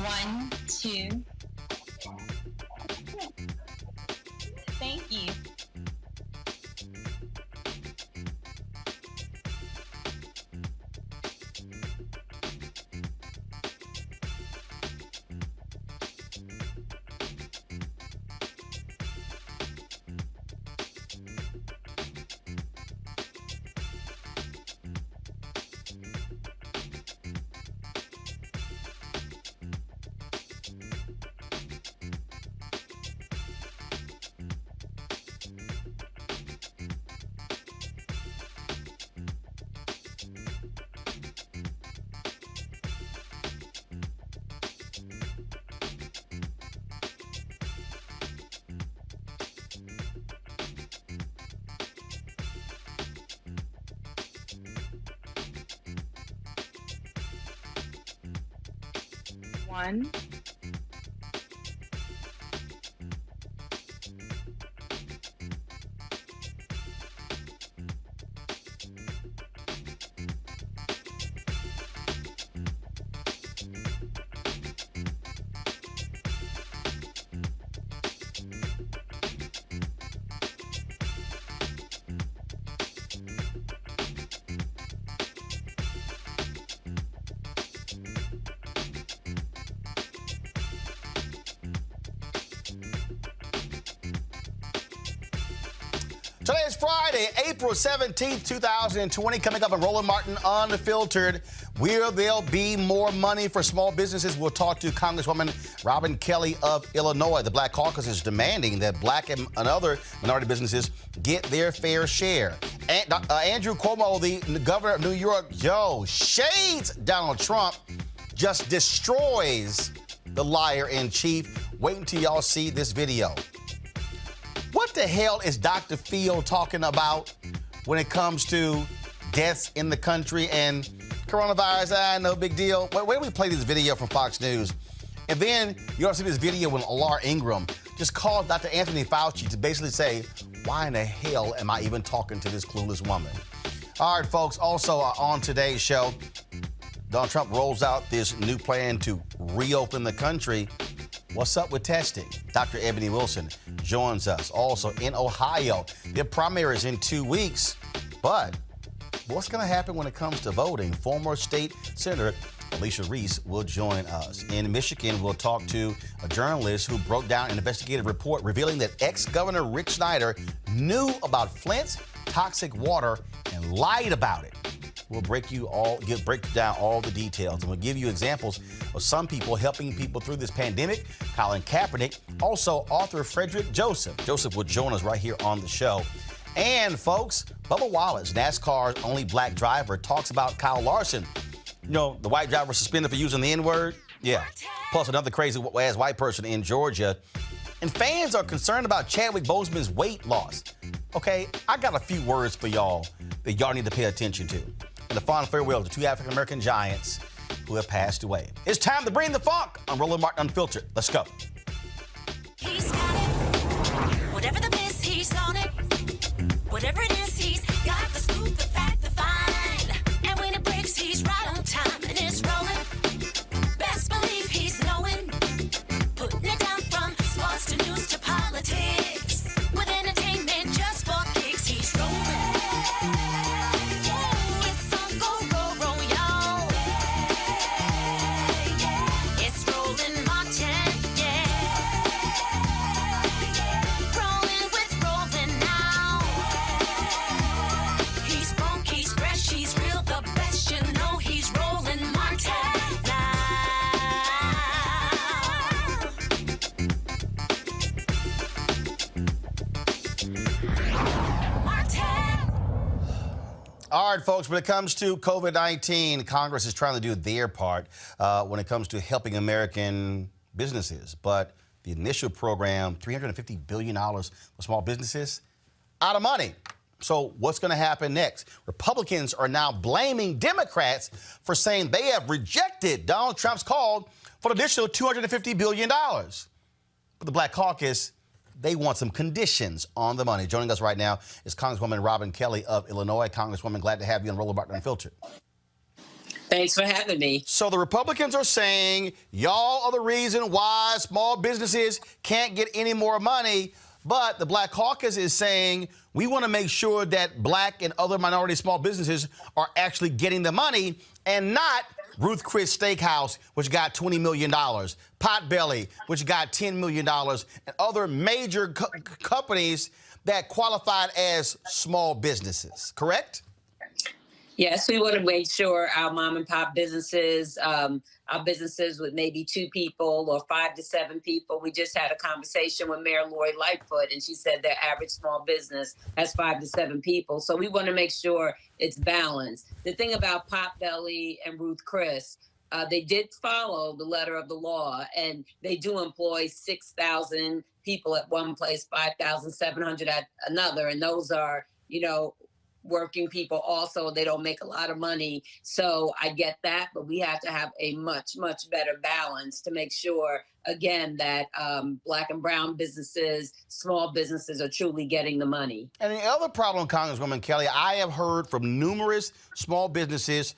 1, 2. Thank you. One. Today is Friday, April 17th, 2020. Coming up on Roland Martin Unfiltered, will there be more money for small businesses? We'll talk to Congresswoman Robin Kelly of Illinois. The Black Caucus is demanding that Black and other minority businesses get their fair share. And Andrew Cuomo, the governor of New York, shades Donald Trump, just destroys the liar-in-chief. Wait until y'all see this video. What the hell is Dr. Phil talking about when it comes to deaths in the country and coronavirus? No big deal. Wait till we play this video from Fox News. And then you also see this video when Laura Ingraham just called Dr. Anthony Fauci to basically say, why in the hell am I even talking to this clueless woman? All right, folks, also on today's show, Donald Trump rolls out this new plan to reopen the country. What's up with testing? Dr. Ebony Wilson joins us. Also in Ohio, their primary is in 2 weeks. But what's going to happen when it comes to voting? Former state senator Alicia Reese will join us. In Michigan, we'll talk to a journalist who broke down an investigative report revealing that ex-Governor Rick Snyder knew about Flint's toxic water and lied about it. We'll break down all the details, and we'll give you examples of some people helping people through this pandemic. Colin Kaepernick, also author Frederick Joseph. Joseph will join us right here on the show. And folks, Bubba Wallace, NASCAR's only Black driver, talks about Kyle Larson. You know, the white driver suspended for using the N-word? Yeah. Plus another crazy-ass white person in Georgia. And fans are concerned about Chadwick Boseman's weight loss. Okay, I got a few words for y'all that y'all need to pay attention to. And the final farewell to two African-American giants who have passed away. It's time to bring the funk on Roland Martin Unfiltered. Let's go. He's got it. Whatever the miss, he's on it. Whatever it is, he's got the scoop, the fact, the find. And when it breaks, he's right on time and it's rolling. Best believe he's knowing. Putting it down from sports to news to politics. With entertainment just for kicks, he's rolling. All right, folks, when it comes to COVID-19, Congress is trying to do their part when it comes to helping American businesses. But the initial program, $350 billion for small businesses, out of money. So what's going to happen next? Republicans are now blaming Democrats for saying they have rejected Donald Trump's call for an additional $250 billion. But the Black Caucus, they want some conditions on the money. Joining us right now is Congresswoman Robin Kelly of Illinois. Congresswoman, glad to have you on Roland Martin Unfiltered. Thanks for having me. So the Republicans are saying y'all are the reason why small businesses can't get any more money. But the Black Caucus is saying we want to make sure that black and other minority small businesses are actually getting the money and not Ruth Chris Steakhouse, which got $20 million, Potbelly, which got $10 million, and other major companies that qualified as small businesses, correct? Yes, we want to make sure our mom and pop businesses, our businesses with maybe 2 people or 5 to 7 people. We just had a conversation with Mayor Lori Lightfoot, and she said their average small business has 5 to 7 people. So we want to make sure it's balanced. The thing about Potbelly and Ruth Chris, they did follow the letter of the law, and they do employ 6,000 people at one place, 5,700 at another, and those are, working people also. They don't make a lot of money. So I get that, but we have to have a much, much better balance to make sure, again, that black and brown businesses, small businesses are truly getting the money. And the other problem, Congresswoman Kelly, I have heard from numerous small businesses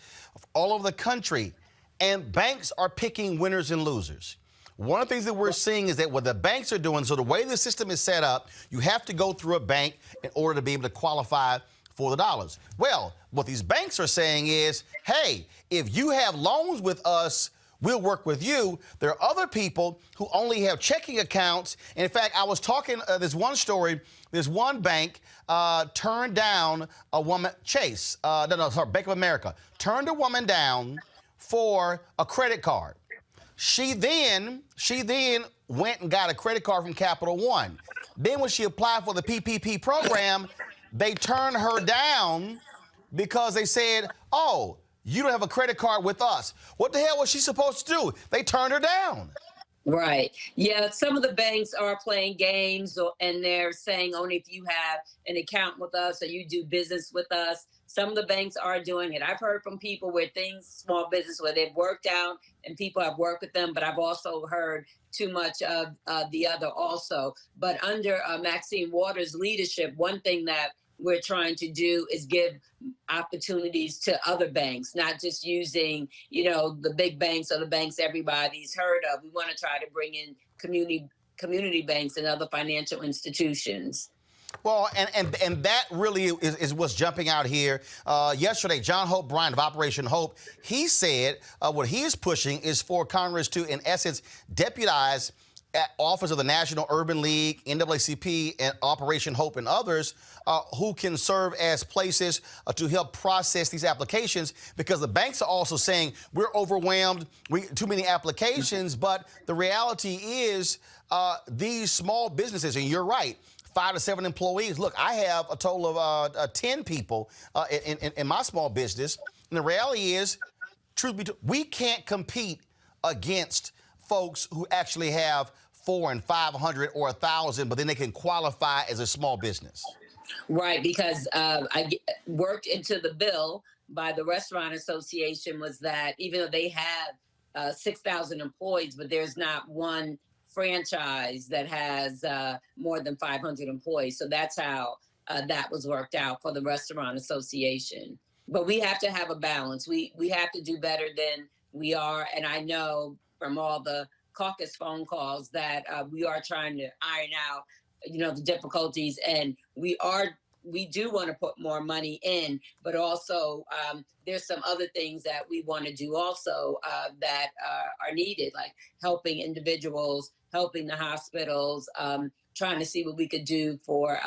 all over the country, and banks are picking winners and losers. One of the things that we're seeing is that what the banks are doing, so the way the system is set up, you have to go through a bank in order to be able to qualify for the dollars. Well, what these banks are saying is, hey, if you have loans with us, we'll work with you. There are other people who only have checking accounts. And in fact, I was talking, this one story, this one bank turned down a woman, Bank of America, turned a woman down for a credit card. She then went and got a credit card from Capital One. Then when she applied for the PPP program, they turned her down because they said, oh, you don't have a credit card with us. What the hell was she supposed to do? They turned her down. Right. Yeah, some of the banks are playing games, and they're saying only if you have an account with us or you do business with us. Some of the banks are doing it. I've heard from people where small business, where they've worked out and people have worked with them, but I've also heard too much of the other also. But under Maxine Waters' leadership, one thing that we're trying to do is give opportunities to other banks, not just using, the big banks or the banks everybody's heard of. We want to try to bring in community banks and other financial institutions. Well, and that really is what's jumping out here. Yesterday, John Hope Bryant of Operation Hope, he said what he is pushing is for Congress to, in essence, deputize Office of the National Urban League, NAACP, and Operation Hope and others who can serve as places to help process these applications, because the banks are also saying we're overwhelmed, too many applications. But the reality is these small businesses, and you're right, 5 to 7 employees. Look, I have a total of 10 people in my small business. And the reality is, truth be told, we can't compete against folks who actually have 400 and 500 or 1,000, but then they can qualify as a small business. Right, because I worked into the bill by the Restaurant Association was that even though they have 6,000 employees, but there's not one franchise that has more than 500 employees. So that's how that was worked out for the Restaurant Association. But we have to have a balance. We have to do better than we are. And I know from all the caucus phone calls that we are trying to iron out, the difficulties. And we do want to put more money in, but also there's some other things that we want to do also that are needed, like helping individuals, helping the hospitals, trying to see what we could do for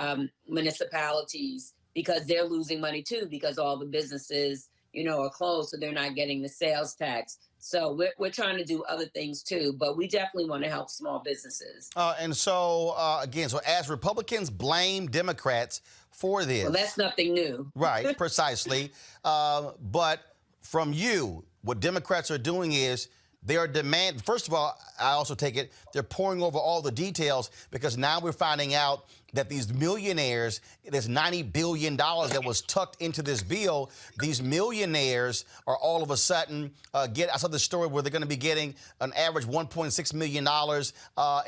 municipalities, because they're losing money too, because all the businesses, are closed, so they're not getting the sales tax. So we're trying to do other things too, but we definitely want to help small businesses. And so, again, as Republicans blame Democrats for this. Well, that's nothing new. Right, precisely. But from you, what Democrats are doing is they are first of all, I also take it, they're pouring over all the details, because now we're finding out that these millionaires, there's $90 billion that was tucked into this bill. These millionaires are all of a sudden I saw this story where they're going to be getting an average $1.6 million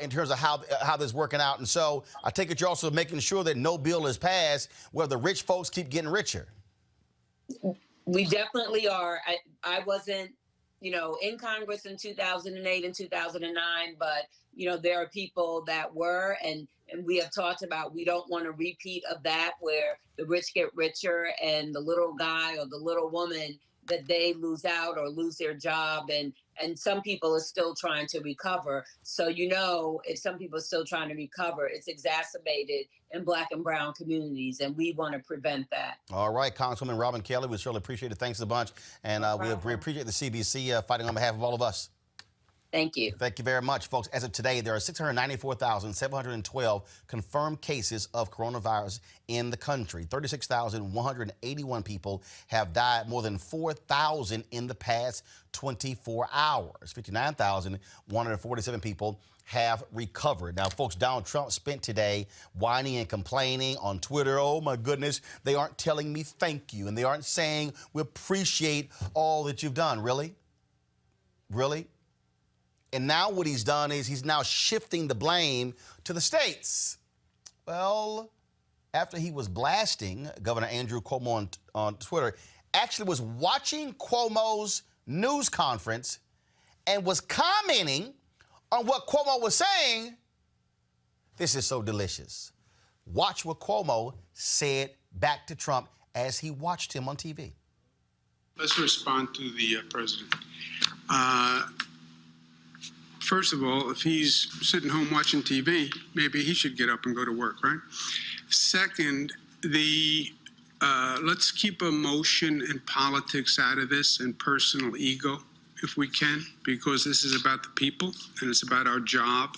in terms of how this is working out. And so I take it you're also making sure that no bill is passed where the rich folks keep getting richer. We definitely are. I wasn't, in Congress in 2008 and 2009, but, there are people that were, and we have talked about, we don't want a repeat of that where the rich get richer and the little guy or the little woman, that they lose out or lose their job. And some people are still trying to recover. So, if some people are still trying to recover, it's exacerbated in Black and brown communities, and we want to prevent that. All right, Congresswoman Robin Kelly, we surely appreciate it. Thanks a bunch. And we appreciate the CBC fighting on behalf of all of us. Thank you. Thank you very much, folks. As of today, there are 694,712 confirmed cases of coronavirus in the country. 36,181 people have died, more than 4,000 in the past 24 hours. 59,147 people have recovered. Now, folks, Donald Trump spent today whining and complaining on Twitter. Oh, my goodness, they aren't telling me thank you, and they aren't saying we appreciate all that you've done. Really? Really? And now what he's done is he's now shifting the blame to the states. Well, after he was blasting Governor Andrew Cuomo on Twitter, actually was watching Cuomo's news conference and was commenting on what Cuomo was saying. This is so delicious. Watch what Cuomo said back to Trump as he watched him on TV. Let's respond to the president. First of all, if he's sitting home watching TV, maybe he should get up and go to work, right? Second, let's keep emotion and politics out of this and personal ego, if we can, because this is about the people and it's about our job.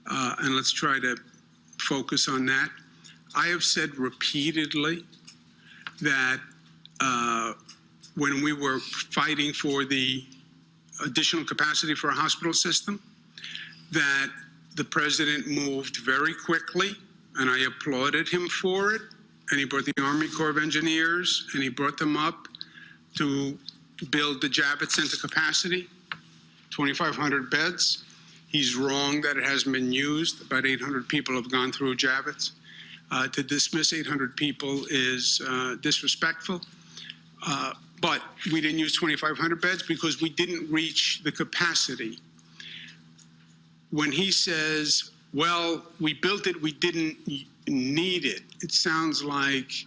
And let's try to focus on that. I have said repeatedly that when we were fighting for the additional capacity for a hospital system, that the president moved very quickly, and I applauded him for it. And he brought the Army Corps of Engineers, and he brought them up to build the Javits Center capacity, 2,500 beds. He's wrong that it hasn't been used. About 800 people have gone through Javits. To dismiss 800 people is disrespectful. But we didn't use 2,500 beds because we didn't reach the capacity. When he says, well, we built it, we didn't need it, it sounds like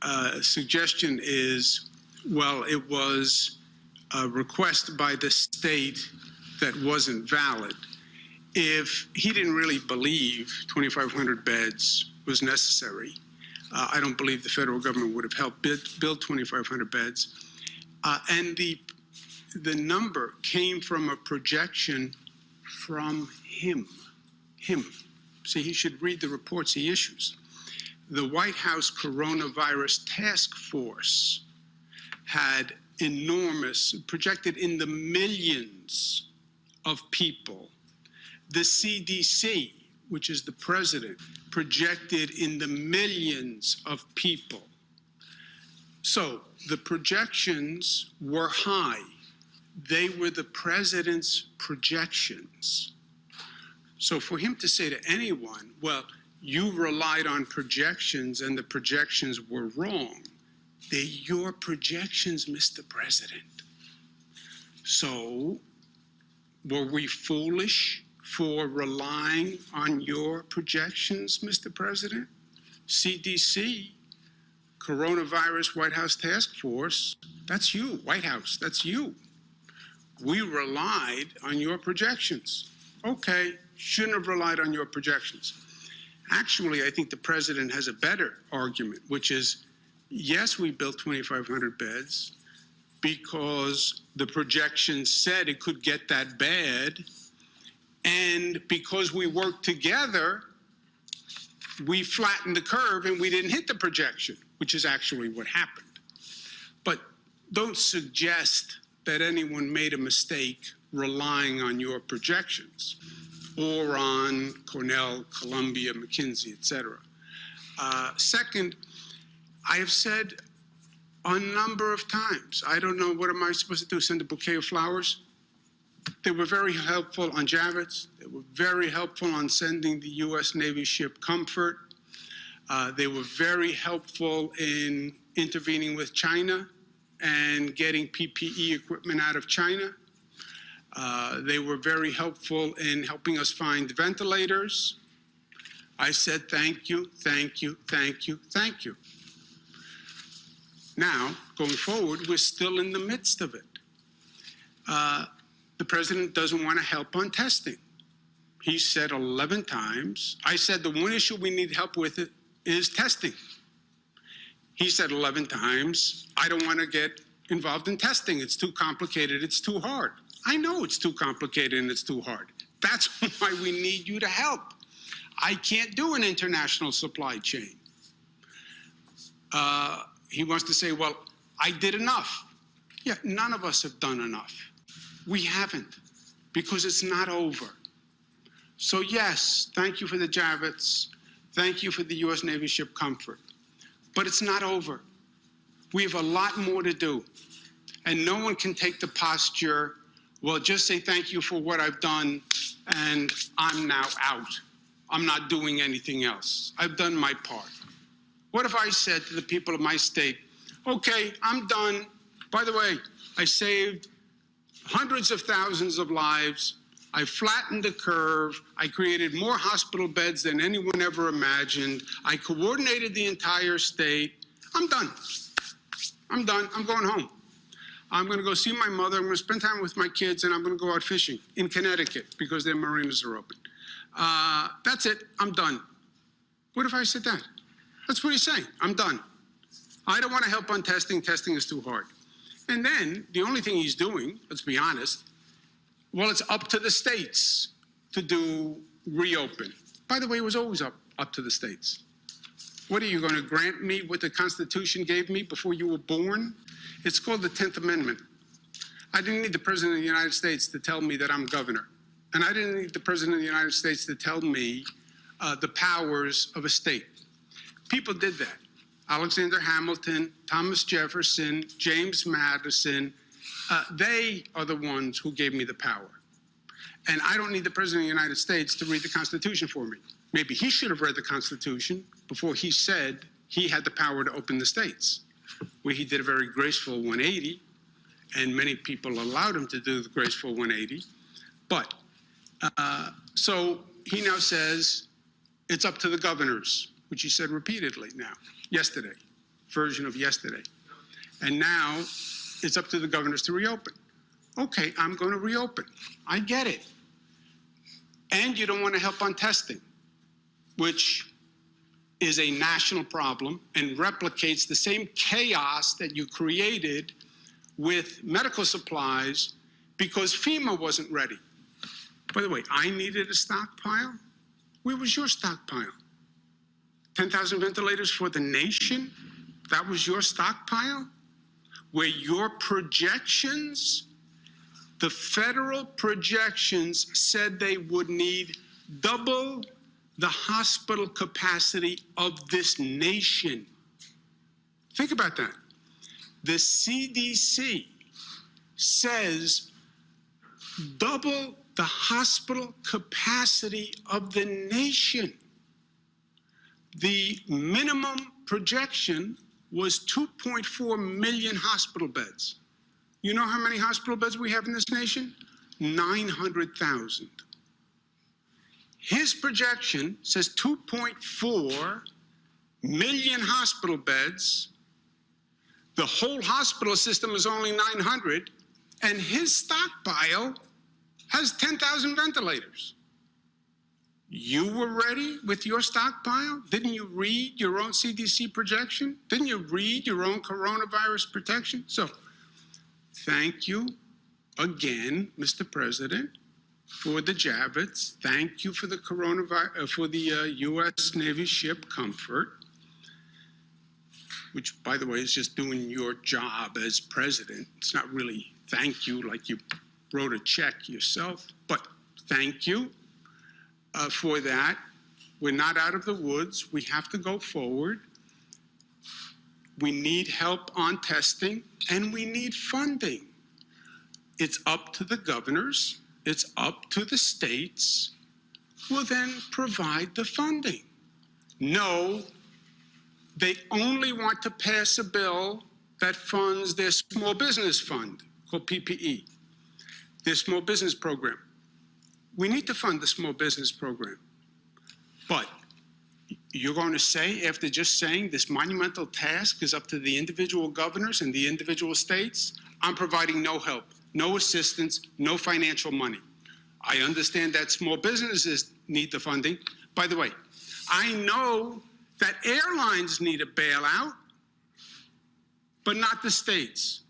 a suggestion is, well, it was a request by the state that wasn't valid. If he didn't really believe 2,500 beds was necessary, I don't believe the federal government would have helped build 2,500 beds. And the number came from a projection from him. See, he should read the reports he issues. The White House Coronavirus Task Force had projected in the millions of people. The CDC, which is the president, projected in the millions of people. So the projections were high. They were the president's projections. So for him to say to anyone, well, you relied on projections and the projections were wrong, they're your projections, Mr. President. So were we foolish for relying on your projections, Mr. President? CDC, Coronavirus White House Task Force, that's you, White House, that's you. We relied on your projections. Okay, shouldn't have relied on your projections. Actually, I think the president has a better argument, which is, yes, we built 2,500 beds because the projections said it could get that bad. And because we worked together, we flattened the curve and we didn't hit the projection, which is actually what happened. But don't suggest that anyone made a mistake relying on your projections or on Cornell, Columbia, McKinsey, et cetera. Second, I have said a number of times, I don't know, what am I supposed to do, send a bouquet of flowers? They were very helpful on Javits. They were very helpful on sending the U.S. Navy ship Comfort. They were very helpful in intervening with China and getting PPE equipment out of China. They were very helpful in helping us find ventilators. I said, thank you, thank you, thank you, thank you. Now, going forward, we're still in the midst of it. The president doesn't want to help on testing. He said 11 times. I said the one issue we need help with is testing. He said 11 times, I don't want to get involved in testing. It's too complicated. It's too hard. I know it's too complicated and it's too hard. That's why we need you to help. I can't do an international supply chain. He wants to say, well, I did enough. Yeah, none of us have done enough. We haven't, because it's not over. So yes, thank you for the Javits. Thank you for the U.S. Navy ship Comfort. But it's not over. We have a lot more to do. And no one can take the posture, well, just say thank you for what I've done, and I'm now out. I'm not doing anything else. I've done my part. What if I said to the people of my state, okay, I'm done. By the way, I saved hundreds of thousands of lives. I flattened the curve. I created more hospital beds than anyone ever imagined. I coordinated the entire state. I'm done. I'm done. I'm going home. I'm going to go see my mother. I'm going to spend time with my kids, and I'm going to go out fishing in Connecticut because their marinas are open. That's it. I'm done. What if I said that? That's what he's saying. I'm done. I don't want to help on testing. Testing is too hard. And then the only thing he's doing, let's be honest, well, it's up to the states to do reopen. By the way, it was always up to the states. What are you going to grant me what the Constitution gave me before you were born? It's called the 10th Amendment. I didn't need the President of the United States to tell me that I'm governor. And I didn't need the President of the United States to tell me the powers of a state. People did that. Alexander Hamilton, Thomas Jefferson, James Madison, they are the ones who gave me the power. And I don't need the President of the United States to read the Constitution for me. Maybe he should have read the Constitution before he said he had the power to open the states, where he did a very graceful 180, and many people allowed him to do the graceful 180. But, so he now says it's up to the governors, which he said repeatedly now, yesterday, version of yesterday. And now it's up to the governors to reopen. Okay, I'm going to reopen. I get it. And you don't want to help on testing, which is a national problem and replicates the same chaos that you created with medical supplies because FEMA wasn't ready. By the way, I needed a stockpile. Where was your stockpile? 10,000 ventilators for the nation? That was your stockpile? Where your projections, the federal projections said they would need double the hospital capacity of this nation. Think about that. The CDC says double the hospital capacity of the nation. The minimum projection was 2.4 million hospital beds. You know how many hospital beds we have in this nation? 900,000. His projection says 2.4 million hospital beds. The whole hospital system is only 900, and his stockpile has 10,000 ventilators. You were ready with your stockpile? Didn't you read your own CDC projection? Didn't you read your own coronavirus protection? So, thank you again, Mr. President, for the Javits. Thank you for the U.S. Navy ship Comfort, which, by the way, is just doing your job as president. It's not really thank you like you wrote a check yourself, but thank you for that. We're not out of the woods. We have to go forward. We need help on testing, and we need funding. It's up to the governors. It's up to the states. Will then provide the funding. No, they only want to pass a bill that funds their small business fund called PPE, their small business program. We need to fund the small business program. But you're going to say, after just saying this monumental task is up to the individual governors and the individual states, I'm providing no help, no assistance, no financial money. I understand that small businesses need the funding. By the way, I know that airlines need a bailout, but not the states.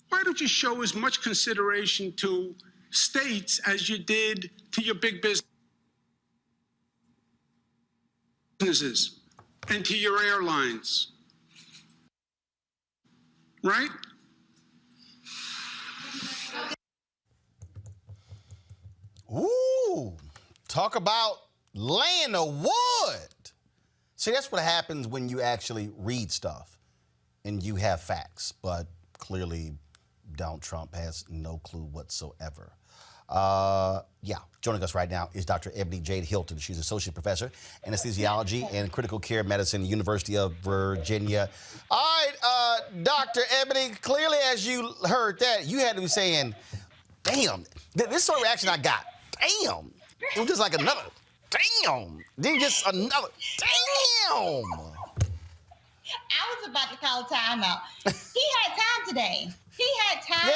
Why don't you show as much consideration to states as you did to your big businesses and to your airlines? Right? Ooh, talk about laying the wood. See, that's what happens when you actually read stuff and you have facts, but clearly Donald Trump has no clue whatsoever. Joining us right now is Dr. Ebony Jade Hilton. She's associate professor, anesthesiology and critical care medicine, University of Virginia. All right, Dr. Ebony, clearly as you heard that, you had to be saying, damn, this sort of reaction I got, damn. It was just like another, damn. Then just another, damn. I was about to call a timeout. He had time today. He had time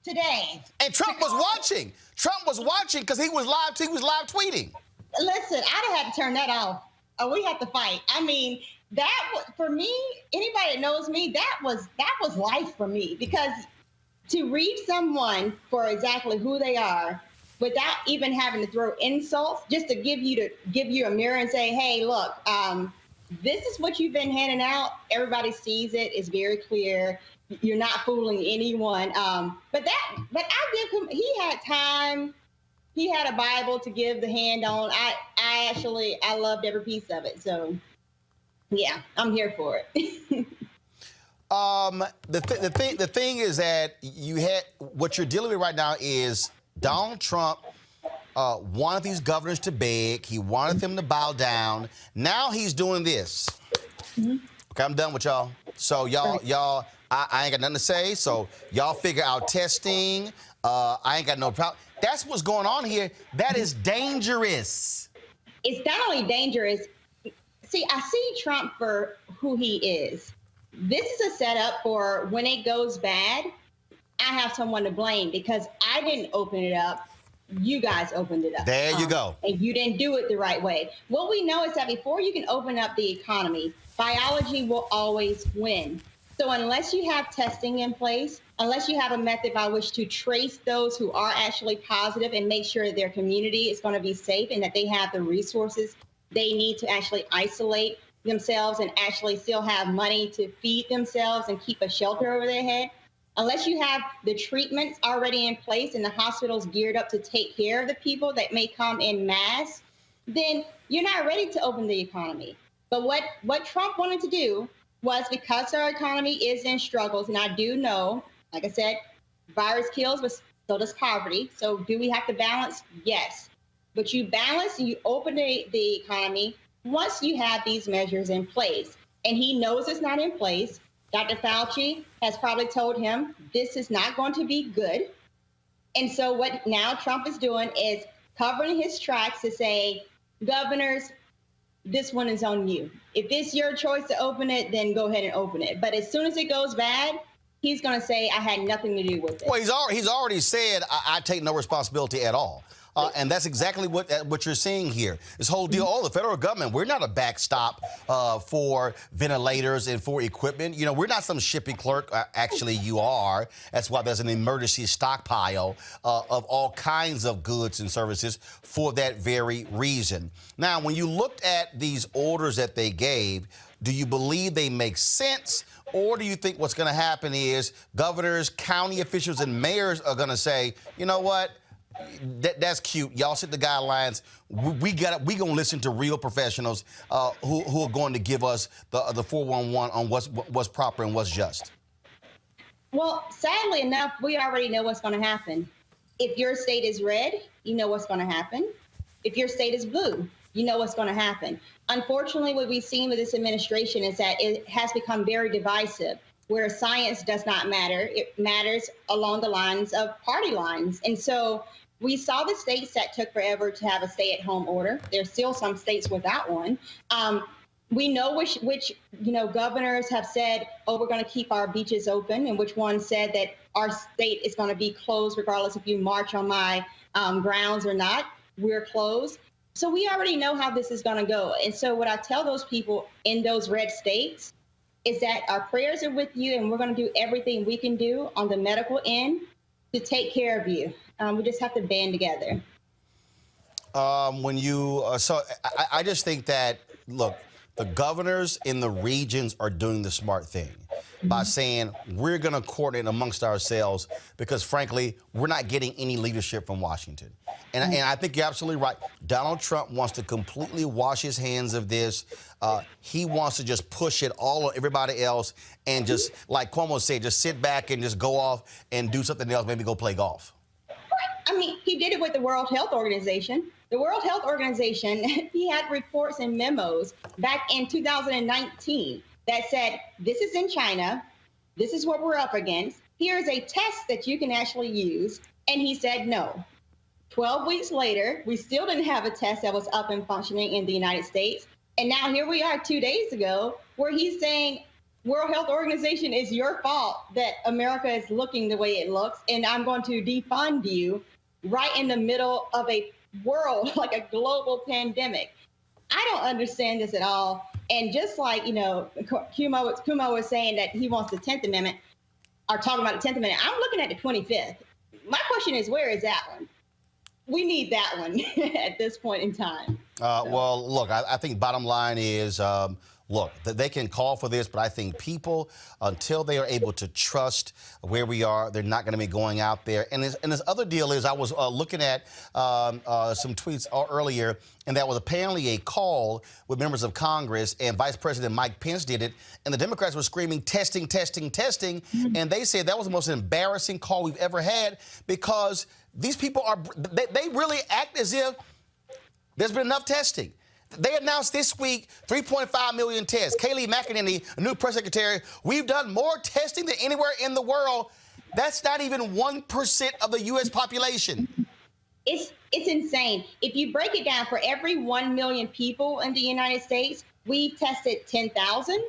today. And Trump was watching. Trump was watching because he was live tweeting. Listen, I'd have had to turn that off. We had to fight. I mean, that was, for me, anybody that knows me, that was life for me, because to read someone for exactly who they are without even having to throw insults, just to give you a mirror and say, hey, look, this is what you've been handing out. Everybody sees it. It's very clear. You're not fooling anyone. But I give him, he had time. He had a Bible to give the hand on. I loved every piece of it. So yeah, I'm here for it. The thing is that what you're dealing with right now is Donald Trump wanted these governors to beg. He wanted them to bow down. Now he's doing this. Mm-hmm. Okay, I'm done with y'all. So y'all, I ain't got nothing to say. So y'all figure out testing. I ain't got no problem. That's what's going on here. That is dangerous. It's not only dangerous. See, I see Trump for who he is. This is a setup for when it goes bad, I have someone to blame because I didn't open it up. You guys opened it up. There you go. And you didn't do it the right way. What we know is that before you can open up the economy, biology will always win. So unless you have testing in place, unless you have a method by which to trace those who are actually positive and make sure that their community is going to be safe and that they have the resources they need to actually isolate themselves and actually still have money to feed themselves and keep a shelter over their head, unless you have the treatments already in place and the hospitals geared up to take care of the people that may come in mass, then you're not ready to open the economy. But what Trump wanted to do was, because our economy is in struggles, and I do know, like I said, virus kills, but so does poverty. So do we have to balance? Yes. But you balance and you open the economy once you have these measures in place. And he knows it's not in place. Dr. Fauci has probably told him this is not going to be good. And so what now Trump is doing is covering his tracks to say, governors, this one is on you. If it's your choice to open it, then go ahead and open it. But as soon as it goes bad, he's going to say, I had nothing to do with it. Well, he's already said, I take no responsibility at all. And that's exactly what you're seeing here. This whole deal, the federal government, we're not a backstop for ventilators and for equipment. You know, we're not some shipping clerk. Actually, you are. That's why there's an emergency stockpile of all kinds of goods and services for that very reason. Now, when you looked at these orders that they gave, do you believe they make sense? Or do you think what's going to happen is governors, county officials, and mayors are going to say, you know what? That's cute. Y'all set the guidelines. We gonna listen to real professionals who are going to give us the 411 on what's proper and what's just. Well, sadly enough, we already know what's going to happen. If your state is red, you know what's going to happen. If your state is blue, you know what's going to happen. Unfortunately, what we've seen with this administration is that it has become very divisive. where science does not matter. It matters along the lines of party lines. And so we saw the states that took forever to have a stay-at-home order. There's still some states without one. We know which governors have said, oh, we're going to keep our beaches open, and which one said that our state is going to be closed regardless if you march on my grounds or not. We're closed. So we already know how this is going to go. And so what I tell those people in those red states is that our prayers are with you, and we're going to do everything we can do on the medical end to take care of you. We just have to band together. I just think that, look, the governors in the regions are doing the smart thing by saying we're going to coordinate amongst ourselves because, frankly, we're not getting any leadership from Washington. And I think you're absolutely right. Donald Trump wants to completely wash his hands of this. He wants to just push it all on everybody else and just, like Cuomo said, just sit back and just go off and do something else, maybe go play golf. I mean, he did it with the World Health Organization. The World Health Organization, he had reports and memos back in 2019 that said, this is in China, this is what we're up against, here's a test that you can actually use, and he said no. 12 weeks later, we still didn't have a test that was up and functioning in the United States, and now here we are 2 days ago, where he's saying, World Health Organization, is your fault that America is looking the way it looks, and I'm going to defund you right in the middle of a world, like a global pandemic. I don't understand this at all. And just like, Cuomo was saying that he wants the 10th Amendment, or talking about the 10th Amendment, I'm looking at the 25th. My question is, where is that one? We need that one at this point in time. Well, look, I think bottom line is, look, they can call for this, but I think people, until they are able to trust where we are, they're not going to be going out there. And this other deal is, I was looking at some tweets earlier, and that was apparently a call with members of Congress, and Vice President Mike Pence did it, and the Democrats were screaming, testing, testing, testing, and they said that was the most embarrassing call we've ever had, because these people they really act as if there's been enough testing. They announced this week 3.5 million tests. Kayleigh McEnany, a new press secretary, we've done more testing than anywhere in the world. That's not even 1% of the U.S. population. It's insane. If you break it down, for every 1 million people in the United States, we've tested 10,000.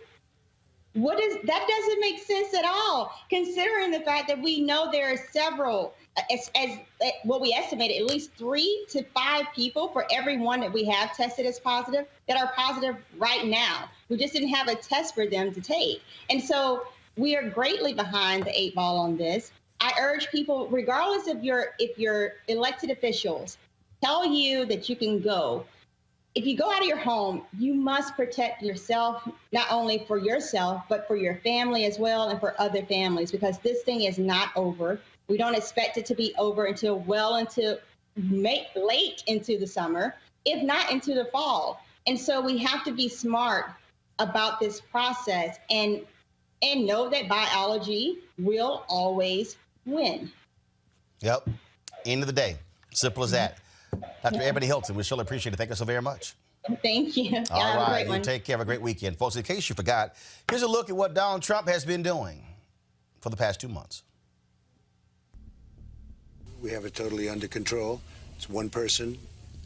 That doesn't make sense at all, considering the fact that we know there are several, as what we estimated, at least 3 to 5 people for every one that we have tested as positive that are positive right now. We just didn't have a test for them to take. And so we are greatly behind the 8 ball on this. I urge people, regardless of if your elected officials tell you that you can go, if you go out of your home, you must protect yourself, not only for yourself, but for your family as well, and for other families, because this thing is not over. We don't expect it to be over until late into the summer, if not into the fall. And so we have to be smart about this process and know that biology will always win. Yep. End of the day. Simple as that. Dr. Ebony Hilton, we surely appreciate it. Thank you so very much. Thank you. All right. You take care. Have a great weekend. Folks, in case you forgot, here's a look at what Donald Trump has been doing for the past 2 months. We have it totally under control. It's one person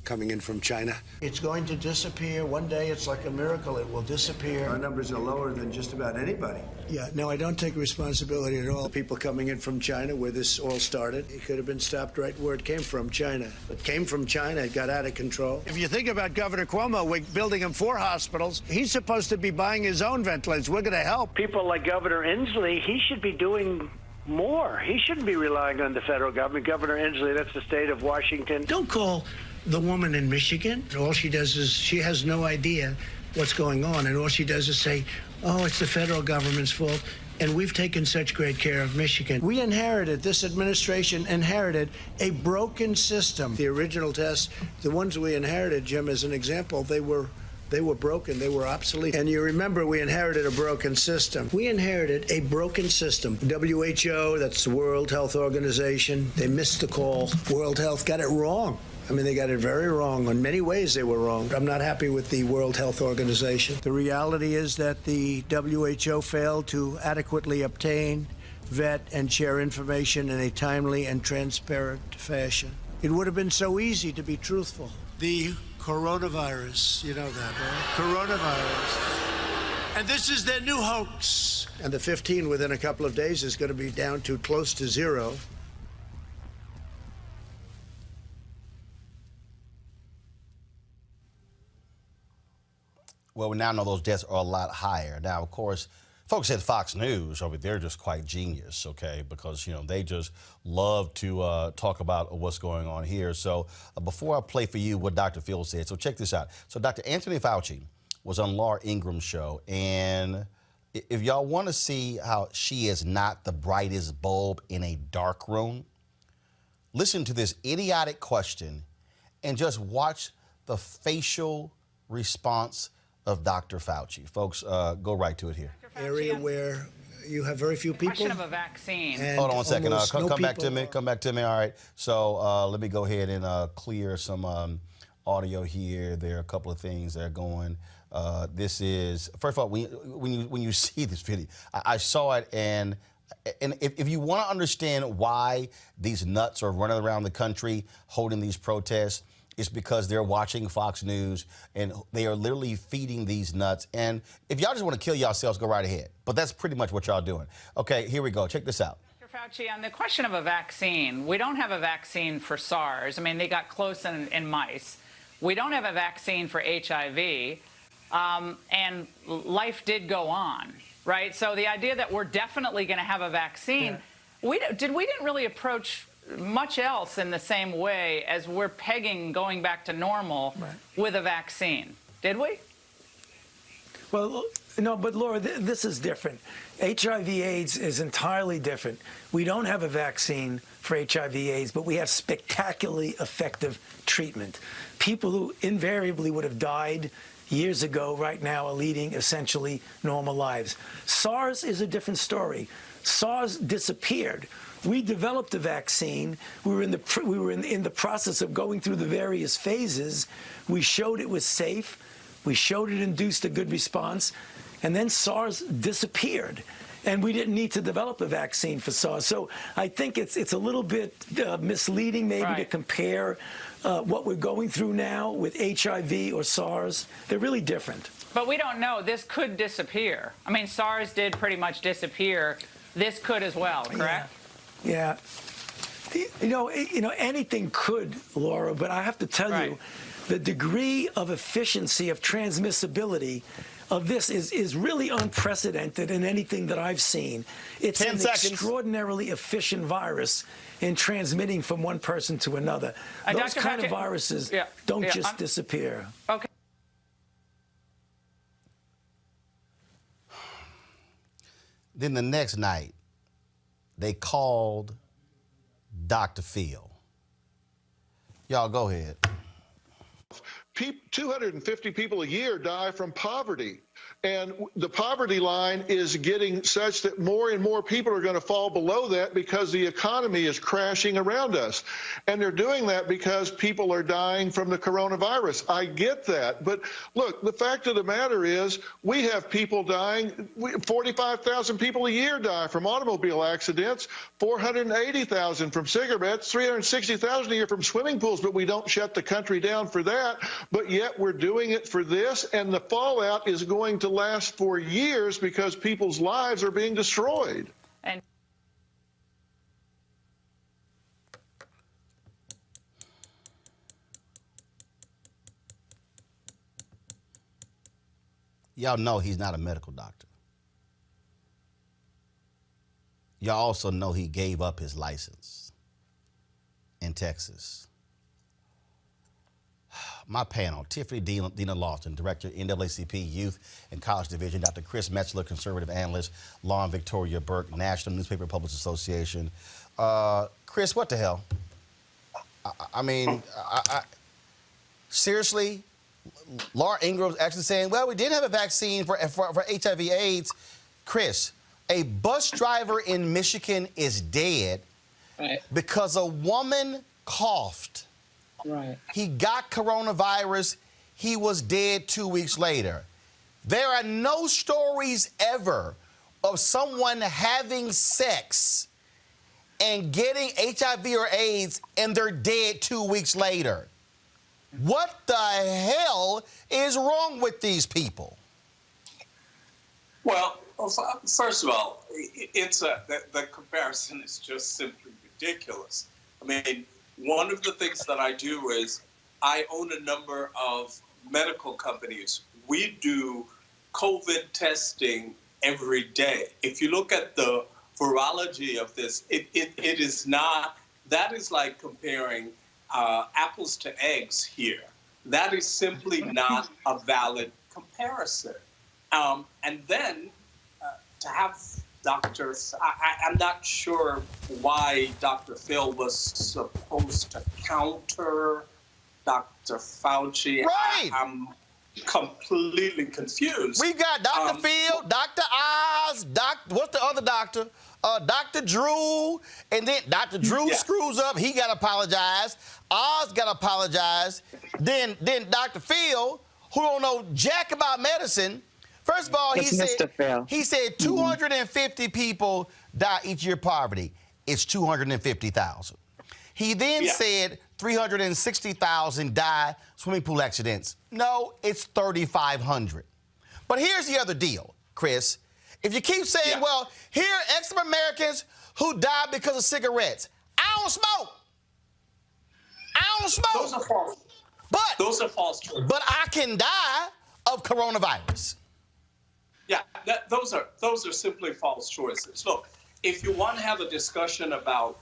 coming in from China. It's going to disappear. One day, it's like a miracle. It will disappear. Our numbers are lower than just about anybody. Yeah, no, I don't take responsibility at all. People coming in from China, where this all started, it could have been stopped right where it came from, China. It came from China. It got out of control. If you think about Governor Cuomo, we're building him 4 hospitals. He's supposed to be buying his own ventilators. We're going to help. People like Governor Inslee, he should be doing more. He shouldn't be relying on the federal government. Governor Inslee, that's the state of Washington. Don't call the woman in Michigan. All she does is she has no idea what's going on, and all she does is say, oh, it's the federal government's fault, and we've taken such great care of Michigan. We inherited, this administration inherited a broken system. The original tests, the ones we inherited, Jim, as an example, they were broken, they were obsolete. And you remember, we inherited a broken system. We inherited a broken system. WHO, that's the World Health Organization, they missed the call. World Health got it wrong. I mean, they got it very wrong. In many ways, they were wrong. I'm not happy with the World Health Organization. The reality is that the WHO failed to adequately obtain, vet, and share information in a timely and transparent fashion. It would have been so easy to be truthful. The coronavirus, you know that, right? Coronavirus. And this is their new hoax. And the 15 within a couple of days is going to be down to close to zero. Well, we now know those deaths are a lot higher. Now, of course, folks at Fox News, they're just quite genius, okay, because, they just love to talk about what's going on here. So before I play for you what Dr. Phil said, so check this out. So Dr. Anthony Fauci was on Laura Ingram's show, and if y'all want to see how she is not the brightest bulb in a dark room, listen to this idiotic question and just watch the facial response of Dr. Fauci. Folks, go right to it here. Area where you have very few people. Question of a vaccine. Hold on one second. Come back to me. people. Come back to me. All right. So let me go ahead and clear some audio here. There are a couple of things that are going. This is, first of all, when you see this video, I saw it, and if you want to understand why these nuts are running around the country holding these protests, it's because they're watching Fox News and they are literally feeding these nuts. And if y'all just want to kill yourselves, go right ahead. But that's pretty much what y'all doing. Okay, here we go. Check this out. Dr. Fauci, on the question of a vaccine, we don't have a vaccine for SARS. I mean, they got close in mice. We don't have a vaccine for HIV. And life did go on, right? So the idea that we're definitely going to have a vaccine, we didn't really approach much else in the same way as we're pegging going back to normal with a vaccine. Did we? Well, no, but Laura, this is different. HIV/AIDS is entirely different. We don't have a vaccine for HIV/AIDS, but we have spectacularly effective treatment. People who invariably would have died years ago right now are leading essentially normal lives. SARS is a different story. SARS disappeared. We developed a vaccine. We were in the process of going through the various phases. We showed it was safe. We showed it induced a good response. And then SARS disappeared. And we didn't need to develop a vaccine for SARS. So I think it's a little bit misleading maybe to compare what we're going through now with HIV or SARS. They're really different. But we don't know. This could disappear. I mean, SARS did pretty much disappear. This could as well, correct? Yeah. Anything could, Laura, but I have to tell you, the degree of efficiency of transmissibility of this is really unprecedented in anything that I've seen. It's an extraordinarily efficient virus in transmitting from one person to another. Those kind of viruses don't just disappear. Okay. Then the next night, they called Dr. Phil. Y'all go ahead. 250 people a year die from poverty. And the poverty line is getting such that more and more people are going to fall below that because the economy is crashing around us. And they're doing that because people are dying from the coronavirus. I get that. But look, the fact of the matter is we have people dying. 45,000 people a year die from automobile accidents, 480,000 from cigarettes, 360,000 a year from swimming pools. But we don't shut the country down for that. But yet we're doing it for this. And the fallout is going to last for years because people's lives are being destroyed. And y'all know he's not a medical doctor. Y'all also know he gave up his license in Texas. My panel, Tiffany Dina Lawson, Director, NAACP Youth and College Division, Dr. Chris Metzler, Conservative Analyst, Law and Victoria Burke, National Newspaper Publishers Association. Chris, what the hell? I mean, seriously, Laura Ingram's actually saying, well, we did have a vaccine for HIV/AIDS. Chris, a bus driver in Michigan is dead because a woman coughed Right. He got coronavirus. He was dead 2 weeks later. There are no stories ever of someone having sex and getting HIV or AIDS and they're dead 2 weeks later. What the hell is wrong with these people? Well, first of all, the comparison is just simply ridiculous. I mean, one of the things that I do is I own a number of medical companies. We do COVID testing every day. If you look at the virology of this, it is not, that is like comparing apples to eggs here. That is simply not a valid comparison. And then to have doctors, I'm not sure why Dr. Phil was supposed to counter Dr. Fauci. Right. I'm completely confused. We got Dr. Phil, Dr. Oz, what's the other doctor? Dr. Drew, and then Dr. Drew screws up. He got to apologize. Oz got to apologize. Then Dr. Phil, who don't know jack about medicine. First of all, he said 250 people die each year of poverty. It's 250,000. He then said 360,000 die swimming pool accidents. No, it's 3,500. But here's the other deal, Chris. If you keep saying, well, here are X Americans who died because of cigarettes. I don't smoke. Those are false. Those are false choices. But I can die of coronavirus. Yeah, those are simply false choices. Look, if you want to have a discussion about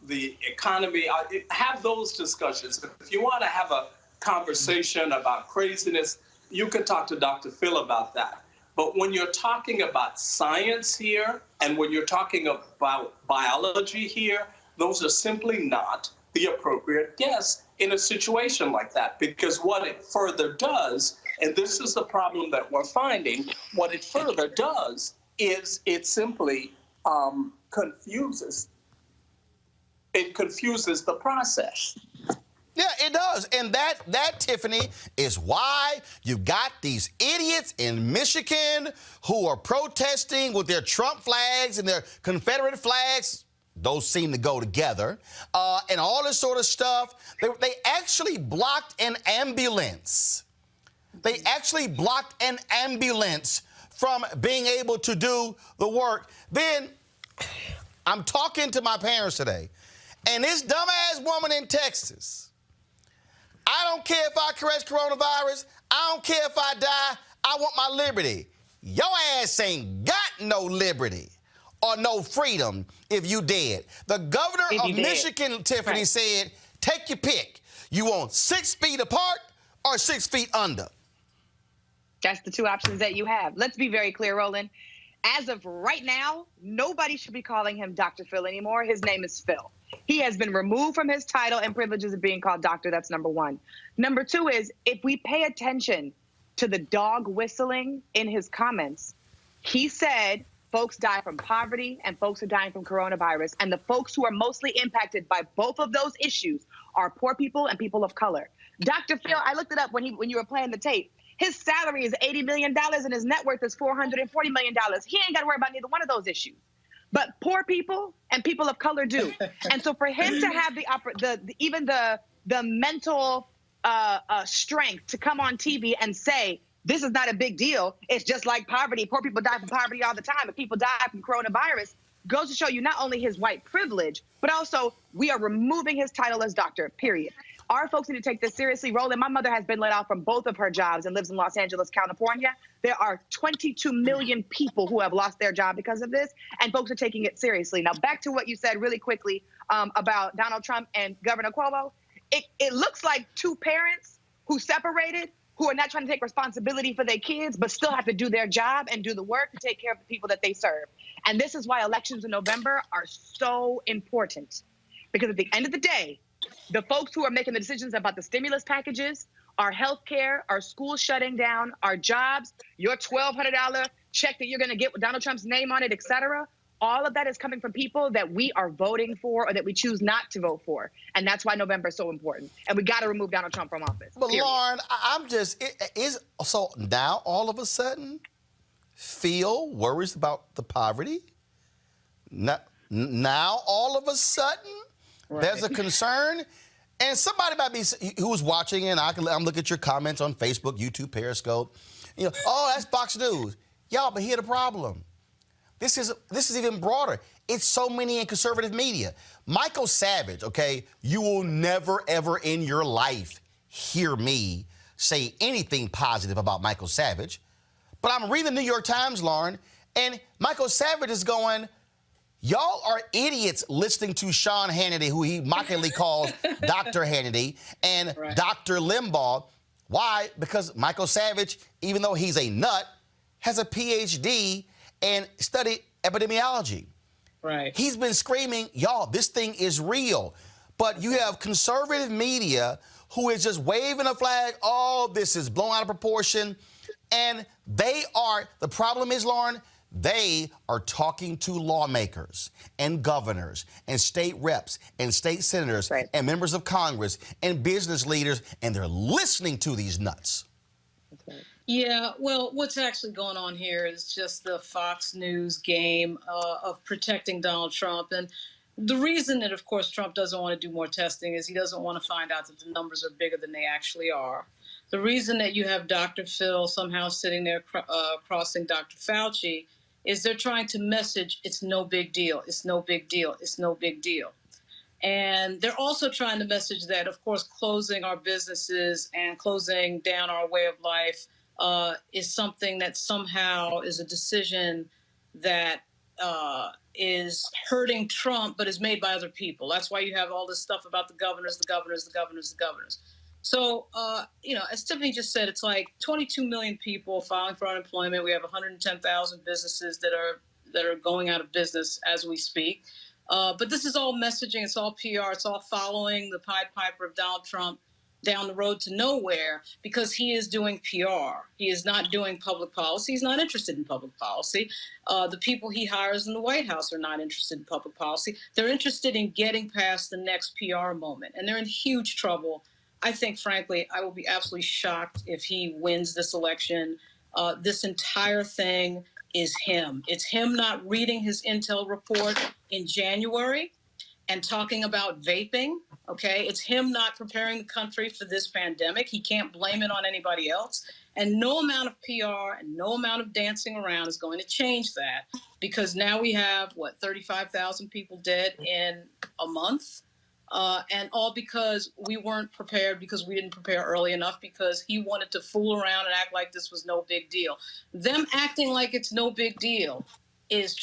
the economy, have those discussions. If you want to have a conversation about craziness, you could talk to Dr. Phil about that. But when you're talking about science here, and when you're talking about biology here, those are simply not the appropriate guests in a situation like that. Because what it further does, and this is the problem that we're finding, what it further does is it simply confuses the process. Yeah, it does. And that, Tiffany, is why you've got these idiots in Michigan who are protesting with their Trump flags and their Confederate flags. Those seem to go together. And all this sort of stuff. They actually blocked an ambulance. They actually blocked an ambulance from being able to do the work. Then I'm talking to my parents today, and this dumbass woman in Texas, I don't care if I catch coronavirus. I don't care if I die. I want my liberty. Your ass ain't got no liberty or no freedom if you dead. The governor of Michigan, Tiffany, said, take your pick. You want 6 feet apart or 6 feet under? That's the two options that you have. Let's be very clear, Roland. As of right now, nobody should be calling him Dr. Phil anymore. His name is Phil. He has been removed from his title and privileges of being called doctor. That's number one. Number two is, if we pay attention to the dog whistling in his comments, he said folks die from poverty and folks are dying from coronavirus. And the folks who are mostly impacted by both of those issues are poor people and people of color. Dr. Phil, I looked it up when you were playing the tape. His salary is $80 million and his net worth is $440 million. He ain't got to worry about neither one of those issues. But poor people and people of color do. And so for him to have even the mental strength to come on TV and say, this is not a big deal, it's just like poverty. Poor people die from poverty all the time, and people die from coronavirus, goes to show you not only his white privilege, but also we are removing his title as doctor, period. Our folks need to take this seriously. Roland, my mother has been let off from both of her jobs and lives in Los Angeles, California. There are 22 million people who have lost their job because of this, and folks are taking it seriously. Now, back to what you said really quickly about Donald Trump and Governor Cuomo. It looks like two parents who separated, who are not trying to take responsibility for their kids, but still have to do their job and do the work to take care of the people that they serve. And this is why elections in November are so important. Because at the end of the day, the folks who are making the decisions about the stimulus packages, our health care, our schools shutting down, our jobs, your $1,200 check that you're going to get with Donald Trump's name on it, et cetera, all of that is coming from people that we are voting for or that we choose not to vote for. And that's why November is so important. And we got to remove Donald Trump from office. But period. Lauren, I'm just, so now all of a sudden, Phil worries about the poverty? Now all of a sudden, there's a concern? And somebody might be who's watching, and I'm looking at your comments on Facebook, YouTube, Periscope. You know, oh, that's Fox News. Y'all, but here's the problem. This is even broader. It's so many in conservative media. Michael Savage, okay, you will never, ever in your life hear me say anything positive about Michael Savage. But I'm reading the New York Times, Lauren, and Michael Savage is going, y'all are idiots listening to Sean Hannity, who he mockingly calls Dr. Hannity, and Dr. Limbaugh. Why? Because Michael Savage, even though he's a nut, has a PhD and studied epidemiology. Right. He's been screaming, y'all, this thing is real. But you have conservative media who is just waving a flag, oh, this is blown out of proportion. And the problem is, Lauren, they are talking to lawmakers and governors and state reps and state senators and members of Congress and business leaders, and they're listening to these nuts. Yeah, well, what's actually going on here is just the Fox News game of protecting Donald Trump. And the reason that, of course, Trump doesn't want to do more testing is he doesn't want to find out that the numbers are bigger than they actually are. The reason that you have Dr. Phil somehow sitting there crossing Dr. Fauci is they're trying to message it's no big deal, it's no big deal, it's no big deal. And they're also trying to message that, of course, closing our businesses and closing down our way of life is something that somehow is a decision that is hurting Trump, but is made by other people. That's why you have all this stuff about the governors. So, as Tiffany just said, it's like 22 million people filing for unemployment. We have 110,000 businesses that are going out of business as we speak. But this is all messaging. It's all PR. It's all following the Pied Piper of Donald Trump down the road to nowhere because he is doing PR. He is not doing public policy. He's not interested in public policy. The people he hires in the White House are not interested in public policy. They're interested in getting past the next PR moment, and they're in huge trouble. I think, frankly, I will be absolutely shocked if he wins this election. This entire thing is him. It's him not reading his intel report in January and talking about vaping, okay? It's him not preparing the country for this pandemic. He can't blame it on anybody else. And no amount of PR and no amount of dancing around is going to change that because now we have, 35,000 people dead in a month? And all because we weren't prepared, because we didn't prepare early enough, because he wanted to fool around and act like this was no big deal. Them acting like it's no big deal is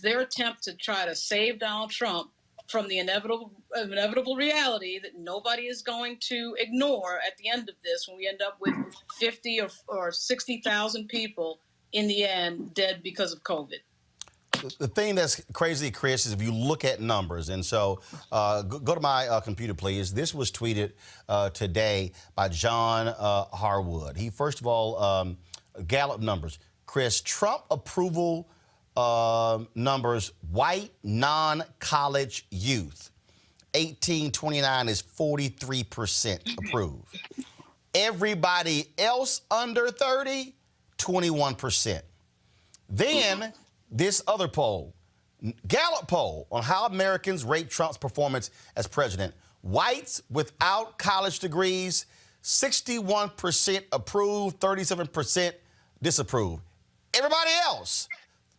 their attempt to try to save Donald Trump from the inevitable reality that nobody is going to ignore at the end of this when we end up with 50 or 60,000 people in the end dead because of COVID. The thing that's crazy, Chris, is if you look at numbers, and so go to my computer, please. This was tweeted today by John Harwood. He, first of all, Gallup numbers. Chris, Trump approval numbers, white non-college youth, 18-29 is 43% approved. Everybody else under 30, 21%. Then this other poll, Gallup poll on how Americans rate Trump's performance as president. Whites without college degrees, 61% approve, 37% disapprove. Everybody else,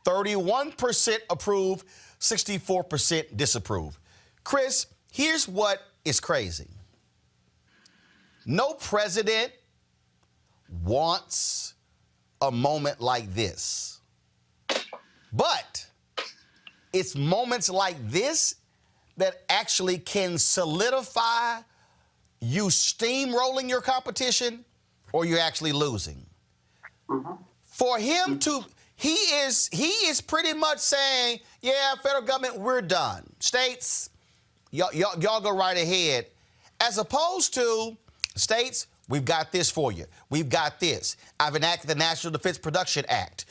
31% approve, 64% disapprove. Chris, here's what is crazy. No president wants a moment like this. But it's moments like this that actually can solidify you steamrolling your competition or you're actually losing. For him to, he is pretty much saying, yeah, federal government, we're done. States, y'all go right ahead. As opposed to states, we've got this for you. We've got this. I've enacted the National Defense Production Act.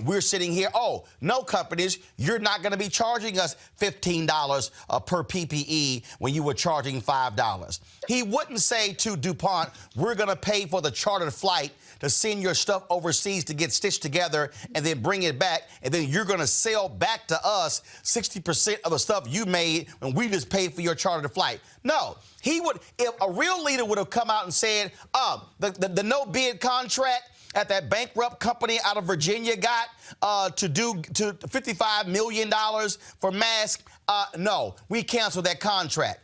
We're sitting here, oh, no companies, you're not going to be charging us $15 per PPE when you were charging $5. He wouldn't say to DuPont, we're going to pay for the chartered flight to send your stuff overseas to get stitched together and then bring it back, and then you're going to sell back to us 60% of the stuff you made when we just paid for your chartered flight. No, he would, if a real leader would have come out and said, the no bid contract that bankrupt company out of Virginia got to $55 million for masks, no, we canceled that contract.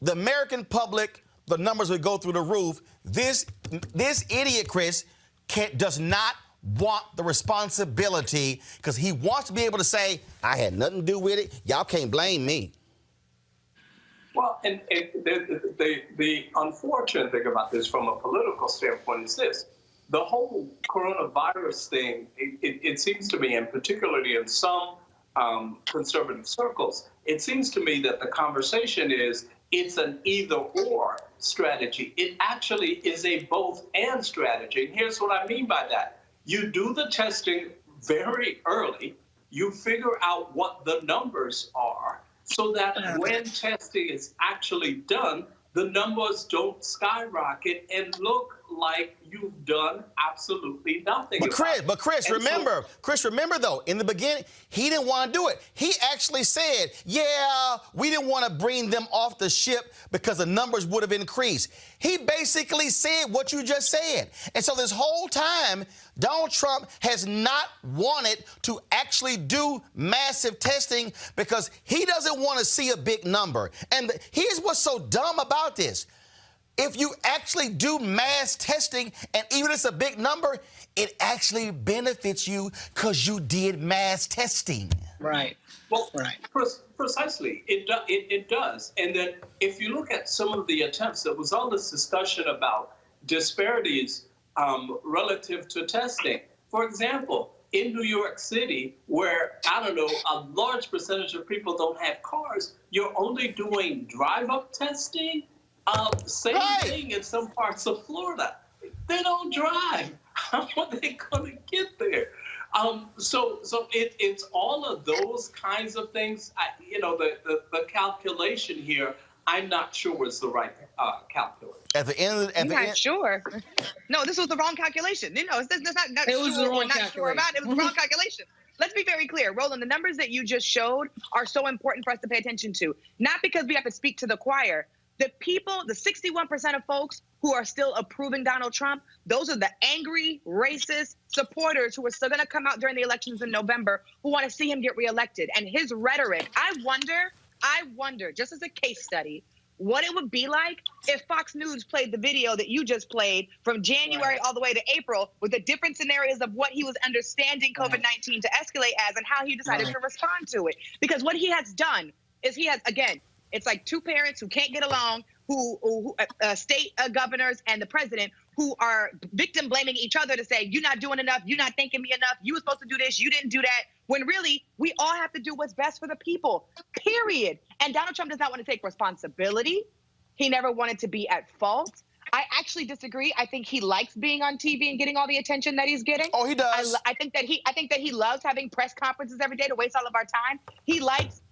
The American public, the numbers would go through the roof. This idiot, Chris, does not want the responsibility because he wants to be able to say, I had nothing to do with it. Y'all can't blame me. Well, and the unfortunate thing about this from a political standpoint is this. The whole coronavirus thing, it seems to me, and particularly in some conservative circles, it seems to me that the conversation is it's an either-or strategy. It actually is a both-and strategy. And here's what I mean by that. You do the testing very early. You figure out what the numbers are so that when testing is actually done, the numbers don't skyrocket and look like you've done absolutely nothing. But Chris, remember though, in the beginning, he didn't want to do it. He actually said, yeah, we didn't want to bring them off the ship because the numbers would have increased. He basically said what you just said. And so this whole time, Donald Trump has not wanted to actually do massive testing because he doesn't want to see a big number. And here's what's so dumb about this. If you actually do mass testing, and even if it's a big number, it actually benefits you because you did mass testing. Right. Well, right. Precisely. It does. And then if you look at some of the attempts, there was all this discussion about disparities relative to testing. For example, in New York City, where, I don't know, a large percentage of people don't have cars, you're only doing drive-up testing. Same thing in some parts of Florida. They don't drive. How are they going to get there? So it's all of those kinds of things. The calculation here, I'm not sure is the right calculation. At the end, sure. No, this was the wrong calculation. It's not it was the wrong not sure about it. It was the wrong calculation. Let's be very clear. Roland, the numbers that you just showed are so important for us to pay attention to. Not because we have to speak to the choir. The people, the 61% of folks who are still approving Donald Trump, those are the angry, racist supporters who are still going to come out during the elections in November who want to see him get reelected. And his rhetoric, I wonder, just as a case study, what it would be like if Fox News played the video that you just played from January all the way to April with the different scenarios of what he was understanding COVID-19 to escalate as and how he decided to respond to it. Because what he has done is he has, again, it's like two parents who can't get along, who state governors and the president who are victim blaming each other to say, you're not doing enough, you're not thanking me enough, you were supposed to do this, you didn't do that, when really we all have to do what's best for the people, period. And Donald Trump does not want to take responsibility. He never wanted to be at fault. I actually disagree. I think he likes being on TV and getting all the attention that he's getting. Oh, he does. I think that he loves having press conferences every day to waste all of our time. He likes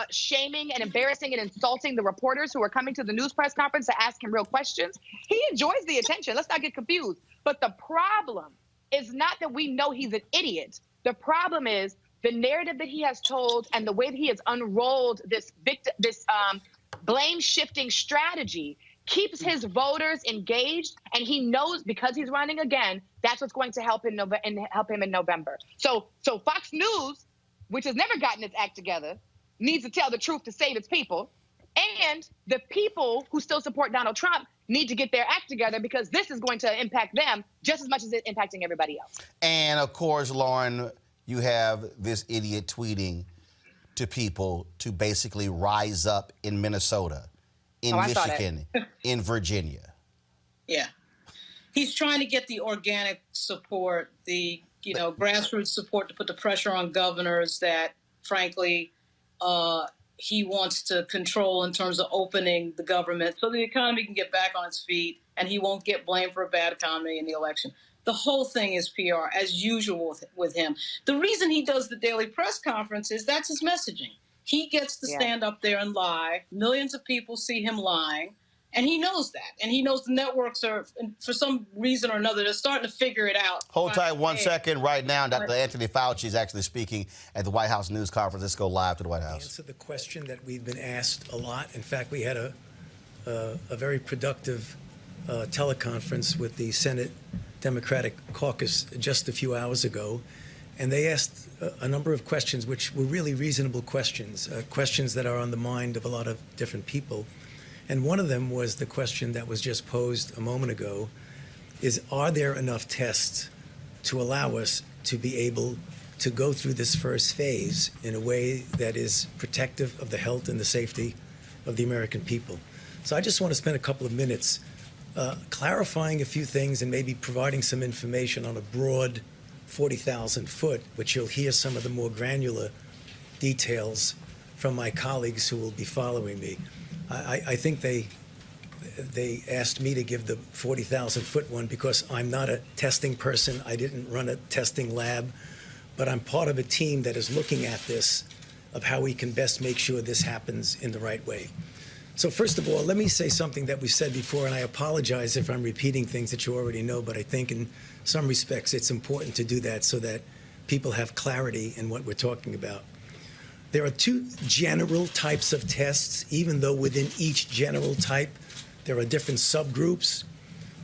shaming and embarrassing and insulting the reporters who are coming to the news press conference to ask him real questions. He enjoys the attention. Let's not get confused. But the problem is not that we know he's an idiot. The problem is the narrative that he has told and the way that he has unrolled this blame shifting strategy keeps his voters engaged, and he knows because he's running again, that's what's going to help him in November. So Fox News, which has never gotten its act together, needs to tell the truth to save its people. And the people who still support Donald Trump need to get their act together because this is going to impact them just as much as it's impacting everybody else. And, of course, Lauren, you have this idiot tweeting to people to basically rise up in Minnesota, in Michigan, in Virginia. Yeah. He's trying to get the organic support, the grassroots support to put the pressure on governors that, frankly, he wants to control in terms of opening the government so the economy can get back on its feet and he won't get blamed for a bad economy in the election. The whole thing is PR, as usual with him. The reason he does the daily press conference is that's his messaging. He gets to stand up there and lie. Millions of people see him lying. And he knows that. And he knows the networks are, for some reason or another, they're starting to figure it out. Hold tight 1 second. Right now, Dr. Anthony Fauci is actually speaking at the White House news conference. Let's go live to the White House. Answer the question that we've been asked a lot. In fact, we had a very productive teleconference with the Senate Democratic Caucus just a few hours ago. And they asked a number of questions, which were really reasonable questions, questions that are on the mind of a lot of different people. And one of them was the question that was just posed a moment ago, is are there enough tests to allow us to be able to go through this first phase in a way that is protective of the health and the safety of the American people? So I just want to spend a couple of minutes clarifying a few things and maybe providing some information on a broad 40,000 foot, which you'll hear some of the more granular details from my colleagues who will be following me. I think they asked me to give the 40,000 foot one because I'm not a testing person. I didn't run a testing lab, but I'm part of a team that is looking at this, of how we can best make sure this happens in the right way. So first of all, let me say something that we said before, and I apologize if I'm repeating things that you already know, but I think in some respects it's important to do that so that people have clarity in what we're talking about. There are two general types of tests, even though within each general type there are different subgroups.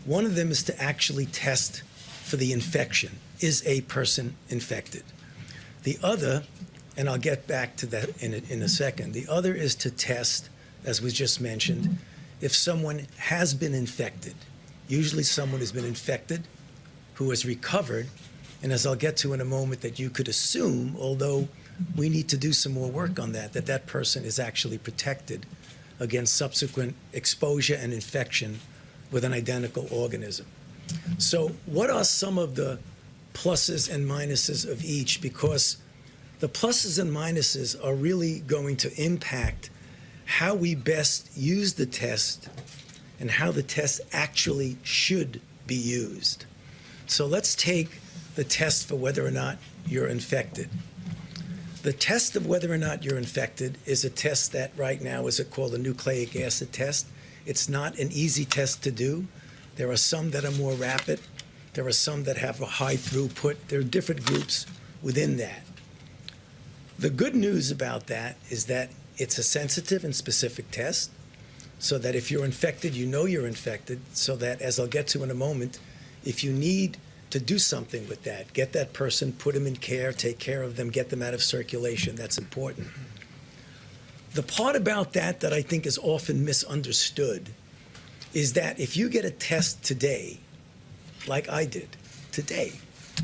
One of them is to actually test for the infection. Is a person infected? The other, and I'll get back to that in a second, the other is to test, as was just mentioned, if someone has been infected. Usually someone has been infected who has recovered, and as I'll get to in a moment, that you could assume, although we need to do some more work on that, that person is actually protected against subsequent exposure and infection with an identical organism. So what are some of the pluses and minuses of each? Because the pluses and minuses are really going to impact how we best use the test and how the test actually should be used. So let's take the test for whether or not you're infected. The test of whether or not you're infected is a test that right now is called a nucleic acid test. It's not an easy test to do. There are some that are more rapid. There are some that have a high throughput. There are different groups within that. The good news about that is that it's a sensitive and specific test, so that if you're infected, you know you're infected, so that, as I'll get to in a moment, if you need to do something with that, get that person, put them in care, take care of them, get them out of circulation. That's important. The part about that I think is often misunderstood is that if you get a test today, like I did today,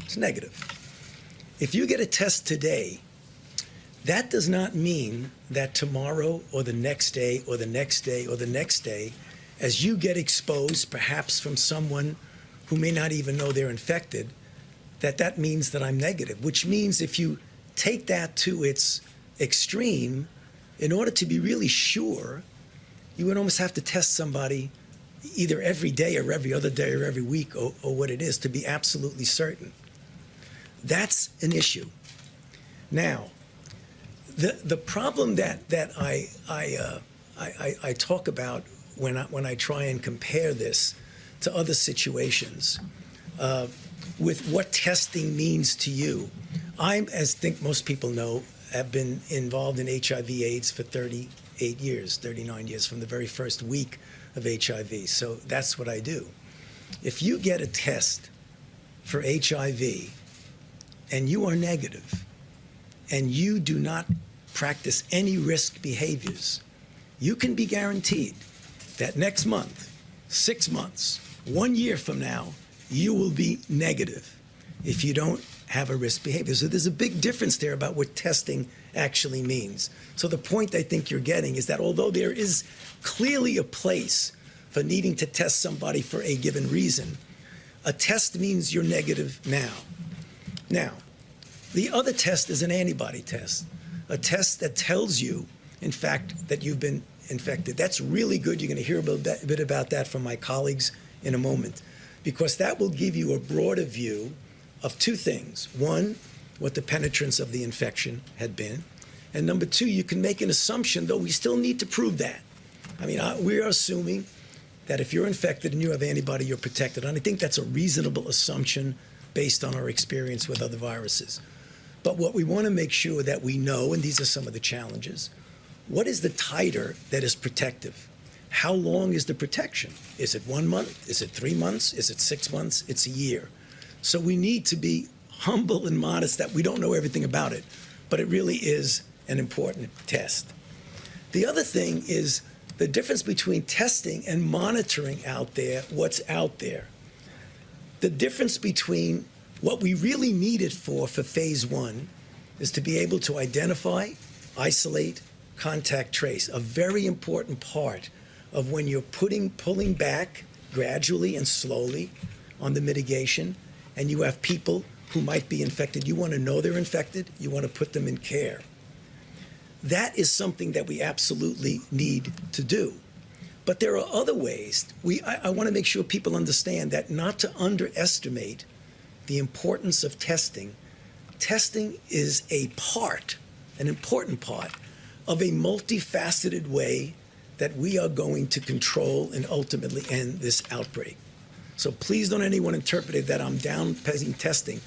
it's negative. If you get a test today, that does not mean that tomorrow or the next day or the next day or the next day, as you get exposed perhaps from someone who may not even know they're infected, that means that I'm negative, which means if you take that to its extreme, in order to be really sure, you would almost have to test somebody either every day or every other day or every week or what it is to be absolutely certain. That's an issue. Now, the problem that I talk about when I try and compare this to other situations with what testing means to you. As I think most people know, have been involved in HIV/AIDS for 38 years, 39 years, from the very first week of HIV. So that's what I do. If you get a test for HIV and you are negative and you do not practice any risk behaviors, you can be guaranteed that next month, 6 months, 1 year from now, you will be negative if you don't have a risk behavior. So there's a big difference there about what testing actually means. So the point I think you're getting is that although there is clearly a place for needing to test somebody for a given reason, a test means you're negative now. Now, the other test is an antibody test, a test that tells you in fact, that you've been infected. That's really good. You're going to hear a bit about that from my colleagues in a moment, because that will give you a broader view of two things. One, what the penetrance of the infection had been. And number two, you can make an assumption, though we still need to prove that. I mean, we are assuming that if you're infected and you have antibody, you're protected. And I think that's a reasonable assumption based on our experience with other viruses. But what we want to make sure that we know, and these are some of the challenges, what is the titer that is protective? How long is the protection? Is it 1 month? Is it 3 months? Is it 6 months? It's a year. So we need to be humble and modest that we don't know everything about it, but it really is an important test. The other thing is the difference between testing and monitoring out there, what's out there. The difference between what we really need it for phase 1 is to be able to identify, isolate, contact trace, a very important part of when you're pulling back gradually and slowly on the mitigation, and you have people who might be infected. You want to know they're infected. You want to put them in care. That is something that we absolutely need to do. But there are other ways. I want to make sure people understand that not to underestimate the importance of testing. Testing is a part, an important part, of a multifaceted way that we are going to control and ultimately end this outbreak. So please don't anyone interpret it that I'm downplaying testing.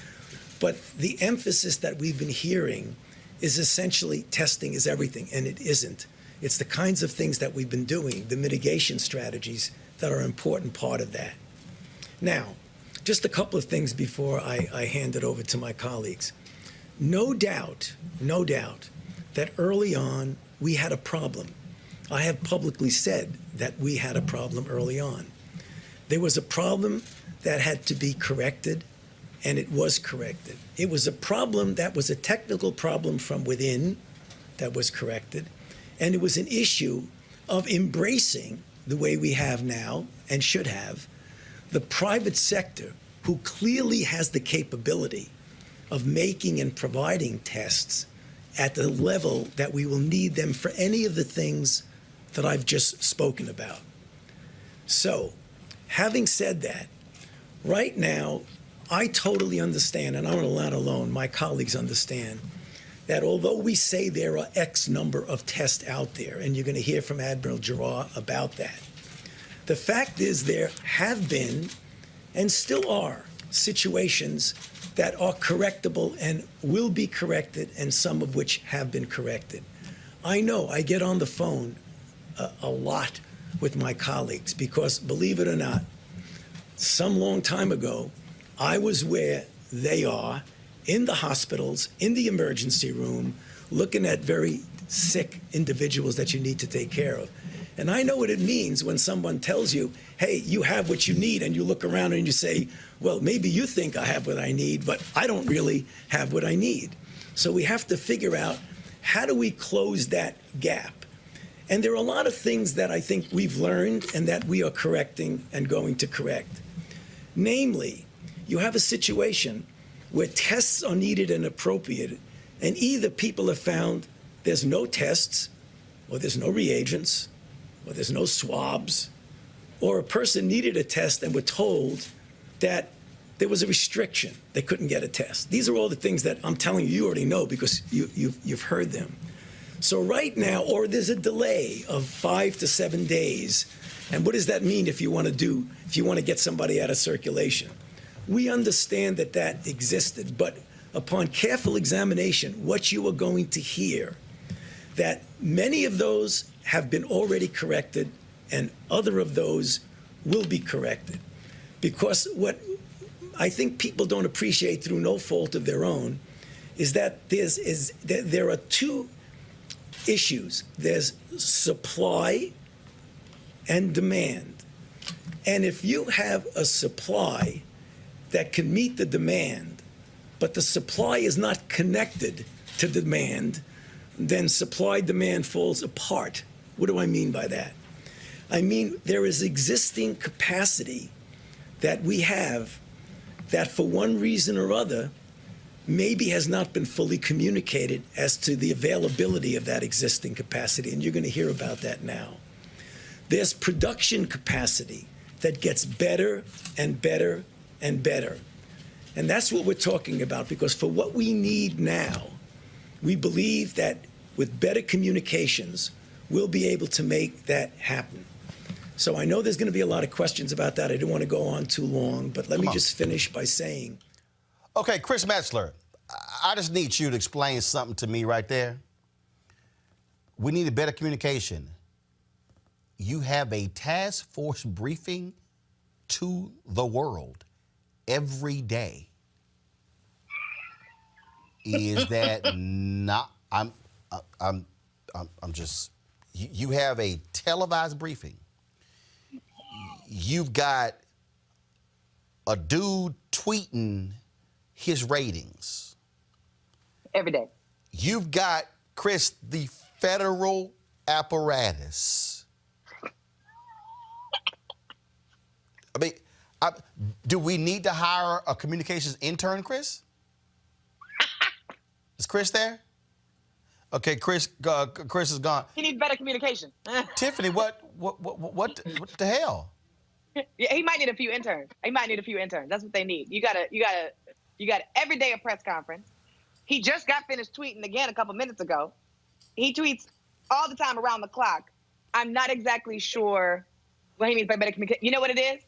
But the emphasis that we've been hearing is essentially testing is everything, and it isn't. It's the kinds of things that we've been doing, the mitigation strategies that are an important part of that. Now, just a couple of things before I hand it over to my colleagues. No doubt that early on we had a problem. I have publicly said that we had a problem early on. There was a problem that had to be corrected, and it was corrected. It was a problem that was a technical problem from within that was corrected, and it was an issue of embracing the way we have now and should have the private sector, who clearly has the capability of making and providing tests at the level that we will need them for any of the things that I've just spoken about. So, having said that, right now, I totally understand, and I'm not alone, my colleagues understand, that although we say there are X number of tests out there, and you're going to hear from Admiral Giroir about that, the fact is there have been and still are situations that are correctable and will be corrected, and some of which have been corrected. I know I get on the phone a lot with my colleagues because, believe it or not, some long time ago, I was where they are in the hospitals, in the emergency room, looking at very sick individuals that you need to take care of. And I know what it means when someone tells you, hey, you have what you need, and you look around and you say, well, maybe you think I have what I need, but I don't really have what I need. So we have to figure out, how do we close that gap? And there are a lot of things that I think we've learned and that we are correcting and going to correct. Namely, you have a situation where tests are needed and appropriate, and either people have found there's no tests, or there's no reagents, or there's no swabs, or a person needed a test and were told that there was a restriction. They couldn't get a test. These are all the things that I'm telling you already know because you've heard them. So right now, or there's a delay of 5 to 7 days. And what does that mean if you want to get somebody out of circulation? We understand that that existed, but upon careful examination, what you are going to hear, that many of those have been already corrected and other of those will be corrected. Because what I think people don't appreciate through no fault of their own is that there are two issues. There's supply and demand. And if you have a supply that can meet the demand, but the supply is not connected to demand, then supply-demand falls apart. What do I mean by that? I mean there is existing capacity that we have that for one reason or other maybe has not been fully communicated as to the availability of that existing capacity, and you're going to hear about that now. There's production capacity that gets better and better and better. And that's what we're talking about, because for what we need now, we believe that with better communications, we'll be able to make that happen. So I know there's going to be a lot of questions about that. I don't want to go on too long, but let me just finish by saying. Okay, Chris Metzler, I just need you to explain something to me right there. We need a better communication. You have a task force briefing to the world every day. Is that not? I'm just. You have a televised briefing. You've got a dude tweeting his ratings every day. You've got, Chris, the federal apparatus. I mean, do we need to hire a communications intern, Chris? Is Chris there? Okay, Chris is gone. He needs better communication. Tiffany, what the hell? Yeah, he might need a few interns. That's what they need. You got every day a press conference. He just got finished tweeting again a couple minutes ago. He tweets all the time around the clock. I'm not exactly sure what he means by better communication. You know what it is?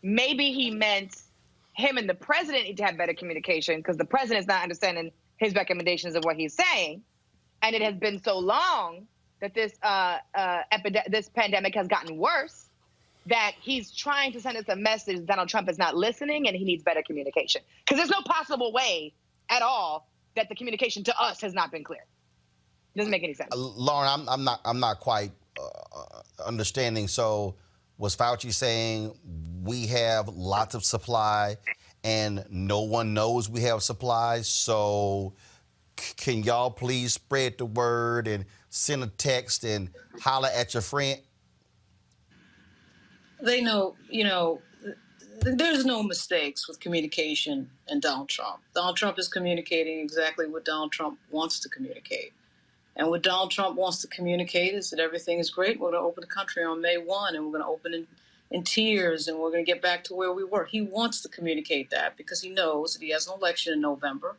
Maybe he meant him and the president need to have better communication because the president's not understanding his recommendations of what he's saying. And it has been so long that this pandemic has gotten worse that he's trying to send us a message Donald Trump is not listening and he needs better communication. Because there's no possible way at all that the communication to us has not been clear. It doesn't make any sense. Lauren, I'm not quite understanding. So was Fauci saying we have lots of supply and no one knows we have supplies? So can y'all please spread the word and send a text and holler at your friend? They know, there's no mistakes with communication and Donald Trump. Donald Trump is communicating exactly what Donald Trump wants to communicate. And what Donald Trump wants to communicate is that everything is great. We're going to open the country on May 1, and we're going to open in tears, and we're going to get back to where we were. He wants to communicate that because he knows that he has an election in November.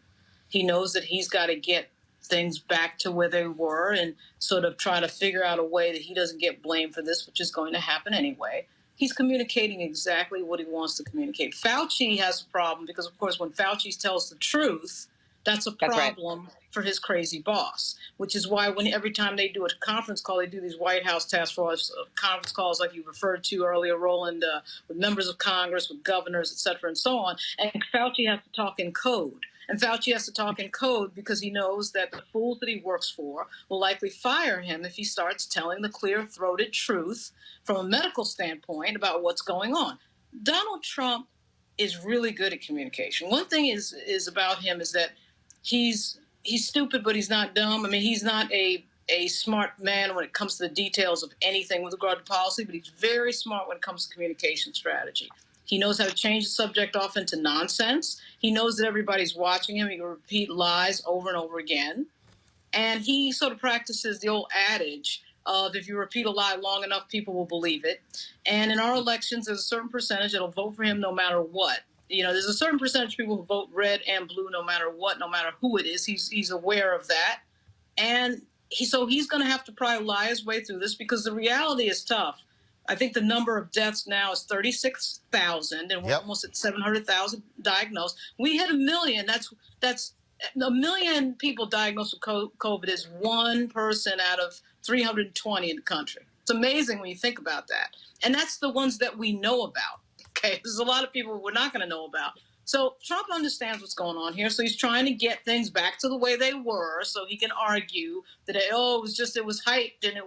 He knows that he's got to get things back to where they were and sort of try to figure out a way that he doesn't get blamed for this, which is going to happen anyway. He's communicating exactly what he wants to communicate. Fauci has a problem because, of course, when Fauci tells the truth, that's a problem for his crazy boss, which is why every time they do a conference call, they do these White House task force conference calls like you referred to earlier, Roland, with members of Congress, with governors, et cetera, and so on. And Fauci has to talk in code. And Fauci has to talk in code because he knows that the fools that he works for will likely fire him if he starts telling the clear-throated truth from a medical standpoint about what's going on. Donald Trump is really good at communication. One thing is about him is that he's stupid, but he's not dumb. I mean, he's not a smart man when it comes to the details of anything with regard to policy, but he's very smart when it comes to communication strategy. He knows how to change the subject off into nonsense. He knows that everybody's watching him. He can repeat lies over and over again. And he sort of practices the old adage of if you repeat a lie long enough, people will believe it. And in our elections, there's a certain percentage that'll vote for him no matter what. There's a certain percentage of people who vote red and blue no matter what, no matter who it is. He's aware of that. And so he's going to have to probably lie his way through this because the reality is tough. I think the number of deaths now is 36,000, and we're almost at 700,000 diagnosed. We hit 1 million. That's 1 million people diagnosed with COVID is one person out of 320 in the country. It's amazing when you think about that. And that's the ones that we know about. Okay, there's a lot of people we're not going to know about. So Trump understands what's going on here. So he's trying to get things back to the way they were, so he can argue that it was hyped and it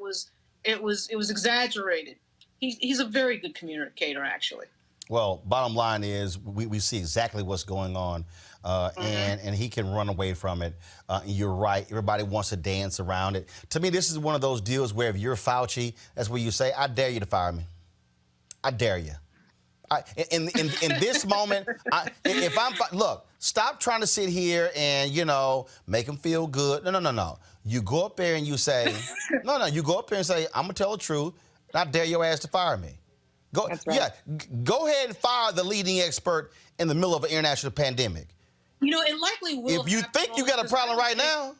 was exaggerated. He's a very good communicator, actually. Well, bottom line is we see exactly what's going on, and he can run away from it. You're right. Everybody wants to dance around it. To me, this is one of those deals where if you're Fauci, that's where you say, I dare you to fire me. I dare you. In this moment, look, stop trying to sit here and, make them feel good. No. You go up there and you say, you go up there and say, I'm going to tell the truth, and I dare your ass to fire me. That's right. Yeah, go ahead and fire the leading expert in the middle of an international pandemic. It likely will. If you think you got a problem right now,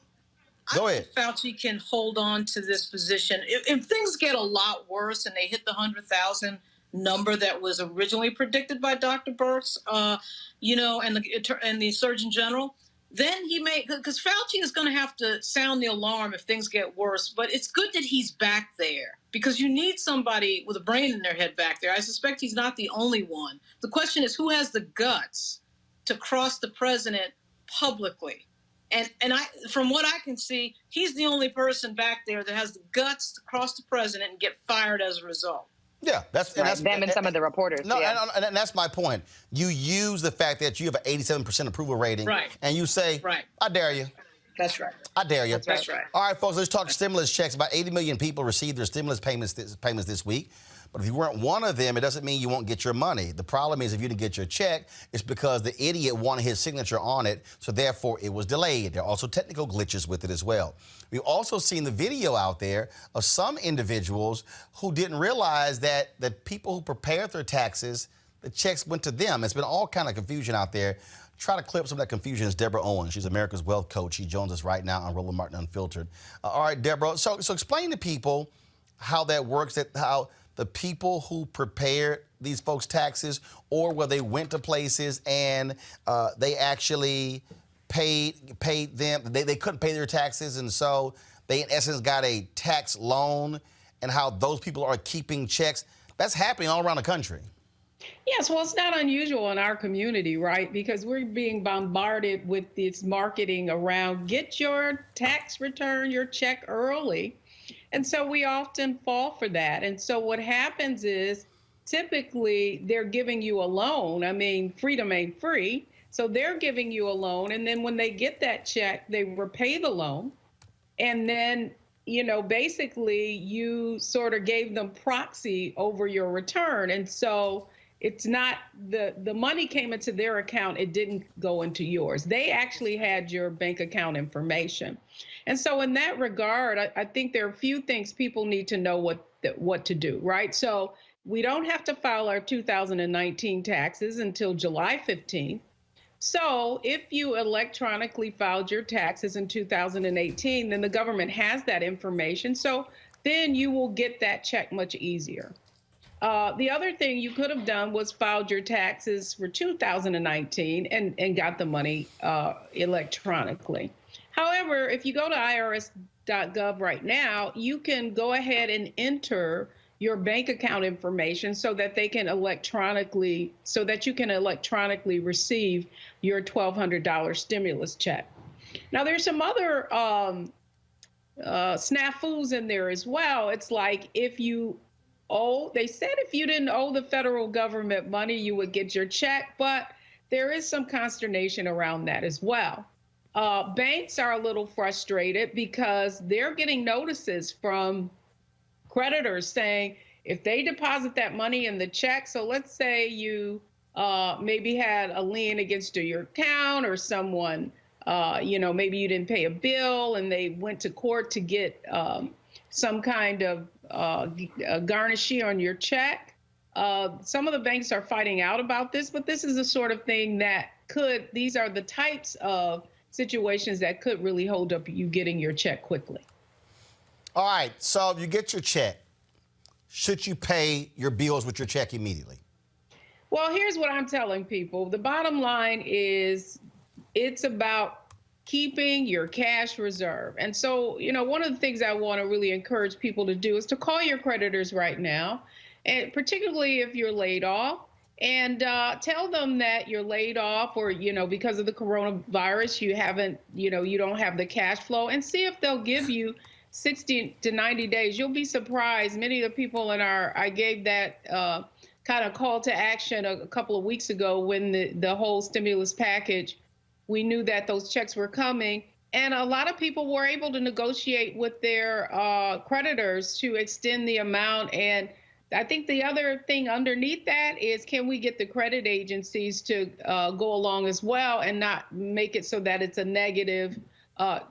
go ahead. Fauci can hold on to this position. If things get a lot worse and they hit the 100,000 number that was originally predicted by Dr. Birx, and the Surgeon General, then he may, because Fauci is going to have to sound the alarm if things get worse. But it's good that he's back there, because you need somebody with a brain in their head back there. I suspect he's not the only one. The question is, who has the guts to cross the president publicly? And from what I can see, he's the only person back there that has the guts to cross the president and get fired as a result. Yeah, that's them and some of the reporters. No, yeah. and that's my point. You use the fact that you have an 87% approval rating, right, and you say, I dare you. That's right. I dare you. That's right. All right, folks, let's talk stimulus checks. About 80 million people received their stimulus payments this week. But if you weren't one of them, it doesn't mean you won't get your money. The problem is if you didn't get your check, it's because the idiot wanted his signature on it, so therefore it was delayed. There are also technical glitches with it as well. We've also seen the video out there of some individuals who didn't realize that the people who prepared their taxes, the checks went to them. It's been all kind of confusion out there. Try to clear up some of that confusion is Deborah Owens. She's America's Wealth Coach. She joins us right now on Roland Martin Unfiltered. All right, Deborah, so explain to people how that works, how the people who prepared these folks' taxes, or where they went to places and they actually paid them, they couldn't pay their taxes, and so they in essence got a tax loan, and how those people are keeping checks. That's happening all around the country. Yes, well, it's not unusual in our community, right? Because we're being bombarded with this marketing around get your tax return, your check early. And so we often fall for that. And so what happens is typically they're giving you a loan. I mean, freedom ain't free. So they're giving you a loan. And then when they get that check, they repay the loan. And then, basically you sort of gave them proxy over your return. And so it's not the money came into their account. It didn't go into yours. They actually had your bank account information. And so in that regard, I think there are a few things people need to know what to do, right? So we don't have to file our 2019 taxes until July 15th. So if you electronically filed your taxes in 2018, then the government has that information. So then you will get that check much easier. The other thing you could have done was filed your taxes for 2019 and got the money electronically. However, if you go to irs.gov right now, you can go ahead and enter your bank account information so that you can electronically receive your $1,200 stimulus check. Now, there's some other snafus in there as well. It's like they said if you didn't owe the federal government money, you would get your check, but there is some consternation around that as well. Banks are a little frustrated because they're getting notices from creditors saying if they deposit that money in the check, so let's say you maybe had a lien against your account, or someone, maybe you didn't pay a bill and they went to court to get some kind of garnishee on your check. Some of the banks are fighting out about this, but this is the sort of thing that these are the types of situations that could really hold up you getting your check quickly. All right, so if you get your check, should you pay your bills with your check immediately? Well, here's what I'm telling people. The bottom line is it's about keeping your cash reserve. And so, one of the things I want to really encourage people to do is to call your creditors right now, and particularly if you're laid off, and tell them that you're laid off, or, because of the coronavirus, you don't have the cash flow, and see if they'll give you 60 to 90 days. You'll be surprised. Many of the people I gave that kind of call to action a couple of weeks ago when the whole stimulus package, we knew that those checks were coming. And a lot of people were able to negotiate with their creditors to extend the amount, and I think the other thing underneath that is, can we get the credit agencies to go along as well and not make it so that it's a negative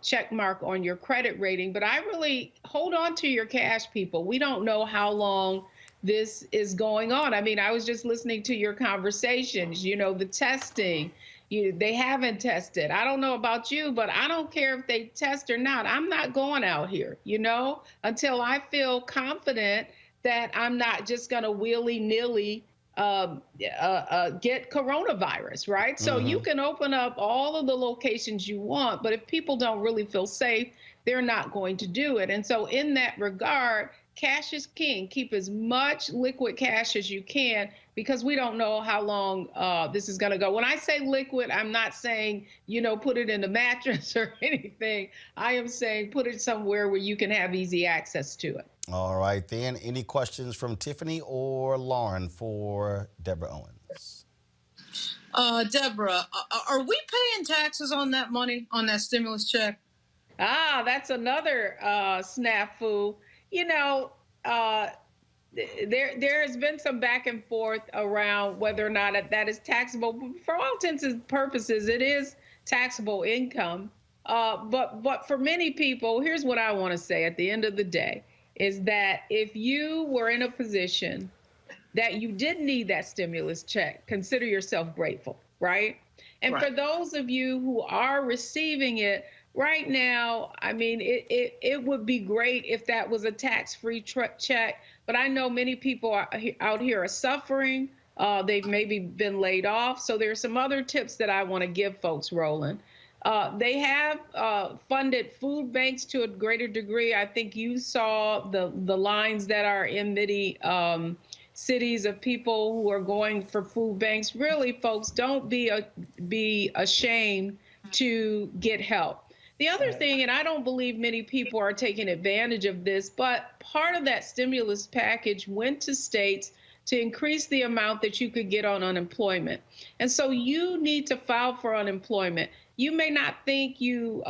check mark on your credit rating? But I really hold on to your cash, people. We don't know how long this is going on. I mean, I was just listening to your conversations, you know, the testing. They haven't tested. I don't know about you, but I don't care if they test or not. I'm not going out here, you know, until I feel confident that I'm not just going to willy-nilly get coronavirus, right? So you can open up all of the locations you want, but if people don't really feel safe, they're not going to do it. And so in that regard, cash is king. Keep as much liquid cash as you can, because we don't know how long this is going to go. When I say liquid, I'm not saying, you know, put it in the mattress or anything. I am saying put it somewhere where you can have easy access to it. All right, then. Any questions from Tiffany or Lauren for Deborah Owens? Deborah, are we paying taxes on that money, on that stimulus check? Ah, that's another snafu. You know, there has been some back and forth around whether or not that is taxable. For all intents and purposes, it is taxable income. But for many people, here's what I want to say at the end of the day, is that if you were in a position that you did need that stimulus check, consider yourself grateful, right? And for those of you who are receiving it right now, I mean, it would be great if that was a tax-free check, but I know many people out here are suffering. They've maybe been laid off. So there's some other tips that I want to give folks, Roland. They have funded food banks to a greater degree. I think you saw the lines that are in many cities of people who are going for food banks. Really, folks, don't be ashamed to get help. The other thing, and I don't believe many people are taking advantage of this, but part of that stimulus package went to states to increase the amount that you could get on unemployment. And so you need to file for unemployment. You may not think you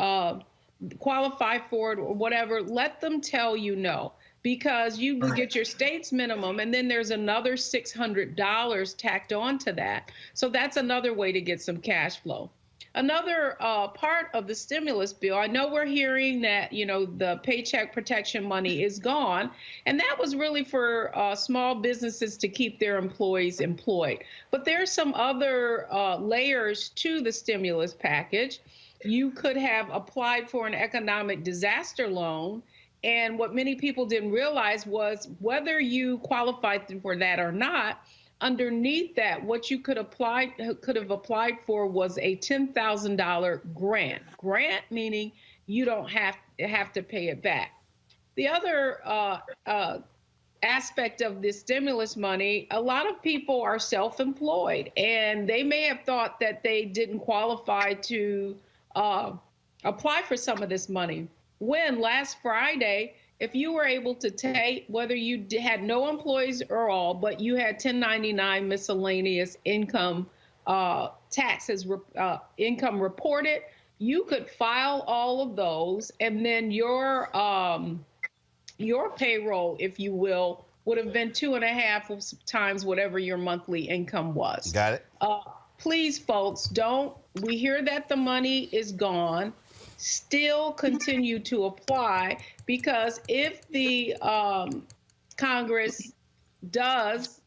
qualify for it or whatever. Let them tell you no, because you will get your state's minimum, and then there's another $600 tacked on to that. So that's another way to get some cash flow. Another part of the stimulus bill, I know we're hearing that, you know, the paycheck protection money is gone, and that was really for small businesses to keep their employees employed. But there's some other layers to the stimulus package. You could have applied for an economic disaster loan, and what many people didn't realize was whether you qualified for that or not, underneath that, what you could have applied for was a $10,000 grant. Grant meaning you don't have to pay it back. The other aspect of this stimulus money, a lot of people are self-employed, and they may have thought that they didn't qualify to apply for some of this money. When last Friday, if you were able to take, whether you had no employees or all, but you had 1099 miscellaneous income taxes, income reported, you could file all of those, and then your payroll, if you will, would have been 2.5 times whatever your monthly income was. Got it. Please, folks, we hear that the money is gone. Still continue to apply, because if the Congress does,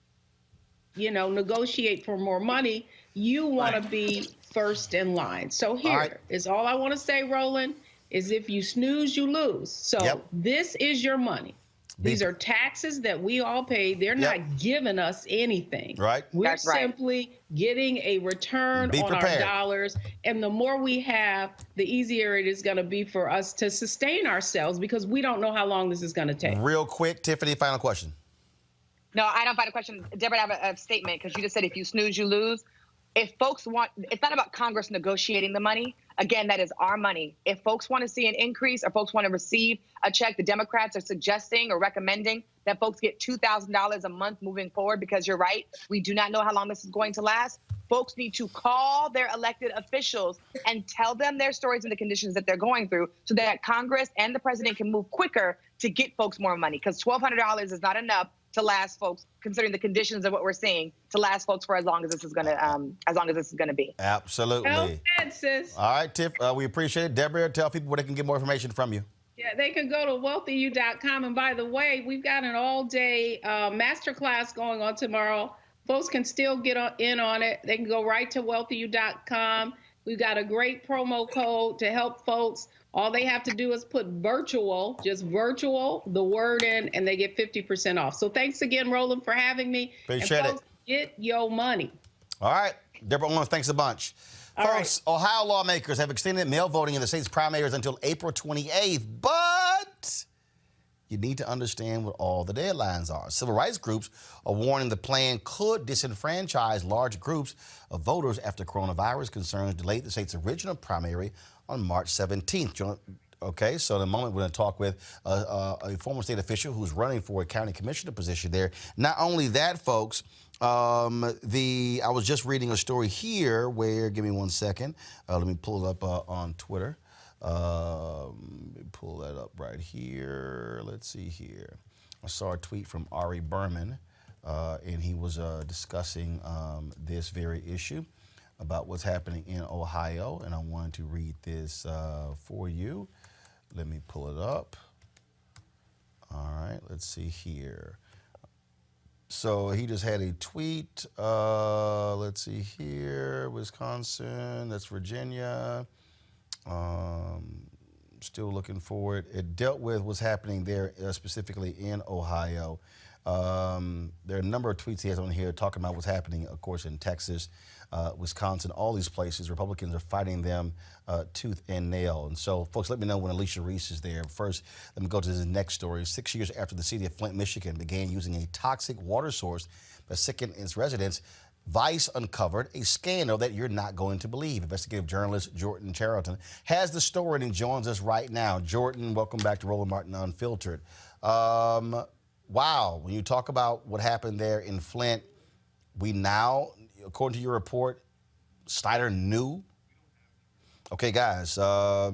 you know, negotiate for more money, you want to be first in line. So here is all I want to say, Roland, is if you snooze, you lose. So this is your money. These are taxes that we all pay. They're not giving us anything. Right. We're simply getting a return on our dollars. And the more we have, the easier it is going to be for us to sustain ourselves, because we don't know how long this is going to take. Real quick, Tiffany, final question. No, I don't find a question. Deborah, I have a statement, because you just said if you snooze, you lose. If folks want, it's not about Congress negotiating the money. Again, that is our money. If folks want to see an increase, or folks want to receive a check, the Democrats are suggesting or recommending that folks get $2,000 a month moving forward, because you're right, we do not know how long this is going to last. Folks need to call their elected officials and tell them their stories and the conditions that they're going through, so that Congress and the president can move quicker to get folks more money, because $1,200 is not enough to last folks, considering the conditions of what we're seeing, to last folks for as long as this is going to be. Absolutely. Well said, sis. All right, Tiff, we appreciate it. Deborah, tell people where they can get more information from you. Yeah, they can go to wealthyu.com. And by the way, we've got an all-day masterclass going on tomorrow. Folks can still get in on it. They can go right to wealthyu.com. We've got a great promo code to help folks. All they have to do is put virtual, just virtual, the word in, and they get 50% off. So thanks again, Roland, for having me. Appreciate and folks, get your money. All right. Deborah Owens, thanks a bunch. All Folks, right. Ohio lawmakers have extended mail voting in the state's primaries until April 28th, but you need to understand what all the deadlines are. Civil rights groups are warning the plan could disenfranchise large groups of voters after coronavirus concerns delayed the state's original primary on March 17th. Okay, so in a moment we're going to talk with a former state official who's running for a county commissioner position there. Not only that, folks, I was just reading a story here where, give me 1 second, let me pull it up on Twitter. Let me pull that up right here. Let's see here. I saw a tweet from Ari Berman, and he was discussing this very issue about what's happening in Ohio, and I wanted to read this for you. Let me pull it up. All right, let's see here. So he just had a tweet. Let's see here. Wisconsin, that's Virginia. Still looking for it. It dealt with what's happening there, specifically in Ohio. There are a number of tweets he has on here talking about what's happening, of course, in Texas, Wisconsin, all these places. Republicans are fighting them tooth and nail. And so, folks, let me know when Alicia Reese is there. First, let me go to this next story. 6 years after the city of Flint, Michigan began using a toxic water source that sickened its residents, Vice uncovered a scandal that you're not going to believe. Investigative journalist Jordan Charlton has the story and joins us right now. Jordan, welcome back to Roland Martin Unfiltered. Wow, when you talk about what happened there in Flint, we now, according to your report, Snyder knew. Okay, guys, I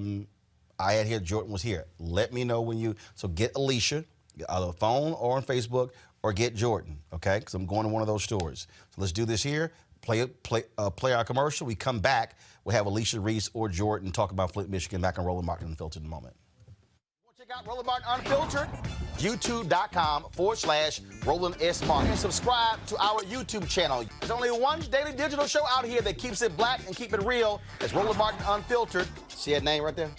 had here Jordan was here. Let me know when you, so get Alicia on the phone or on Facebook, or get Jordan, okay? Because I'm going to one of those stores. So let's do this here. Play our commercial. We come back. We'll have Alicia Reese or Jordan talk about Flint, Michigan, back on Roland Martin Unfiltered in a moment. Check out Roland Martin Unfiltered, youtube.com/Roland S. Martin. And subscribe to our YouTube channel. There's only one daily digital show out here that keeps it black and keep it real. It's Roland Martin Unfiltered. See that name right there?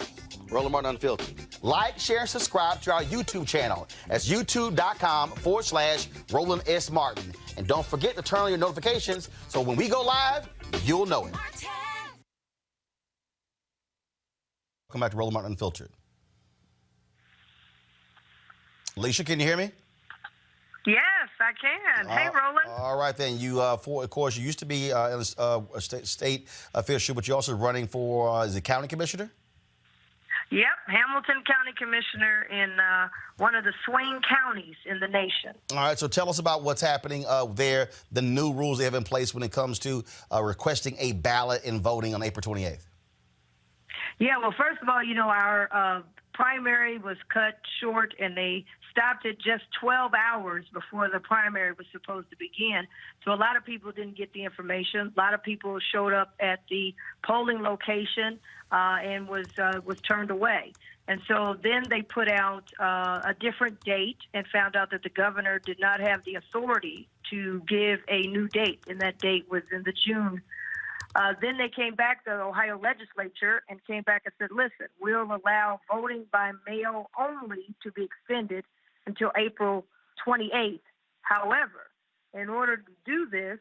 Roland Martin Unfiltered. Like, share, and subscribe to our YouTube channel. That's youtube.com/Roland S. Martin. And don't forget to turn on your notifications so when we go live, you'll know it. Welcome back to Roland Martin Unfiltered. Alicia, can you hear me? Yes, I can. Hey, Roland. All right, then. You, of course, you used to be a state official, but you're also running for, is it county commissioner? Yep, Hamilton County Commissioner in one of the swing counties in the nation. All right, so tell us about what's happening there, the new rules they have in place when it comes to requesting a ballot and voting on April 28th. Yeah, well, first of all, you know, our primary was cut short, and they stopped it just 12 hours before the primary was supposed to begin. So a lot of people didn't get the information. A lot of people showed up at the polling location and was turned away. And so then they put out a different date and found out that the governor did not have the authority to give a new date, and that date was in the June. Then they came back, the Ohio legislature, and came back and said, listen, we'll allow voting by mail only to be extended until April 28th. However, in order to do this,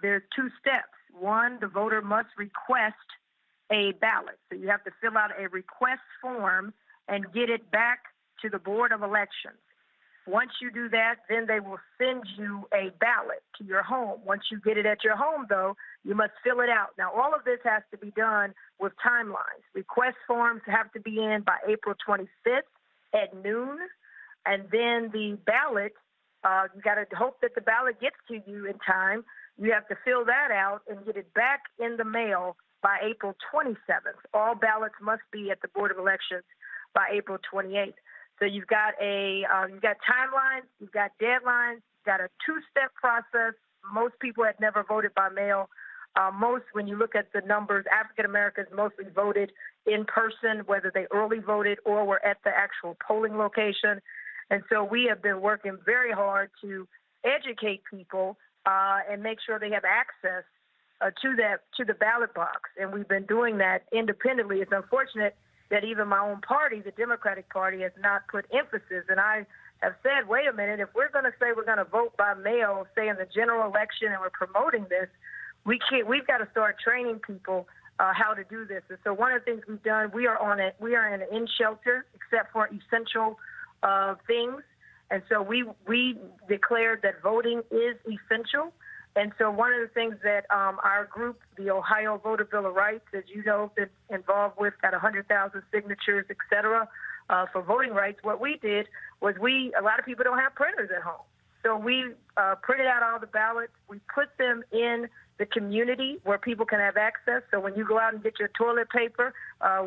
there's two steps. One, the voter must request a ballot. So you have to fill out a request form and get it back to the Board of Elections. Once you do that, then they will send you a ballot to your home. Once you get it at your home, though, you must fill it out. Now, all of this has to be done with timelines. Request forms have to be in by April 25th at noon. And then the ballot, you got to hope that the ballot gets to you in time. You have to fill that out and get it back in the mail by April 27th. All ballots must be at the Board of Elections by April 28th. So you've got timelines, you've got deadlines, got a two-step process. Most people had never voted by mail. When you look at the numbers, African Americans mostly voted in person, whether they early voted or were at the actual polling location. And so we have been working very hard to educate people and make sure they have access to the ballot box. And we've been doing that independently. It's unfortunate that even my own party, the Democratic Party, has not put emphasis. And I have said, wait a minute, if we're going to say we're going to vote by mail, say in the general election, and we're promoting this, we've got to start training people how to do this. And so one of the things we've done, we are in an in-shelter except for essential things. And so we declared that voting is essential. And so one of the things that our group, the Ohio Voter Bill of Rights, as you know, been involved with, got 100,000 signatures, et cetera, for voting rights. What we did was a lot of people don't have printers at home. So we printed out all the ballots. We put them in the community where people can have access. So when you go out and get your toilet paper,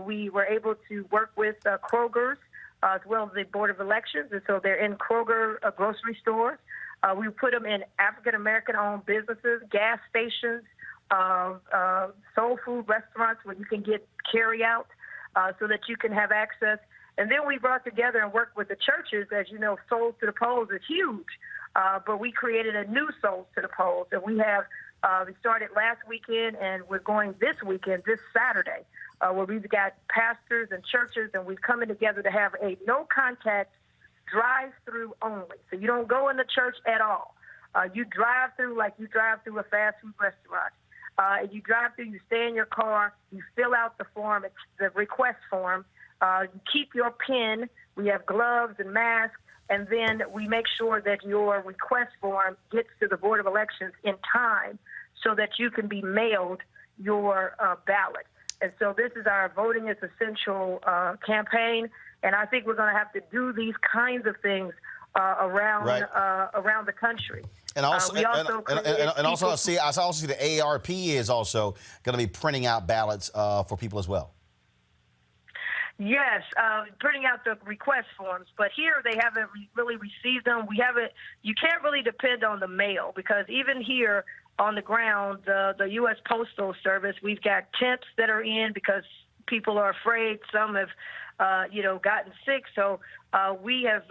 we were able to work with Kroger's as well as the Board of Elections. And so they're in Kroger grocery stores. We put them in African-American-owned businesses, gas stations, soul food restaurants where you can get carry-out so that you can have access. And then we brought together and worked with the churches. As you know, Souls to the Polls is huge, but we created a new Souls to the Polls. And we started last weekend, and we're going this weekend, this Saturday, where we've got pastors and churches, and we're coming together to have a no-contact drive-through only. So you don't go in the church at all. You drive through like you drive through a fast food restaurant. You drive through, you stay in your car, you fill out the form, it's the request form. You keep your PIN. We have gloves and masks, and then we make sure that your request form gets to the Board of Elections in time so that you can be mailed your ballot. And so this is our Voting is Essential campaign. And I think we're going to have to do these kinds of things around the country. And also, I also see the AARP is also going to be printing out ballots for people as well. Yes, printing out the request forms, but here they haven't really received them. You can't really depend on the mail because even here on the ground, the U.S. Postal Service, we've got tents that are in because people are afraid. Some have gotten sick. So we have,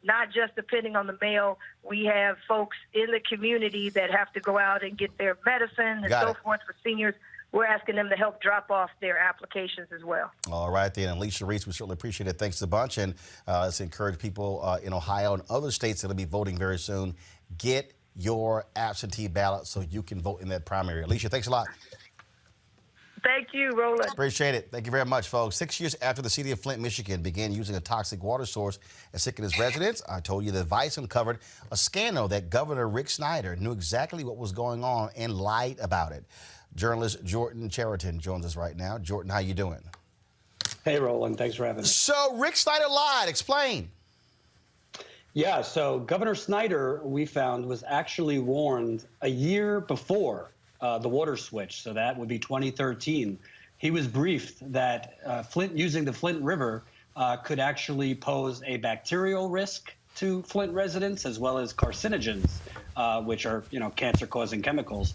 not just depending on the mail, we have folks in the community that have to go out and get their medicine and so forth for seniors. We're asking them to help drop off their applications as well. All right, then. Alicia Reese, we certainly appreciate it. Thanks a bunch. And let's encourage people in Ohio and other states that will be voting very soon. Get your absentee ballot so you can vote in that primary. Alicia, thanks a lot. Thank you, Roland. Appreciate it. Thank you very much, folks. 6 years after the city of Flint, Michigan began using a toxic water source and sickened its residents, I told you that Vice uncovered a scandal that Governor Rick Snyder knew exactly what was going on and lied about it. Journalist Jordan Cheriton joins us right now. Jordan, how you doing? Hey, Roland. Thanks for having me. So Rick Snyder lied. Explain. Yeah, so Governor Snyder, we found, was actually warned a year before the water switch, so that would be 2013. He was briefed that Flint, using the Flint River, could actually pose a bacterial risk to Flint residents as well as carcinogens, which are, cancer-causing chemicals.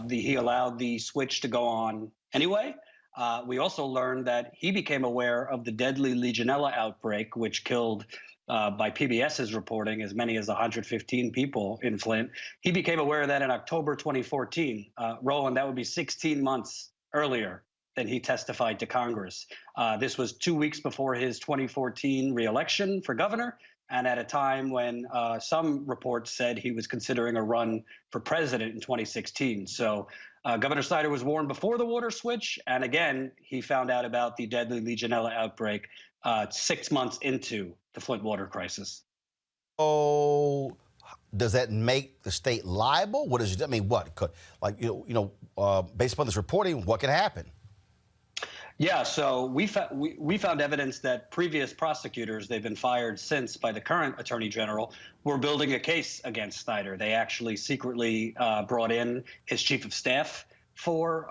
He allowed the switch to go on anyway. We also learned that he became aware of the deadly Legionella outbreak, which killed, by PBS's reporting, as many as 115 people in Flint. He became aware of that in October 2014. Roland, that would be 16 months earlier than he testified to Congress. This was 2 weeks before his 2014 reelection for governor, and at a time when some reports said he was considering a run for president in 2016. So Governor Snyder was warned before the water switch, and again, he found out about the deadly Legionella outbreak 6 months into the Flint water crisis. Oh, does that make the state liable? What is it? I mean, what could, based upon this reporting, what could happen? Yeah, so we found evidence that previous prosecutors, they've been fired since by the current attorney general, were building a case against Snyder. They actually secretly brought in his chief of staff for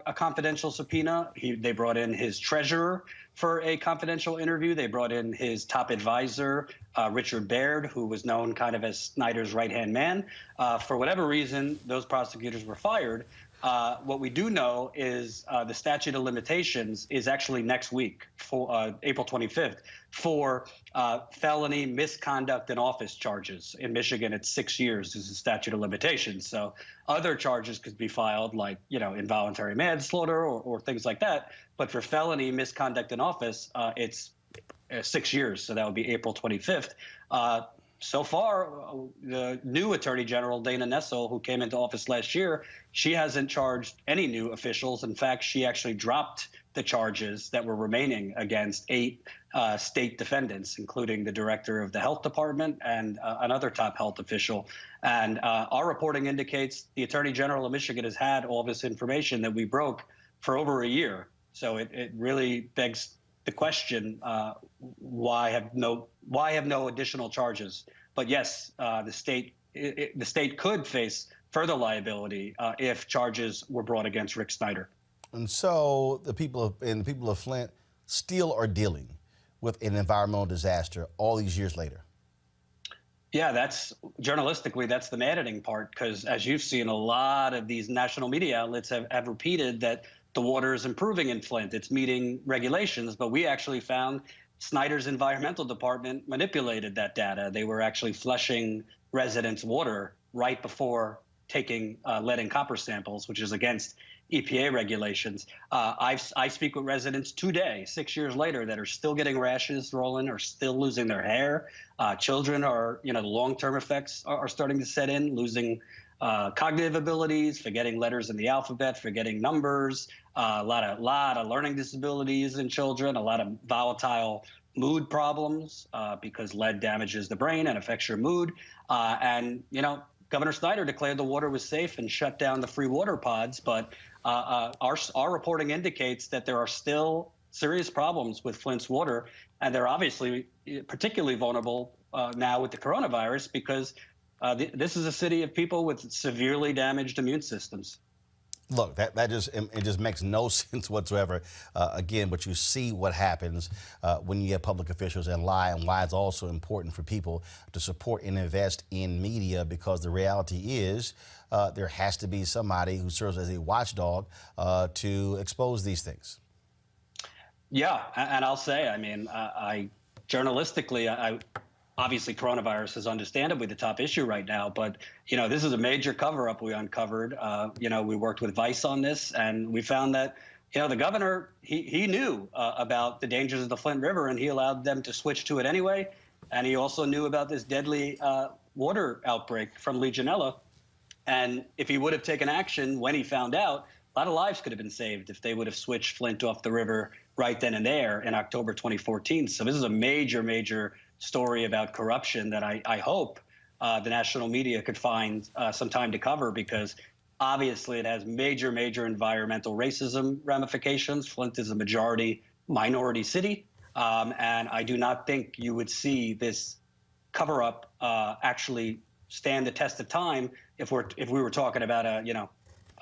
a confidential subpoena. They brought in his treasurer for a confidential interview. They brought in his top advisor, Richard Baird, who was known kind of as Snyder's right-hand man. For whatever reason, those prosecutors were fired. What we do know is the statute of limitations is actually next week, for April 25th, for felony misconduct in office charges. In Michigan, it's 6 years is the statute of limitations. So other charges could be filed, like involuntary manslaughter or things like that. But for felony misconduct in office, it's 6 years. So that would be April 25th. So far, the new Attorney General, Dana Nessel, who came into office last year, she hasn't charged any new officials. In fact, she actually dropped the charges that were remaining against 8 state defendants, including the director of the health department and another top health official. And our reporting indicates the Attorney General of Michigan has had all this information that we broke for over a year. So it really begs the question, why have no additional charges? But yes, the state could face further liability if charges were brought against Rick Snyder. And so the people of Flint still are dealing with an environmental disaster all these years later. Yeah, journalistically, that's the maddening part, because as you've seen, a lot of these national media outlets have repeated that the water is improving in Flint. It's meeting regulations, but we actually found Snyder's environmental department manipulated that data. They were actually flushing residents' water right before taking lead and copper samples, which is against EPA regulations. I speak with residents today, 6 years later, that are still getting rashes, Roland, are still losing their hair. Children are, the long-term effects are starting to set in, losing cognitive abilities, forgetting letters in the alphabet, forgetting numbers, a lot of learning disabilities in children, a lot of volatile mood problems because lead damages the brain and affects your mood. And Governor Snyder declared the water was safe and shut down the free water pods. But our reporting indicates that there are still serious problems with Flint's water, and they're obviously particularly vulnerable now with the coronavirus because this is a city of people with severely damaged immune systems. Look, it just makes no sense whatsoever. Again, but you see what happens when you have public officials that lie, and why it's also important for people to support and invest in media, because the reality is there has to be somebody who serves as a watchdog to expose these things. Yeah, and I'll say, journalistically, obviously, coronavirus is understandably the top issue right now, but, this is a major cover-up we uncovered. We worked with Vice on this, and we found that, the governor, he knew about the dangers of the Flint River, and he allowed them to switch to it anyway. And he also knew about this deadly water outbreak from Legionella. And if he would have taken action when he found out, a lot of lives could have been saved if they would have switched Flint off the river right then and there in October 2014. So this is a major, major story about corruption that I hope the national media could find some time to cover, because obviously it has major, major environmental racism ramifications. Flint is a majority minority city, and I do not think you would see this cover-up actually stand the test of time if we were talking about a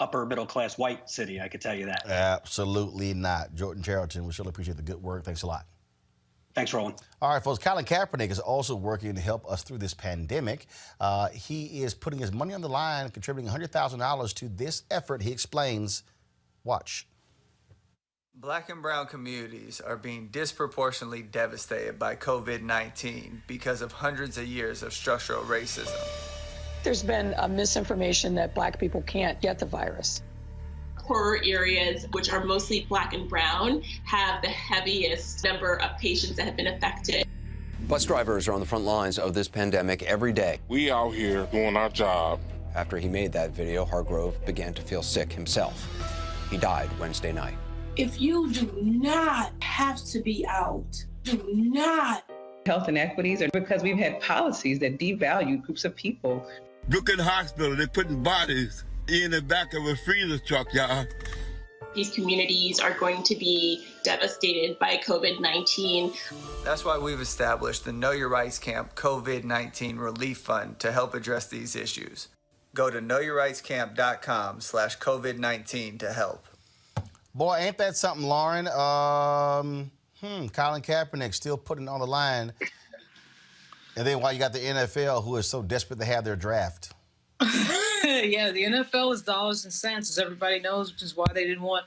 upper middle class white city. I could tell you that. Absolutely not. Jordan Charlton, we surely appreciate the good work. Thanks a lot. Thanks, Roland. All right, folks. Colin Kaepernick is also working to help us through this pandemic. He is putting his money on the line, contributing $100,000 to this effort. He explains. Watch. Black and brown communities are being disproportionately devastated by COVID-19 because of hundreds of years of structural racism. There's been a misinformation that Black people can't get the virus. Poorer areas, which are mostly Black and brown, have the heaviest number of patients that have been affected. Bus drivers are on the front lines of this pandemic every day. We out here doing our job. After he made that video, Hargrove began to feel sick himself. He died Wednesday night. If you do not have to be out, do not. Health inequities are because we've had policies that devalue groups of people. Look at the hospital, they're putting bodies in the back of a freezer truck, y'all. These communities are going to be devastated by COVID-19. That's why we've established the Know Your Rights Camp COVID-19 Relief Fund to help address these issues. Go to knowyourrightscamp.com/COVID-19 to help. Boy, ain't that something, Lauren? Colin Kaepernick still putting it on the line. And then while you got the NFL, who is so desperate to have their draft. Yeah, the NFL is dollars and cents, as everybody knows, which is why they didn't want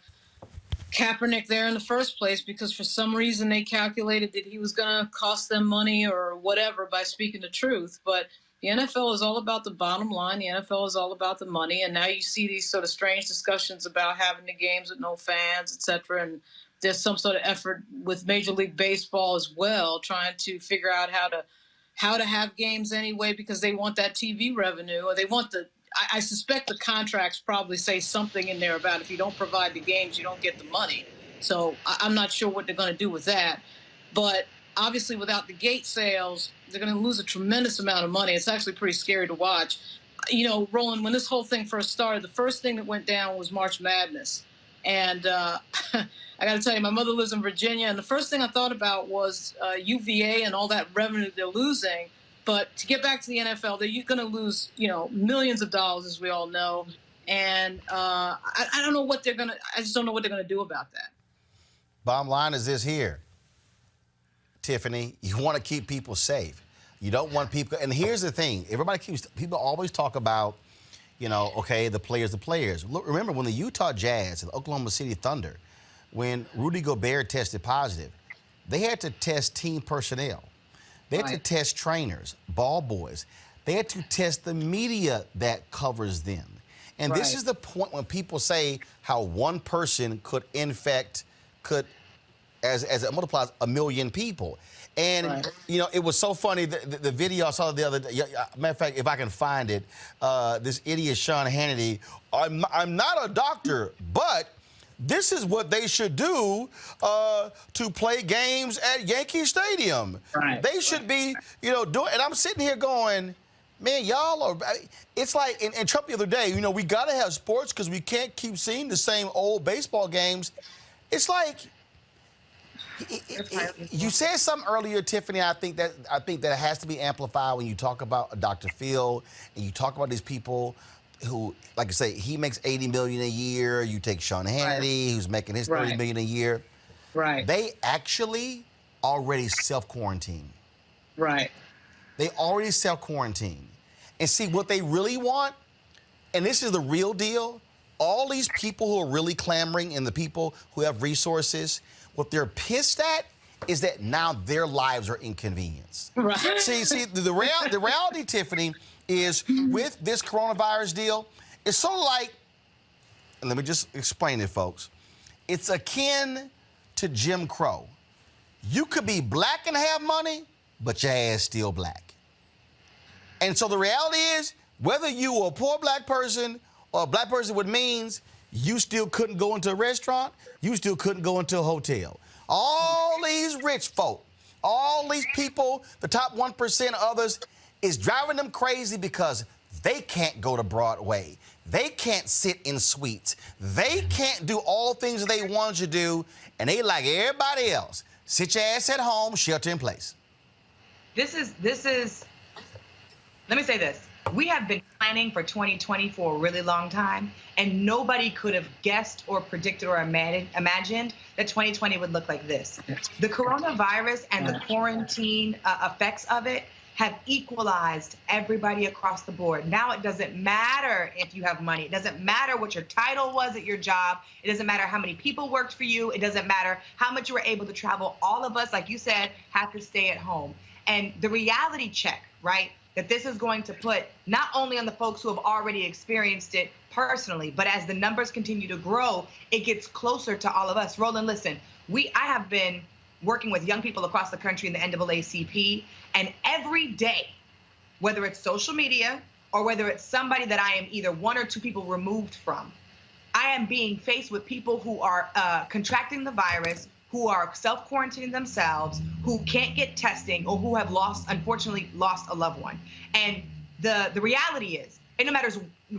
Kaepernick there in the first place, because for some reason they calculated that he was going to cost them money or whatever by speaking the truth. But the NFL is all about the bottom line. The NFL is all about the money. And now you see these sort of strange discussions about having the games with no fans, et cetera. And there's some sort of effort with Major League Baseball as well, trying to figure out how to have games anyway, because they want that TV revenue, or they want I suspect the contracts probably say something in there about if you don't provide the games, you don't get the money. So I'm not sure what they're going to do with that. But obviously without the gate sales, they're going to lose a tremendous amount of money. It's actually pretty scary to watch. You know, Roland, when this whole thing first started, the first thing that went down was March Madness. And I got to tell you, my mother lives in Virginia, and the first thing I thought about was UVA and all that revenue they're losing. But to get back to the NFL, they're going to lose, millions of dollars, as we all know. And I don't know what I just don't know what they're going to do about that. Bottom line is this here, Tiffany, you want to keep people safe. You don't want people, and here's the thing, people always talk about, okay, the players. Look, remember when the Utah Jazz and the Oklahoma City Thunder, when Rudy Gobert tested positive, they had to test team personnel. They had to test trainers, ball boys. They had to test the media that covers them. And this is the point when people say how one person could infect, as it multiplies, 1 million people. And, it was so funny, the video I saw the other day, matter of fact, if I can find it, this idiot Sean Hannity, I'm not a doctor, but this is what they should do to play games at Yankee Stadium. They should be, doing. And I'm sitting here going, man, y'all are. It's like in Trump the other day. We got to have sports because we can't keep seeing the same old baseball games. It's like you said something earlier, Tiffany. I think that has to be amplified when you talk about Dr. Phil and you talk about these people who, like I say, he makes $80 million a year. You take Sean Hannity, who's making his $30 million a year. They actually already self-quarantine. They already self-quarantine. And see, what they really want, and this is the real deal, all these people who are really clamoring and the people who have resources, what they're pissed at is that now their lives are inconvenienced. See, the reality, Tiffany, is with this coronavirus deal, it's sort of like, and let me just explain it, folks. It's akin to Jim Crow. You could be black and have money, but your ass still black. And so the reality is, whether you were a poor black person or a black person with means, you still couldn't go into a restaurant, you still couldn't go into a hotel. All these rich folk, all these people, the top 1% others, is driving them crazy because they can't go to Broadway. They can't sit in suites. They can't do all things that they wanted to do, and they like everybody else. Sit your ass at home, shelter in place. This is, let me say this. We have been planning for 2020 for a really long time, and nobody could have guessed or predicted or imagined that 2020 would look like this. The coronavirus and the quarantine effects of it have equalized everybody across the board. Now it doesn't matter if you have money. It doesn't matter what your title was at your job. It doesn't matter how many people worked for you. It doesn't matter how much you were able to travel. All of us, like you said, have to stay at home. And the reality check, right, that this is going to put not only on the folks who have already experienced it personally, but as the numbers continue to grow, it gets closer to all of us. Roland, listen, I have been working with young people across the country in the NAACP, and every day, whether it's social media or whether it's somebody that I am either one or two people removed from, I am being faced with people who are contracting the virus, who are self-quarantining themselves, who can't get testing, or who have unfortunately lost a loved one. And the reality is, and no matter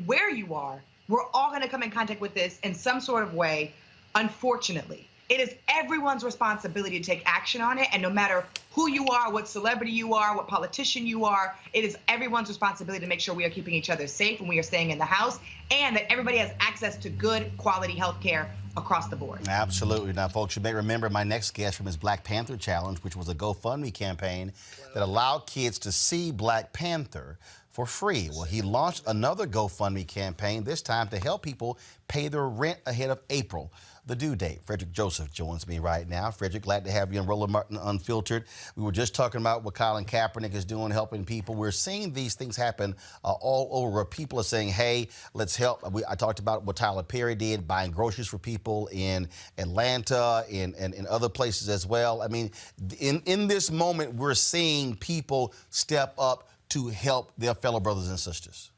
where you are, we're all gonna come in contact with this in some sort of way, unfortunately. It is everyone's responsibility to take action on it. And no matter who you are, what celebrity you are, what politician you are, it is everyone's responsibility to make sure we are keeping each other safe when we are staying in the house, and that everybody has access to good quality health care across the board. Absolutely. Now, folks, you may remember my next guest from his Black Panther Challenge, which was a GoFundMe campaign that allowed kids to see Black Panther for free. Well, he launched another GoFundMe campaign, this time to help people pay their rent ahead of April, the due date. Frederick Joseph joins me right now. Frederick, glad to have you on Roland Martin Unfiltered. We were just talking about what Colin Kaepernick is doing, helping people. We're seeing these things happen all over where people are saying, hey, let's help. I talked about what Tyler Perry did, buying groceries for people in Atlanta and other places as well. I mean, in this moment, we're seeing people step up to help their fellow brothers and sisters.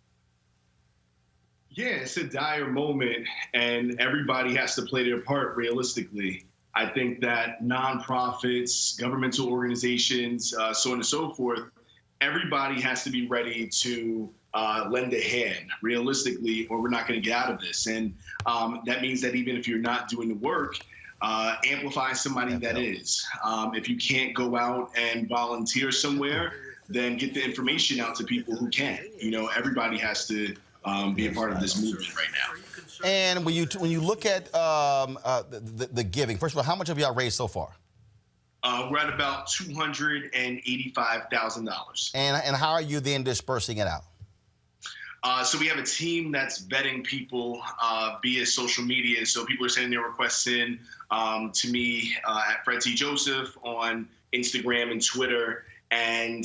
Yeah, it's a dire moment, and everybody has to play their part realistically. I think that nonprofits, governmental organizations, so on and so forth, everybody has to be ready to lend a hand realistically, or we're not going to get out of this. And that means that even if you're not doing the work, amplify somebody that is. If you can't go out and volunteer somewhere, then get the information out to people who can. You know, everybody has to be a part of this movement right now. And when you look at the giving, first of all, how much have y'all raised so far? We're at about $285,000. And how are you then dispersing it out? So we have a team that's vetting people via social media. So people are sending their requests in to me at Fred T. Joseph on Instagram and Twitter. And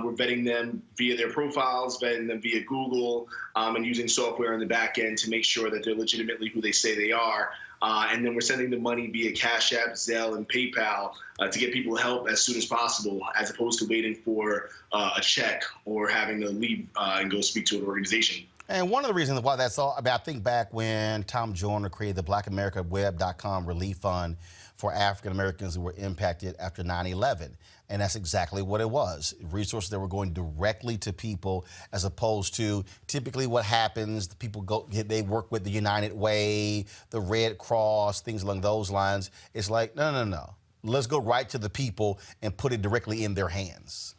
we're vetting them via their profiles, vetting them via Google, and using software in the back end to make sure that they're legitimately who they say they are. And then we're sending the money via Cash App, Zelle, and PayPal to get people help as soon as possible, as opposed to waiting for a check or having to leave and go speak to an organization. And one of the reasons why that's all, I mean, I think back when Tom Joyner created the BlackAmericaWeb.com relief fund for African Americans who were impacted after 9/11. And that's exactly what it was. Resources that were going directly to people, as opposed to typically what happens, the people they work with the United Way, the Red Cross, things along those lines. It's like, no. Let's go right to the people and put it directly in their hands.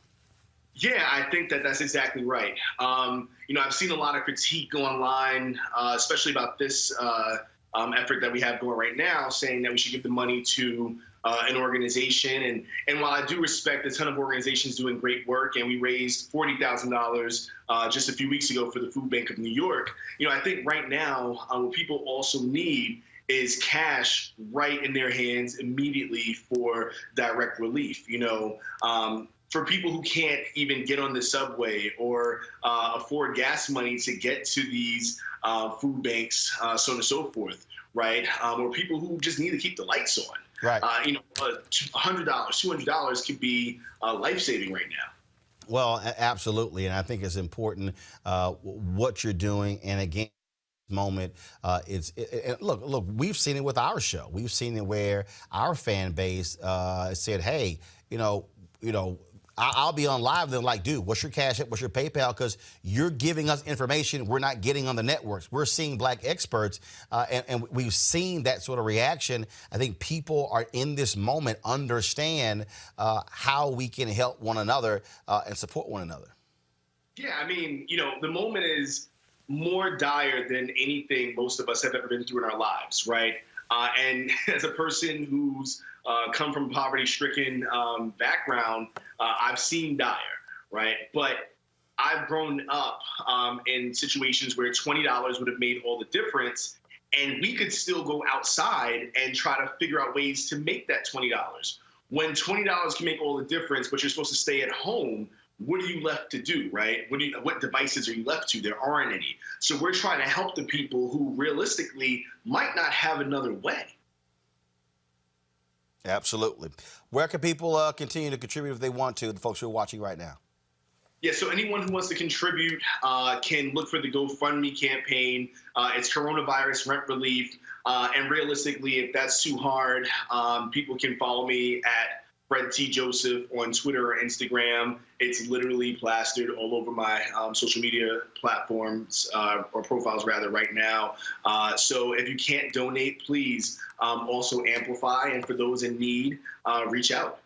Yeah, I think that that's exactly right. You know, I've seen a lot of critique online, especially about this effort that we have going right now, saying that we should give the money to an organization. And while I do respect a ton of organizations doing great work, and we raised $40,000 just a few weeks ago for the Food Bank of New York, you know, I think right now what people also need is cash right in their hands immediately for direct relief. You know, for people who can't even get on the subway or afford gas money to get to these food banks, so on and so forth, right? Or people who just need to keep the lights on. Right. You know, $100, $200 could be life-saving right now. Well, absolutely. And I think it's important what you're doing. And again, moment, look, we've seen it with our show. We've seen it where our fan base said, hey, you know, I'll be on live. They're like, dude, what's your Cash App? What's your PayPal? Because you're giving us information we're not getting on the networks. We're seeing Black experts, and we've seen that sort of reaction. I think people are in this moment understand how we can help one another and support one another. Yeah, I mean, you know, the moment is more dire than anything most of us have ever been through in our lives, right? And as a person who's come from a poverty-stricken background, I've seen dire, right? But I've grown up in situations where $20 would have made all the difference, and we could still go outside and try to figure out ways to make that $20. When $20 can make all the difference, but you're supposed to stay at home, what are you left to do, right? What devices are you left to? There aren't any. So we're trying to help the people who realistically might not have another way. Absolutely. Where can people continue to contribute if they want to, the folks who are watching right now? Yeah, so anyone who wants to contribute can look for the GoFundMe campaign. It's coronavirus rent relief. And realistically, if that's too hard, people can follow me at Fred T. Joseph on Twitter or Instagram. It's literally plastered all over my social media platforms or profiles rather right now. So if you can't donate, please also amplify. And for those in need, reach out.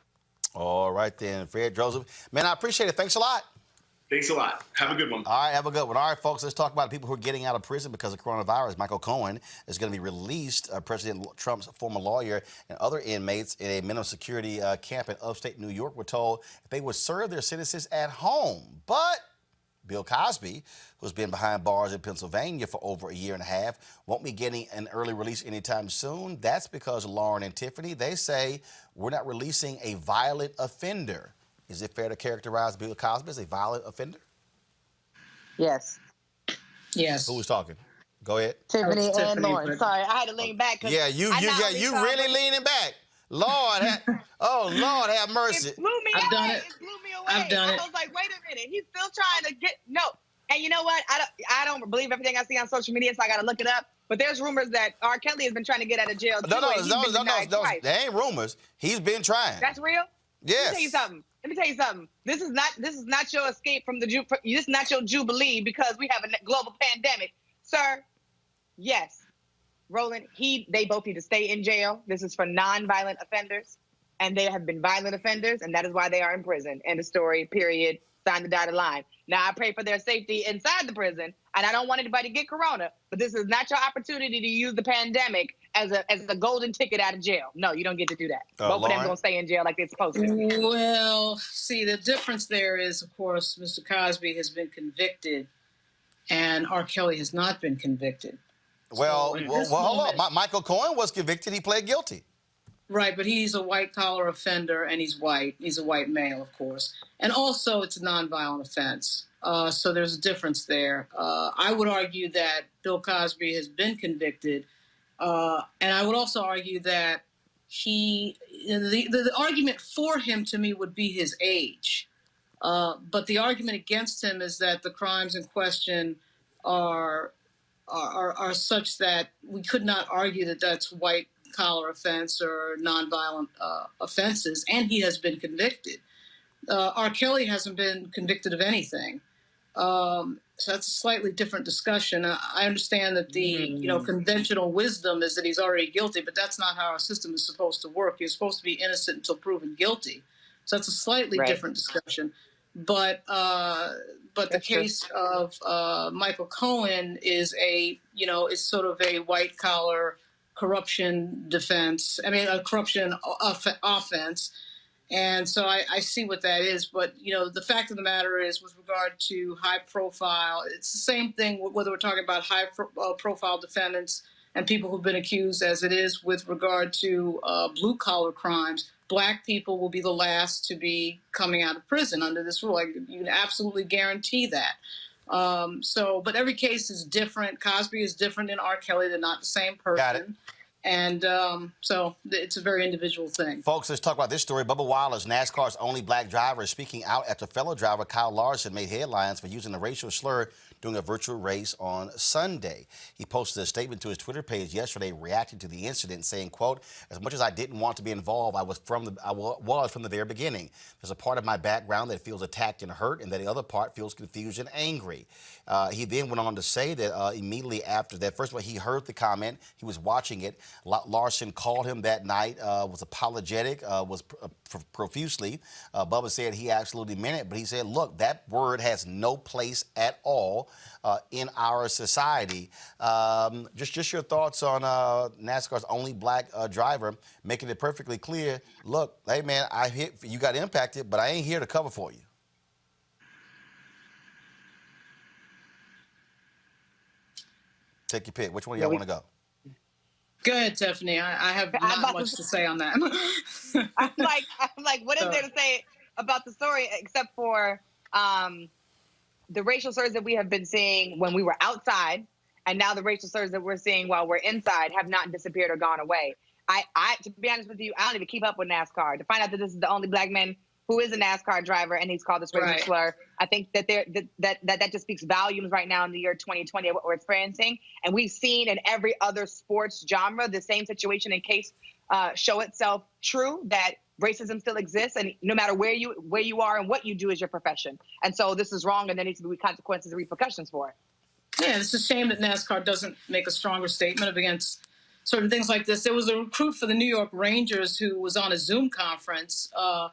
All right then, Fred Joseph. Man, I appreciate it. Thanks a lot. Thanks a lot. Have a good one. All right, have a good one. All right, folks, let's talk about people who are getting out of prison because of coronavirus. Michael Cohen is going to be released. President Trump's former lawyer and other inmates in a minimum security camp in upstate New York were told they would serve their sentences at home. But Bill Cosby, who's been behind bars in Pennsylvania for over a year and a half, won't be getting an early release anytime soon. That's because Lauren and Tiffany, they say we're not releasing a violent offender. Is it fair to characterize Bill Cosby as a violent offender? Yes. Yes. Who was talking? Go ahead. Tiffany and Lauren. Sorry, I had to lean back. Yeah, you really leaning back. Lord, Lord, have mercy. It blew me away. Done it. It blew me away. I've done it. I was like, wait a minute. He's still trying to get And you know what? I don't believe everything I see on social media, so I got to look it up. But there's rumors that R. Kelly has been trying to get out of jail too. No. They ain't rumors. He's been trying. That's real. Yes. Let me tell you something. This is not your escape from this is not your jubilee because we have a global pandemic, sir. Yes, Roland. They both need to stay in jail. This is for non-violent offenders, and they have been violent offenders, and that is why they are in prison. End of story. Period. Sign the dotted line. Now I pray for their safety inside the prison, and I don't want anybody to get corona. But this is not your opportunity to use the pandemic as a golden ticket out of jail. No, you don't get to do that. Both of them gonna stay in jail like they're supposed to. Well, see, the difference there is, of course, Mr. Cosby has been convicted, and R. Kelly has not been convicted. Well, hold on. Michael Cohen was convicted. He pled guilty. Right, but he's a white-collar offender, and he's white. He's a white male, of course. And also, it's a nonviolent offense. So there's a difference there. I would argue that Bill Cosby has been convicted. And I would also argue that the argument for him to me would be his age. But the argument against him is that the crimes in question are such that we could not argue that that's white-collar offense or nonviolent offenses, and he has been convicted. R. Kelly hasn't been convicted of anything. So that's a slightly different discussion. I understand that the conventional wisdom is that he's already guilty, but that's not how our system is supposed to work. You're supposed to be innocent until proven guilty. So that's a slightly different discussion. But the case of Michael Cohen is is sort of a white collar corruption defense. I mean, a corruption offense. And so I see what that is. But, the fact of the matter is, with regard to high profile, it's the same thing whether we're talking about high profile defendants and people who've been accused as it is with regard to blue collar crimes. Black people will be the last to be coming out of prison under this rule. You can absolutely guarantee that. But every case is different. Cosby is different than R. Kelly. They're not the same person. Got it. And so it's a very individual thing. Folks, let's talk about this story. Bubba Wallace, NASCAR's only black driver, is speaking out after fellow driver Kyle Larson made headlines for using a racial slur during a virtual race on Sunday. He posted a statement to his Twitter page yesterday reacting to the incident, saying, quote, "As much as I didn't want to be involved, I was from the very beginning. There's a part of my background that feels attacked and hurt, and the other part feels confused and angry." He then went on to say that immediately after that, first of all, he heard the comment. He was watching it. Larson called him that night, was apologetic, was profusely. Bubba said he absolutely meant it, but he said, look, that word has no place at all in our society. Just your thoughts on NASCAR's only black driver, making it perfectly clear, look, hey, man, you got impacted, but I ain't here to cover for you. Take your pick. Which one do y'all want to go? Go ahead, Tiffany. I have not much to say on that. I'm like, what is there to say about the story except for the racial slurs that we have been seeing when we were outside, and now the racial slurs that we're seeing while we're inside have not disappeared or gone away. To be honest with you, I don't even keep up with NASCAR. To find out that this is the only black man who is a NASCAR driver and he's called this racial slur, I think that that just speaks volumes right now in the year 2020 of what we're experiencing. And we've seen in every other sports genre the same situation in case show itself true, that racism still exists, and no matter where you are and what you do as your profession. And so this is wrong, and there needs to be consequences and repercussions for it. Yeah, it's a shame that NASCAR doesn't make a stronger statement against certain things like this. There was a recruit for the New York Rangers who was on a Zoom conference, a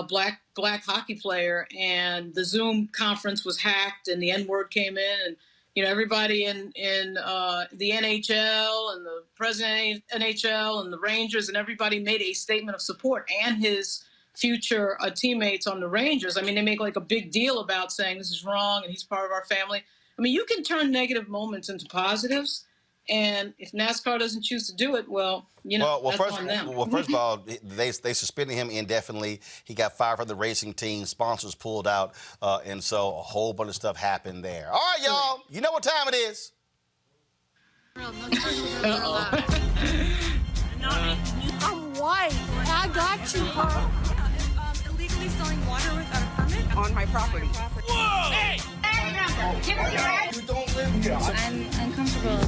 black hockey player, and the Zoom conference was hacked, and the N-word came in, and everybody in the NHL and the president of NHL and the Rangers and everybody made a statement of support, and his future teammates on the Rangers. I mean, they make like a big deal about saying this is wrong and he's part of our family. I mean, you can turn negative moments into positives. And if NASCAR doesn't choose to do it, that's on them. Well, first of all, they suspended him indefinitely. He got fired from the racing team. Sponsors pulled out, and so a whole bunch of stuff happened there. All right, y'all. You know what time it is. I'm white. I got you, huh? Illegally selling water without a permit on my property. Whoa! Hey! Give me your right. You don't live here. I'm uncomfortable.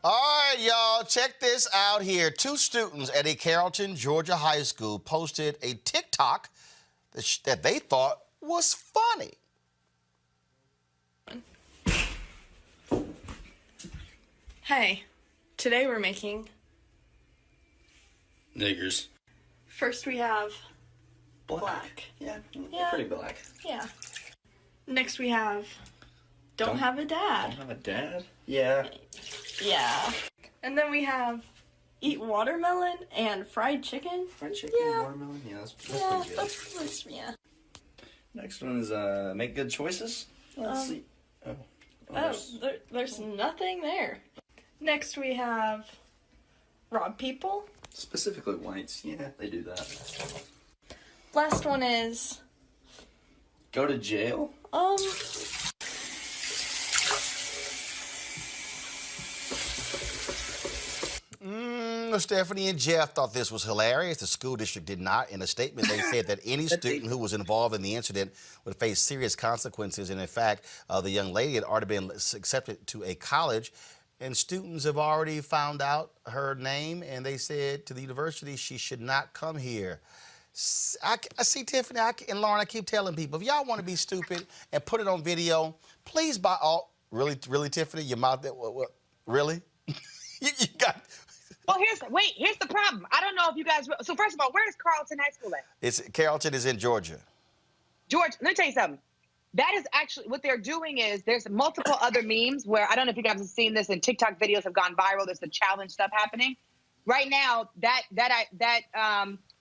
All right, y'all, check this out here. 2 students at a Carrollton, Georgia high school posted a TikTok that they thought was funny. Hey, today we're making niggers. First we have Black. Yeah, pretty black. Yeah. Next we have don't have a dad. Don't have a dad? Yeah. Yeah. And then we have eat watermelon and fried chicken. Fried chicken and watermelon? Yeah, that's pretty good. That's Next one is make good choices. Let's see. There's nothing there. Next we have rob people. Specifically whites. Yeah, they do that. Last one is go to jail. Stephanie and Jeff thought this was hilarious. The school district did not. In a statement, they said that any student who was involved in the incident would face serious consequences. And in fact, the young lady had already been accepted to a college, and students have already found out her name, and they said to the university she should not come here. I see, Tiffany and Lauren, I keep telling people, if y'all want to be stupid and put it on video, please buy all. Really, Tiffany, your mouth, what really? you got... Well, here's the problem. I don't know if you guys... So first of all, where is Carrollton High School at? Carrollton is in Georgia. George, let me tell you something. That is actually... What they're doing is there's multiple other memes where, I don't know if you guys have seen this, and TikTok videos have gone viral. There's the challenge stuff happening. Right now, that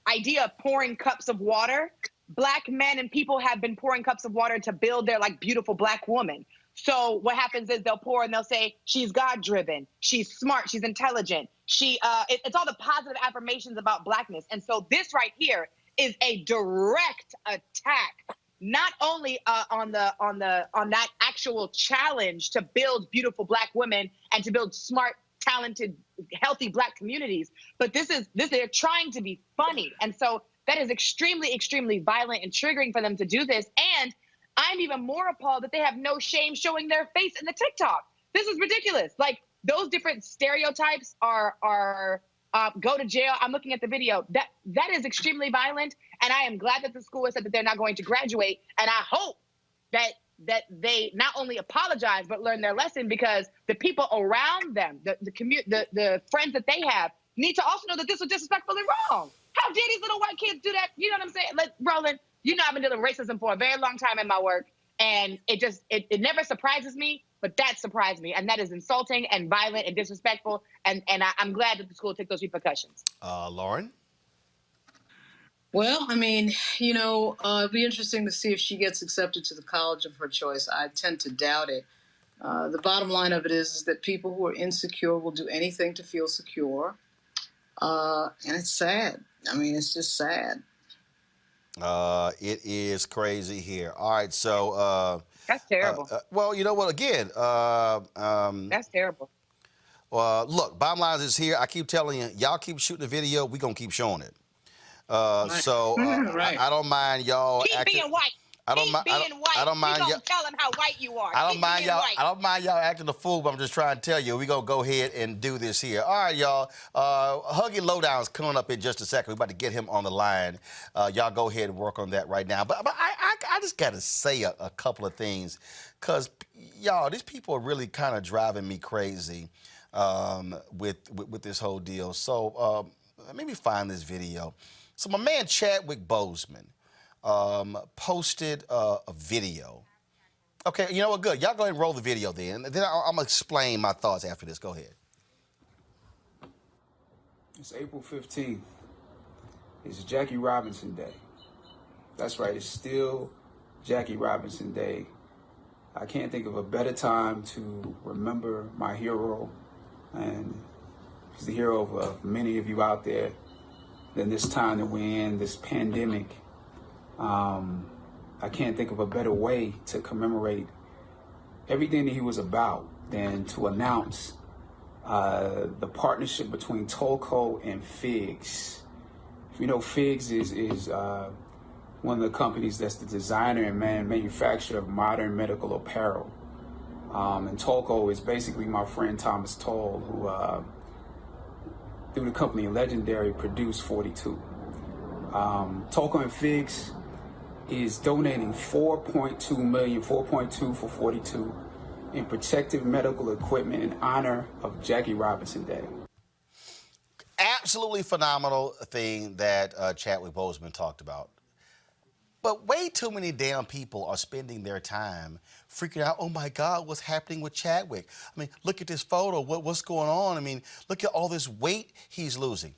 idea of pouring cups of water, black men and people have been pouring cups of water to build their beautiful black woman. So what happens is they'll pour and they'll say, she's God-driven, she's smart, she's intelligent. It's all the positive affirmations about blackness. And so this right here is a direct attack, not only on that actual challenge to build beautiful black women and to build smart, talented, healthy black communities, but they're trying to be funny. And so that is extremely, extremely violent and triggering for them to do this. And I'm even more appalled that they have no shame showing their face in the TikTok. This is ridiculous. Those different stereotypes are go to jail. I'm looking at the video. That is extremely violent, and I am glad that the school has said that they're not going to graduate. And I hope that they not only apologize but learn their lesson, because the people around them, the friends that they have, need to also know that this was disrespectful and wrong. How dare these little white kids do that? You know what I'm saying? Roland, I've been dealing with racism for a very long time in my work, and it never surprises me, but that surprised me, and that is insulting and violent and disrespectful, and I'm glad that the school took those repercussions. Lauren? Well, I mean, it'd be interesting to see if she gets accepted to the college of her choice. I tend to doubt it. The bottom line of it is that people who are insecure will do anything to feel secure, and it's sad. I mean, it's just sad. It is crazy here. All right, so... That's terrible. Well, you know what? Again... that's terrible. Look, bottom line is here. I keep telling you, y'all keep shooting the video. We're going to keep showing it. Right. I don't mind y'all... Keep being white. I don't He's mind. being white. I don't mind. You gonna tell him how white you are. I don't Keep mind being y'all. white. I don't mind y'all acting a fool, but I'm just trying to tell you, we're gonna go ahead and do this here. All right, y'all. Huggy Lowdown's coming up in just a second. We're about to get him on the line. Y'all go ahead and work on that right now. But I just gotta say a couple of things, cause y'all, these people are really kind of driving me crazy with this whole deal. So let me find this video. So my man Chadwick Boseman posted a video. Okay, you know what? Good. Y'all go ahead and roll the video then. Then I'm going to explain my thoughts after this. Go ahead. It's April 15th. It's Jackie Robinson Day. That's right. It's still Jackie Robinson Day. I can't think of a better time to remember my hero, and he's the hero of many of you out there, than this time that we're in, this pandemic. I can't think of a better way to commemorate everything that he was about than to announce the partnership between Tolco and Figs. If you know, Figs is one of the companies that's the designer and manufacturer of modern medical apparel. And Tolco is basically my friend Thomas Toll, who through the company Legendary produced 42. Tolco and Figs is donating $4.2 million, 4.2 for 42, in protective medical equipment in honor of Jackie Robinson Day. Absolutely phenomenal thing that Chadwick Boseman talked about. But way too many damn people are spending their time freaking out, oh my God, what's happening with Chadwick? I mean, look at this photo, what's going on? I mean, look at all this weight he's losing.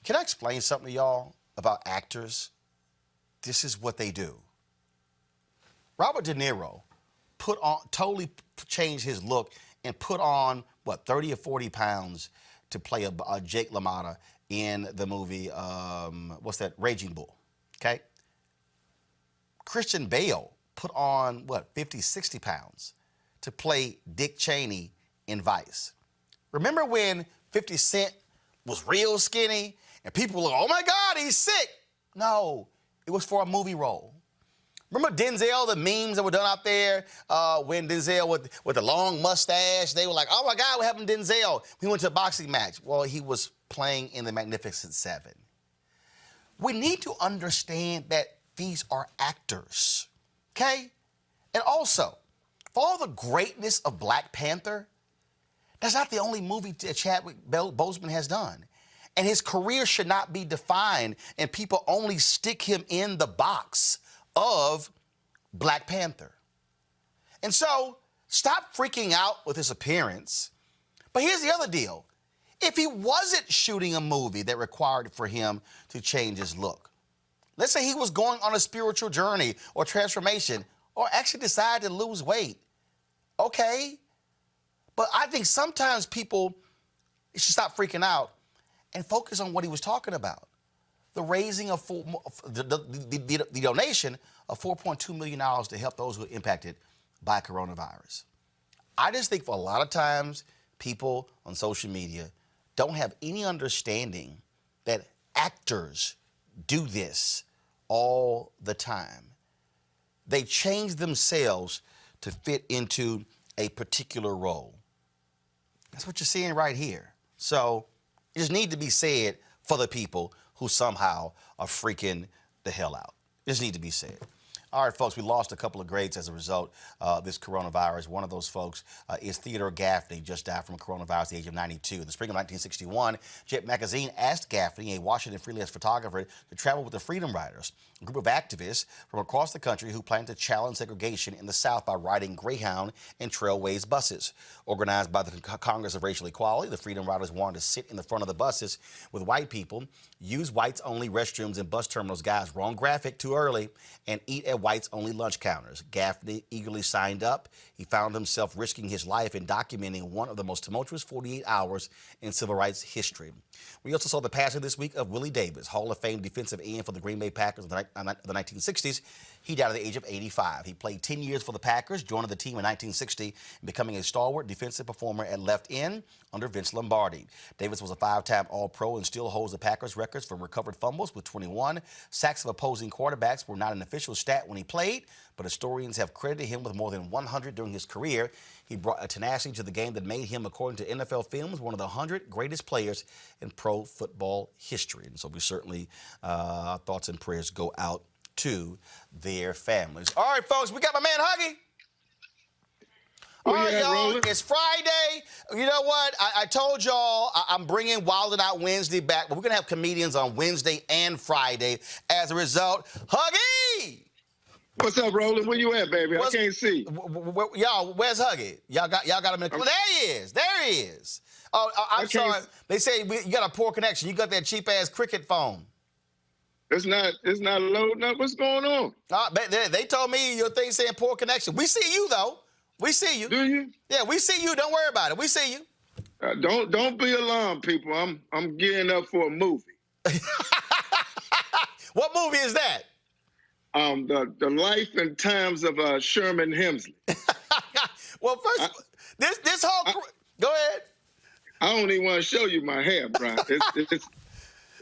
Can I explain something to y'all about actors? This is what they do. Robert De Niro totally changed his look and put on, 30 or 40 pounds to play a Jake LaMotta in the movie, Raging Bull, okay? Christian Bale put on, 50, 60 pounds to play Dick Cheney in Vice. Remember when 50 Cent was real skinny and people were like, oh my God, he's sick? No, it was for a movie role. Remember Denzel, the memes that were done out there when Denzel with the long mustache, they were like, oh my God, what happened to Denzel? We went to a boxing match. Well, he was playing in the Magnificent Seven. We need to understand that these are actors, okay? And also, for all the greatness of Black Panther, that's not the only movie that Chadwick Boseman has done. And his career should not be defined and people only stick him in the box of Black Panther. And so, stop freaking out with his appearance. But here's the other deal. If he wasn't shooting a movie that required for him to change his look, let's say he was going on a spiritual journey or transformation, or actually decided to lose weight, okay? But I think sometimes people should stop freaking out and focus on what he was talking about. The raising of the donation of $4.2 million to help those who are impacted by coronavirus. I just think for a lot of times, people on social media don't have any understanding that actors do this all the time. They change themselves to fit into a particular role. That's what you're seeing right here. So it just need to be said for the people who somehow are freaking the hell out. It just need to be said. All right, folks, we lost a couple of greats as a result of this coronavirus. One of those folks is Theodore Gaffney, just died from coronavirus at the age of 92. In the spring of 1961, Jet Magazine asked Gaffney, a Washington freelance photographer, to travel with the Freedom Riders, a group of activists from across the country who planned to challenge segregation in the South by riding Greyhound and Trailways buses. Organized by the Congress of Racial Equality, the Freedom Riders wanted to sit in the front of the buses with white people, use whites-only restrooms in bus terminals, guys, wrong graphic, too early, and eat at whites-only lunch counters. Gaffney eagerly signed up. He found himself risking his life in documenting one of the most tumultuous 48 hours in civil rights history. We also saw the passing this week of Willie Davis, Hall of Fame defensive end for the Green Bay Packers in the 1960s. He died at the age of 85. He played 10 years for the Packers, joining the team in 1960 and becoming a stalwart defensive performer at left end under Vince Lombardi. Davis was a 5-time All-Pro and still holds the Packers records for recovered fumbles with 21. Sacks of opposing quarterbacks were not an official stat when when he played, but historians have credited him with more than 100 during his career. He brought a tenacity to the game that made him, according to NFL Films, one of the 100 greatest players in pro football history. And so we certainly, our thoughts and prayers go out to their families. All right, folks, we got my man Huggy. All right, y'all, it's Friday. You know what? I told y'all I'm bringing Wildin' Out Wednesday back, but we're going to have comedians on Wednesday and Friday. As a result, Huggy! What's up, Roland? Where you at, baby? I can't see. Y'all, where's Huggy? Y'all got him in the... There he is. There he is. Oh, I'm sorry. They say you got a poor connection. You got that cheap-ass cricket phone. It's not loading up. What's going on? They told me your thing saying poor connection. We see you, though. We see you. Do you? Yeah, we see you. Don't worry about it. We see you. Don't be alarmed, people. I'm gearing up for a movie. What movie is that? The life and times of Sherman Hemsley. Well, first, this whole go ahead. I don't even want to show you my hair, bro.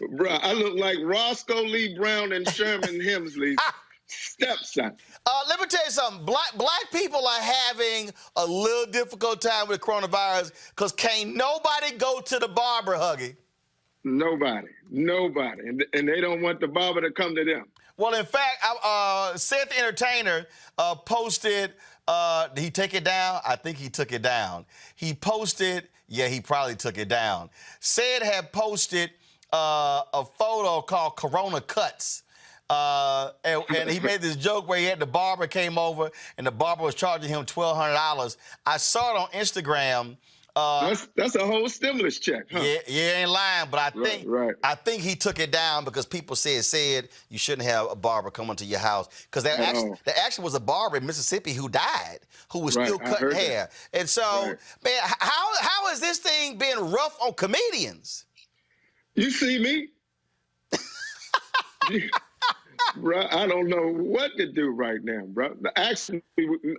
Bro, I look like Roscoe Lee Brown and Sherman Hemsley's stepson. Let me tell you something. Black people are having a little difficult time with coronavirus because can't nobody go to the barber, Huggy. Nobody. And they don't want the barber to come to them. Well, in fact, Seth the Entertainer posted, did he take it down? I think he took it down. He posted, yeah, he probably took it down. Seth had posted a photo called Corona Cuts. And he made this joke where he had the barber came over and the barber was charging him $1,200. I saw it on Instagram. That's a whole stimulus check, huh? Yeah, ain't lying. But I think he took it down because people said you shouldn't have a barber coming to your house because there actually was a barber in Mississippi who died, who was still cutting hair. And so, man, how has this thing been rough on comedians? You see me? Bro, I don't know what to do right now, bro. Actually,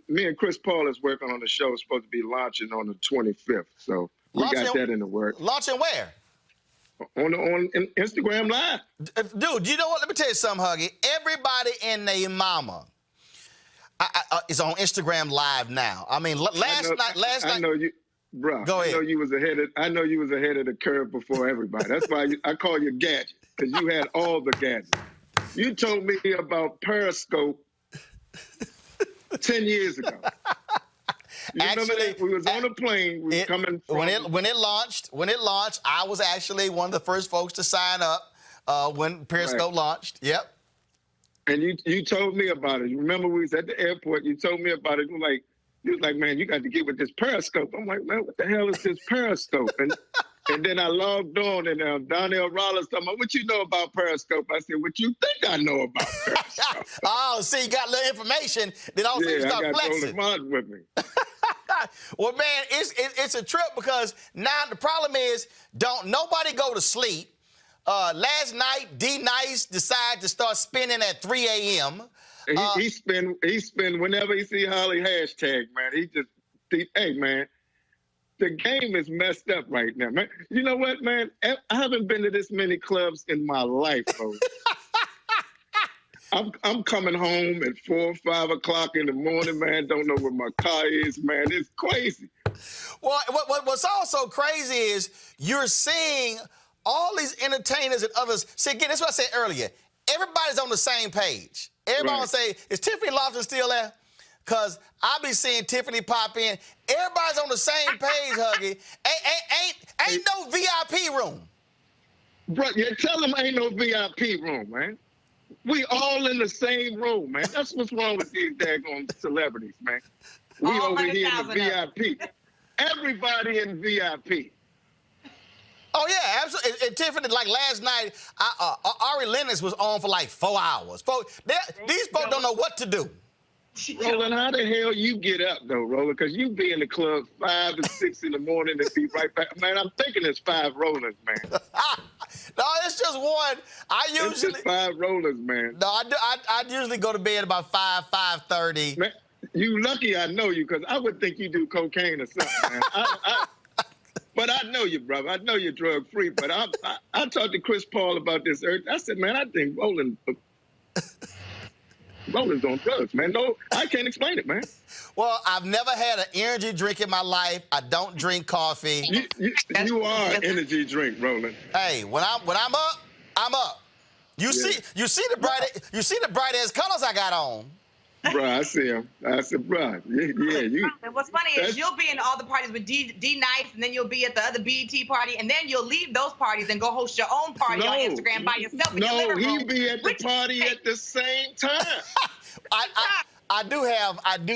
me and Chris Paul is working on the show. It's supposed to be launching on the 25th, so we got that in the works. Launching where? On Instagram Live. Dude, you know what? Let me tell you something, Huggy. Everybody and their mama is on Instagram Live now. I mean, last night. I know you, bro. Go ahead. I know you was ahead of the curve before everybody. That's why I call you Gadget, because you had all the gadgets. You told me about Periscope 10 years ago. You remember that? We was on a plane. We was coming from... When it launched, I was actually one of the first folks to sign up when Periscope launched. Yep. And you told me about it. You remember we was at the airport. You told me about it. You was like, man, you got to get with this Periscope. I'm like, man, what the hell is this Periscope? And then I logged on, and Donnell Rollins told me, what you know about Periscope? I said, what you think I know about Periscope? Oh, see, you got a little information. Then all of a sudden you start flexing. Roland Martin with me. Well, man, it's a trip because now the problem is don't nobody go to sleep. Last night, D Nice decided to start spinning at 3 a.m. He spin whenever he see Holly hashtag, man. Hey, man. The game is messed up right now, man. You know what, man? I haven't been to this many clubs in my life, bro. I'm coming home at 4 or 5 o'clock in the morning, man. Don't know where my car is, man. It's crazy. Well, what's also crazy is you're seeing all these entertainers and others. See, again, that's what I said earlier. Everybody's on the same page. Everybody will say, is Tiffany Lofton still there? Because I be seeing Tiffany pop in. Everybody's on the same page, Huggy. Ain't no VIP room. Bro, yeah, tell them ain't no VIP room, man. We all in the same room, man. That's what's wrong with these daggone celebrities, man. We over here in the VIP. Everybody in VIP. Oh, yeah, absolutely. And Tiffany, like last night, Ari Lennox was on for like 4 hours. These folks don't know what to do. Roland, how the hell you get up, though, Roland? Because you be in the club 5 to 6 in the morning and be right back. Man, I'm thinking it's 5 Rollers, man. No, it's just one. It's just 5 Rollers, man. No, I usually go to bed about 5:30. Man, you lucky I know you, because I would think you do cocaine or something, man. But I know you, brother. I know you're drug-free. But I talked to Chris Paul about this earlier. I said, man, I think Roland... Roland's on drugs, man. No, I can't explain it, man. Well, I've never had an energy drink in my life. I don't drink coffee. You are an energy drink, Roland. Hey, when I'm up, I'm up. You see the bright ass colors I got on. Bro, I see him. I said, bro, yeah, you. And what's funny is you'll be in all the parties with D Nice, and then you'll be at the other BET party, and then you'll leave those parties and go host your own party on Instagram by yourself in your living room. No, he be at the party at the same time. I do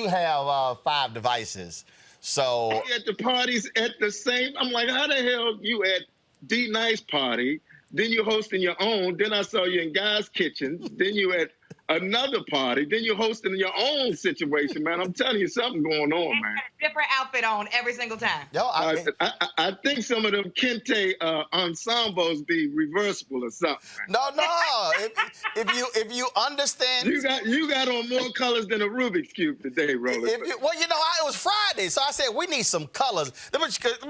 have 5 devices, so at the parties at the same. I'm like, how the hell you at D Nice party? Then you hosting your own. Then I saw you in Guy's Kitchen. Then you at another party. Then you're hosting your own situation, man. I'm telling you, something going on, man. A different outfit on every single time. Yo, I think some of them kente ensembles be reversible or something. No. if you understand, you got on more colors than a Rubik's cube today, Roland. It was Friday, so I said we need some colors. Let me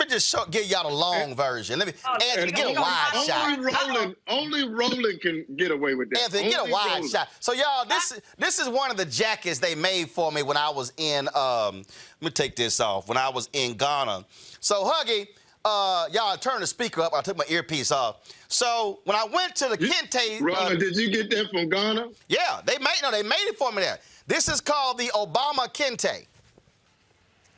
just give y'all the long version. Let me Anthony get a wide shot. Only Roland can get away with that. Anthony, get a wide shot. So y'all, this is one of the jackets they made for me when I was in. Let me take this off. When I was in Ghana. So Huggy, y'all turn the speaker up. I took my earpiece off. So when I went to the kente, Roland, did you get that from Ghana? Yeah, they made it for me there. This is called the Obama kente.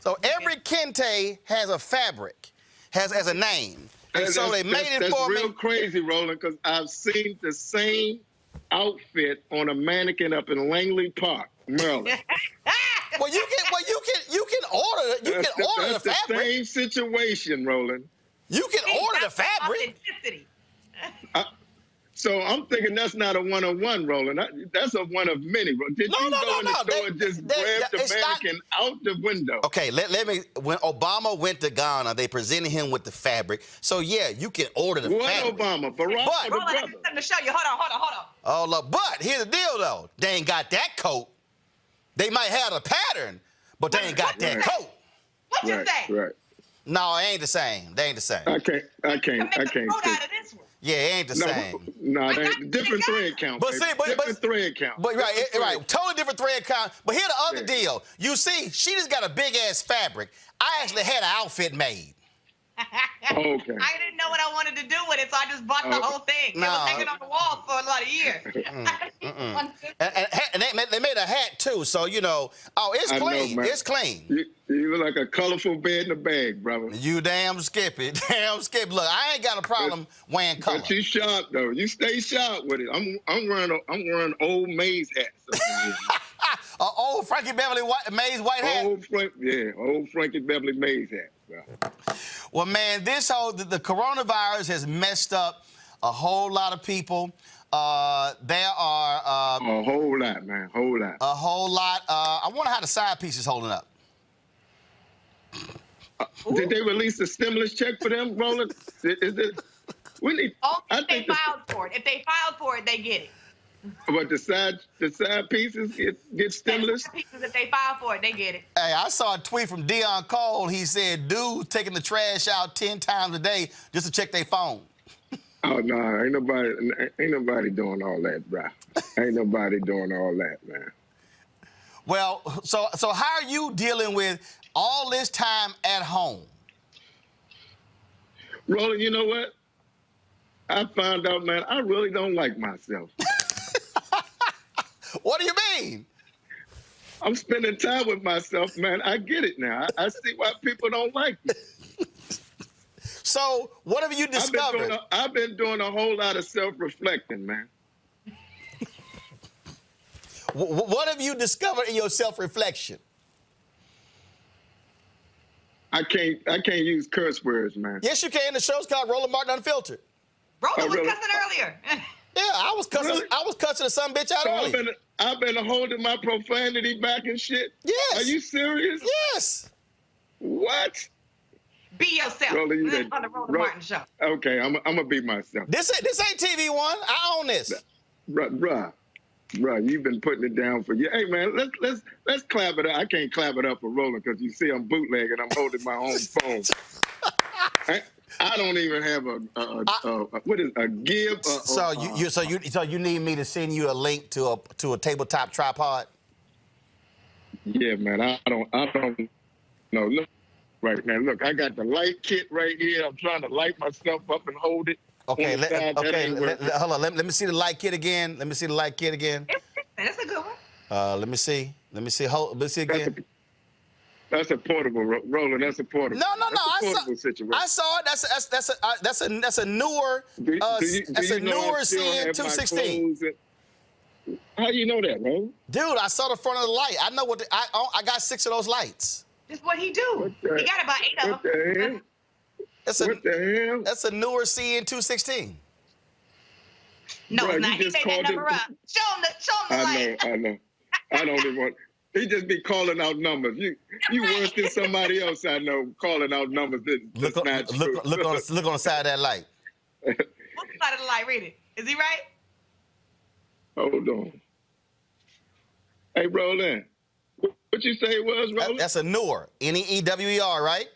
So every kente has a fabric, has a name. And so they made it for me. That's real crazy, Roland, because I've seen the same outfit on a mannequin up in Langley Park, Maryland. Well, you can order the fabric. That's the same situation, Roland. You can order the fabric. So I'm thinking that's not a one-on-one, Roland. That's a one of many. Did you go in the store and just grab the mannequin out the window? Okay, let me. When Obama went to Ghana, they presented him with the fabric. So yeah, you can order the fabric. What Obama? Barack or the brother? I got something to show you. Hold on. Oh look, but here's the deal though. They ain't got that coat. They might have a pattern, but they ain't got that coat. What you say? Right. No, it ain't the same. They ain't the same. I can't. Yeah, it ain't the same. No, different thread count. But see, different thread count. But right, totally different thread count. But here's the other deal. You see, she just got a big ass fabric. I actually had an outfit made. Okay. I didn't know what I wanted to do with it, so I just bought the whole thing. It was hanging on the wall for a lot of years. And they made a hat too, so it's clean. It's clean. You look like a colorful bed in a bag, brother. You damn skippy. Look, I ain't got a problem wearing color. But you sharp though. You stay sharp with it. I'm wearing old Mays hats. Old Frankie Beverly Mays white hat. Old Frankie Beverly Mays hat. Bro. Well, man, the coronavirus has messed up a whole lot of people. There are a whole lot, man, a whole lot. I wonder how the side piece is holding up. Did they release a stimulus check for them, Roland? We need. If they filed for it. If they filed for it, they get it. But the side pieces get stimulus? The pieces, if they file for it, they get it. Hey, I saw a tweet from Dion Cole. He said, dudes taking the trash out 10 times a day just to check their phone. Oh, no, ain't nobody doing all that, bro. Ain't nobody doing all that, man. Well, so how are you dealing with all this time at home? Roland, you know what? I found out, man, I really don't like myself. What do you mean? I'm spending time with myself, man. I get it now. I see why people don't like me. So, what have you discovered? I've been doing a whole lot of self-reflecting, man. What have you discovered in your self-reflection? I can't use curse words, man. Yes, you can. The show's called Roland Martin Unfiltered. Roland was cussing earlier. Yeah, I was cussing. Really? I was cussing the son bitch out earlier. I've been holding my profanity back and shit. Yes. Are you serious? Yes. What? Be yourself. Roland, on the Roland Martin show. Okay, I'm gonna be myself. This ain't TV One. I own this. Bruh, you've been putting it down for you. Hey man, let's clap it up. I can't clap it up for Roland because you see I'm bootlegging. I'm holding my own phone. I don't even have what is a give. So you need me to send you a link to a tabletop tripod? Yeah, man. I don't know. Look, right now. Look, I got the light kit right here. I'm trying to light myself up and hold it. Okay, hold on. Let me see the light kit again. That's a good one. Let me see. Let me see again. That's a portable, Roland. That's a portable. No. Situation. I saw it. That's a newer. That's a newer CN216. How do you know that, Roland? Dude, I saw the front of the light. I know what I got 6 of those lights. That's what he do. He got about 8 of them. What the hell? That's a newer CN216. No, it's not. He made that number up. Show him the light. I know. I don't even want. He just be calling out numbers. You worse than somebody else I know calling out numbers. Look on the side of that light. What's the side of the light? Read it. Is he right? Hold on. Hey, Roland. What you say it was, Roland? That's a newer. N-E-E-W-E-R, right?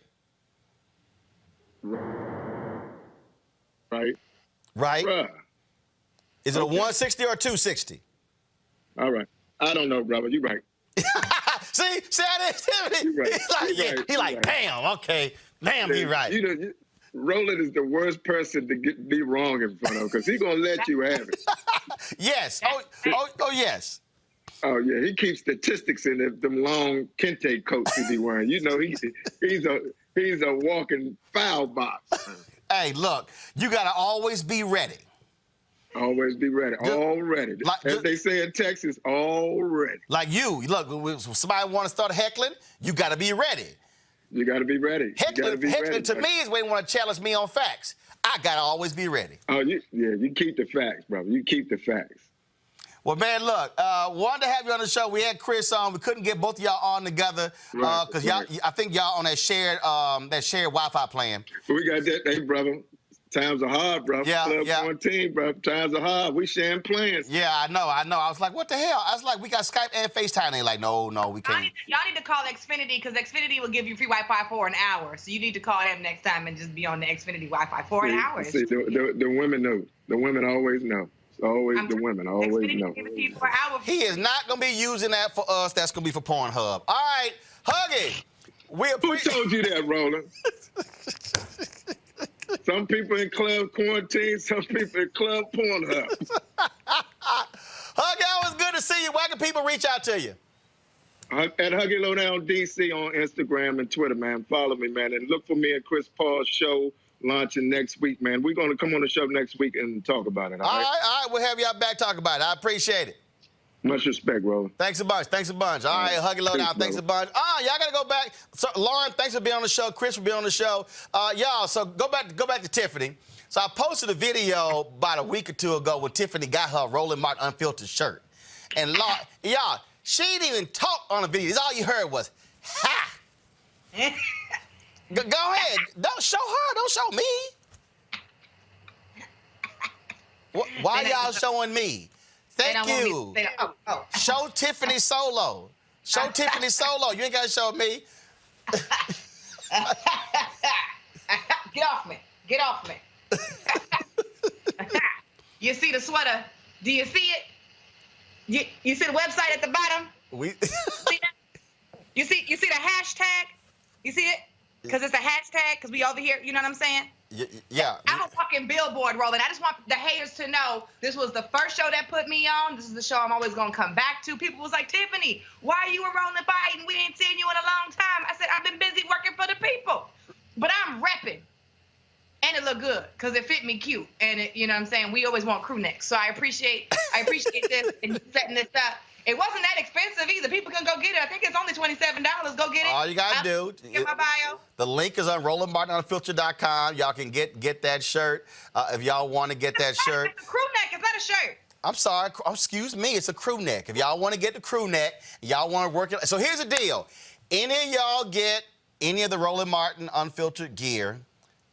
Right. Right. Is it a 160 or a 260? All right. I don't know, brother. You're right. See that is Tiffany. He like, bam, okay. Bam, he right. Roland is the worst person to be wrong in front of because he's going to let you have it. Yes. Oh, yes. Oh, yeah. He keeps statistics in them long kente coats he be wearing. You know, he's a walking foul box. Hey, look, you got to always be ready. Always be ready. All ready. As they say in Texas, all ready. Like you. Look, when somebody want to start heckling, you got to be ready. You got to be ready. Heckling to me is when they want to challenge me on facts. I got to always be ready. Oh, you keep the facts, brother. You keep the facts. Well, man, look, wanted to have you on the show. We had Chris on. We couldn't get both of y'all on together because I think y'all on that shared Wi-Fi plan. We got that, hey, brother. Times are hard, bro. Club quarantine, bro. Times are hard. We sharing plans. Yeah, I know. I was like, what the hell? I was like, we got Skype and FaceTime. They like, no, we can't. Y'all need to call Xfinity because Xfinity will give you free Wi-Fi for an hour. So you need to call them next time and just be on the Xfinity Wi-Fi for an hour. See, the women know. The women always know. It's always the women. Always know. Give it to you for an hour. He is not going to be using that for us. That's going to be for Pornhub. All right, Huggy. Who told you that, Roland? Some people in club quarantine, some people in club Pornhub. Huggy, always good to see you. Where can people reach out to you? At Huggy Lowdown DC on Instagram and Twitter, man. Follow me, man. And look for me and Chris Paul's show launching next week, man. We're going to come on the show next week and talk about it, all right? All right. We'll have y'all back talk about it. I appreciate it. Much respect, Roland. Thanks a bunch. All right, Huggy Lowdown. Thanks a bunch. Y'all got to go back. So, Lauren, thanks for being on the show. Chris for being on the show. Y'all, so go back to Tiffany. So I posted a video about a week or two ago when Tiffany got her Roland Martin unfiltered shirt. And, y'all, she didn't even talk on the video. All you heard was, ha! Go ahead. Don't show her. Don't show me. Why y'all showing me? Thank you. Show Tiffany solo. Show Tiffany solo. You ain't got to show me. Get off me. Get off me. You see the sweater? Do you see it? You see the website at the bottom? See that? You see the hashtag? You see it? Because it's a hashtag, because we over here, you know what I'm saying? Yeah. I'm a fucking billboard, Roland. I just want the haters to know this was the first show that put me on. This is the show I'm always going to come back to. People was like, Tiffany, why are you with Roland Biden? We ain't seen you in a long time. I said, I've been busy working for the people. But I'm repping. And it looked good because it fit me cute. And, you know what I'm saying? We always want crew necks. So I appreciate this and you setting this up. It wasn't that expensive either. People can go get it. I think it's only $27. Go get it. All you got to do. Get my bio. The link is on RolandMartinUnfiltered.com. Y'all can get that shirt if y'all want to get that shirt. It's a crew neck. It's not a shirt. I'm sorry. Excuse me. It's a crew neck. If y'all want to get the crew neck, y'all want to work it. So here's the deal. Any of y'all get any of the Roland Martin Unfiltered gear,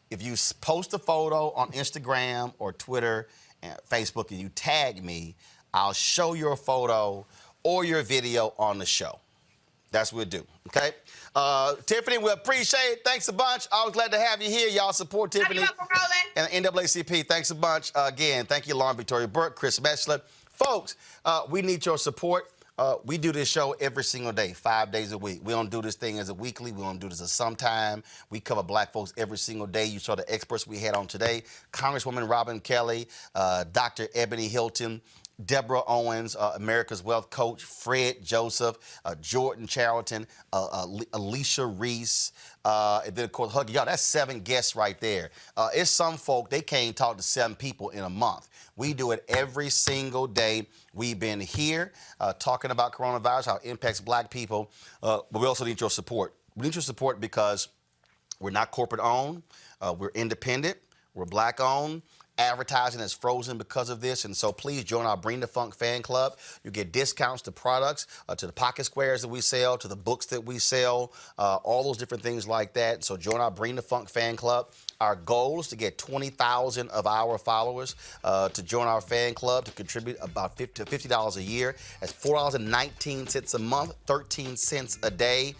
if you post a photo on Instagram or Twitter and Facebook and you tag me, I'll show your photo or your video on the show. That's what we do, okay? Tiffany, we appreciate it. Thanks a bunch. Always glad to have you here. Y'all support Tiffany. And the NAACP, thanks a bunch. Again, thank you, Lauren Victoria Burke, Chris Metzler. Folks, we need your support. We do this show every single day, 5 days a week. We don't do this thing as a weekly. We don't do this as sometime. We cover black folks every single day. You saw the experts we had on today. Congresswoman Robin Kelly, Dr. Ebony Hilton, Deborah Owens, America's Wealth Coach, Fred Joseph, Jordan Charlton, Alicia Reese, and then, of course, Huggy. Y'all, that's 7 guests right there. It's some folk, they can't talk to 7 people in a month. We do it every single day. We've been here talking about coronavirus, how it impacts black people, but we also need your support. We need your support because we're not corporate owned, we're independent, we're black owned. Advertising is frozen because of this, and so please join our Bring the Funk fan club. You get discounts to products, to the pocket squares that we sell, to the books that we sell, all those different things like that. So join our Bring the Funk fan club. Our goal is to get 20,000 of our followers to join our fan club to contribute about $50 a year. That's $4.19 a month, 13 cents a day.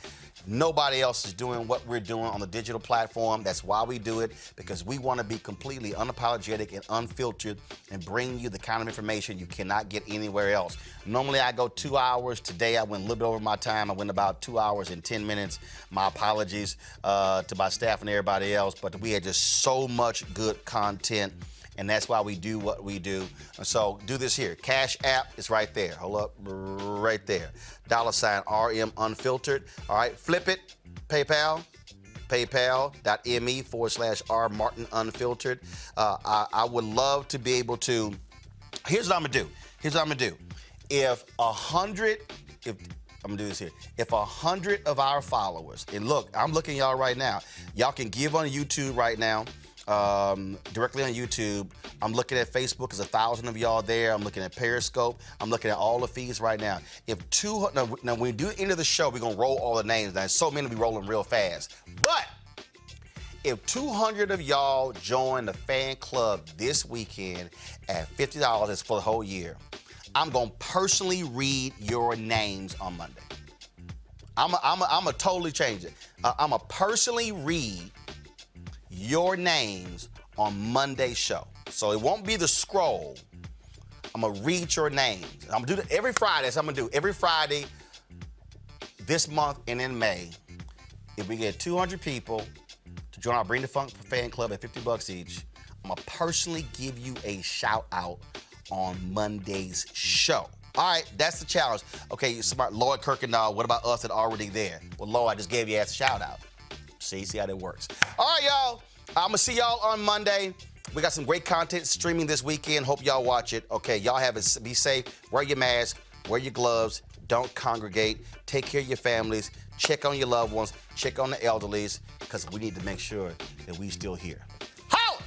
Nobody else is doing what we're doing on the digital platform. That's why we do it, because we want to be completely unapologetic and unfiltered and bring you the kind of information you cannot get anywhere else. Normally, I go 2 hours. Today, I went a little bit over my time. I went about 2 hours and 10 minutes. My apologies to my staff and everybody else, but we had just so much good content. And that's why we do what we do. And so do this here. Cash App is right there. Hold up, right there. $RM Unfiltered. All right, flip it. PayPal. PayPal.me/R Martin Unfiltered. I would love to be able to. Here's what I'm gonna do. If 100 of our followers, and look, I'm looking at y'all right now. Y'all can give on YouTube right now. Directly on YouTube. I'm looking at Facebook. There's 1,000 of y'all there. I'm looking at Periscope. I'm looking at all the feeds right now. Now when we do the end of the show, we're going to roll all the names down. So many will be rolling real fast. But if 200 of y'all join the fan club this weekend at $50, it's for the whole year, I'm going to personally read your names on Monday. I'm a totally change it. I'm going to personally read your names on Monday's show. So it won't be the scroll. I'm gonna read your names. I'm gonna do that every Friday. That's what I'm gonna do every Friday this month and in May. If we get 200 people to join our Bring the Funk fan club at $50 each, I'm gonna personally give you a shout out on Monday's show. All right, that's the challenge. Okay, smart Lloyd Kirkendall, what about us that are already there? Well, Lloyd, I just gave you a shout out. See how that works. All right, y'all. I'm going to see y'all on Monday. We got some great content streaming this weekend. Hope y'all watch it. Okay, y'all be safe. Wear your mask. Wear your gloves. Don't congregate. Take care of your families. Check on your loved ones. Check on the elderlies, because we need to make sure that we still here. Holla!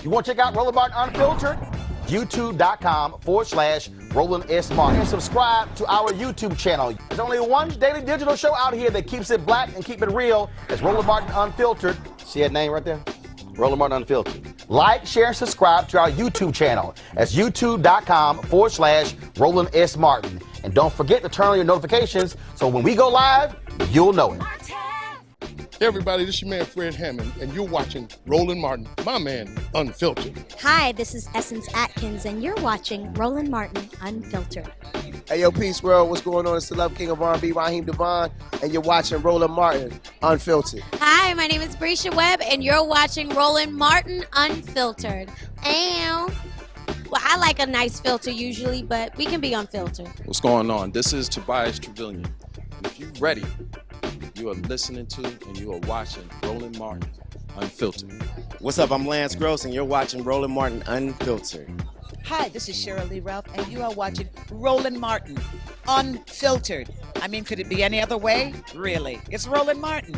You want to check out Roland Martin Unfiltered? YouTube.com/Roland S. Martin. And subscribe to our YouTube channel. There's only one daily digital show out here that keeps it black and keep it real. It's Roland Martin Unfiltered. See that name right there? Roland Martin Unfiltered. Like, share, and subscribe to our YouTube channel. That's YouTube.com/Roland S. Martin. And don't forget to turn on your notifications so when we go live, you'll know it. Hey everybody, this is your man Fred Hammond, and you're watching Roland Martin, my man, Unfiltered. Hi, this is Essence Atkins, and you're watching Roland Martin Unfiltered. Hey yo, peace world, what's going on? It's the Love King of R&B, Raheem Devon, and you're watching Roland Martin Unfiltered. Hi, my name is Brescia Webb, and you're watching Roland Martin Unfiltered. Ow. Well, I like a nice filter usually, but we can be unfiltered. What's going on? This is Tobias Trevelyan. And if you're ready, you are listening to and you are watching Roland Martin Unfiltered. What's up? I'm Lance Gross, and you're watching Roland Martin Unfiltered. Hi, this is Cheryl Lee Ralph, and you are watching Roland Martin Unfiltered. I mean, could it be any other way? Really? It's Roland Martin.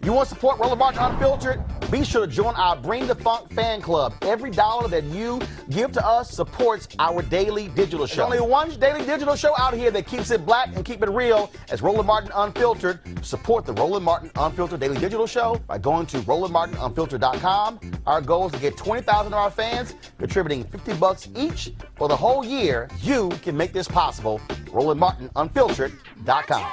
You want to support Roland Martin Unfiltered? Be sure to join our Bring the Funk fan club. Every dollar that you give to us supports our daily digital show. There's only one daily digital show out here that keeps it black and keep it real as Roland Martin Unfiltered. Support the Roland Martin Unfiltered daily digital show by going to RolandMartinUnfiltered.com. Our goal is to get 20,000 of our fans contributing $50 each for the whole year. You can make this possible. RolandMartinUnfiltered.com.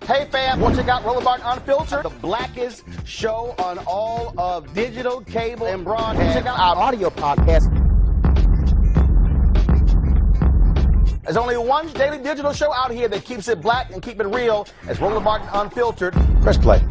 Hey fam, want to check out Roland Martin Unfiltered? The blackest show on all of digital, cable, and broadcast. Check out our audio podcast. There's only one daily digital show out here that keeps it black and keep it real. It's Roland Martin Unfiltered. Press play.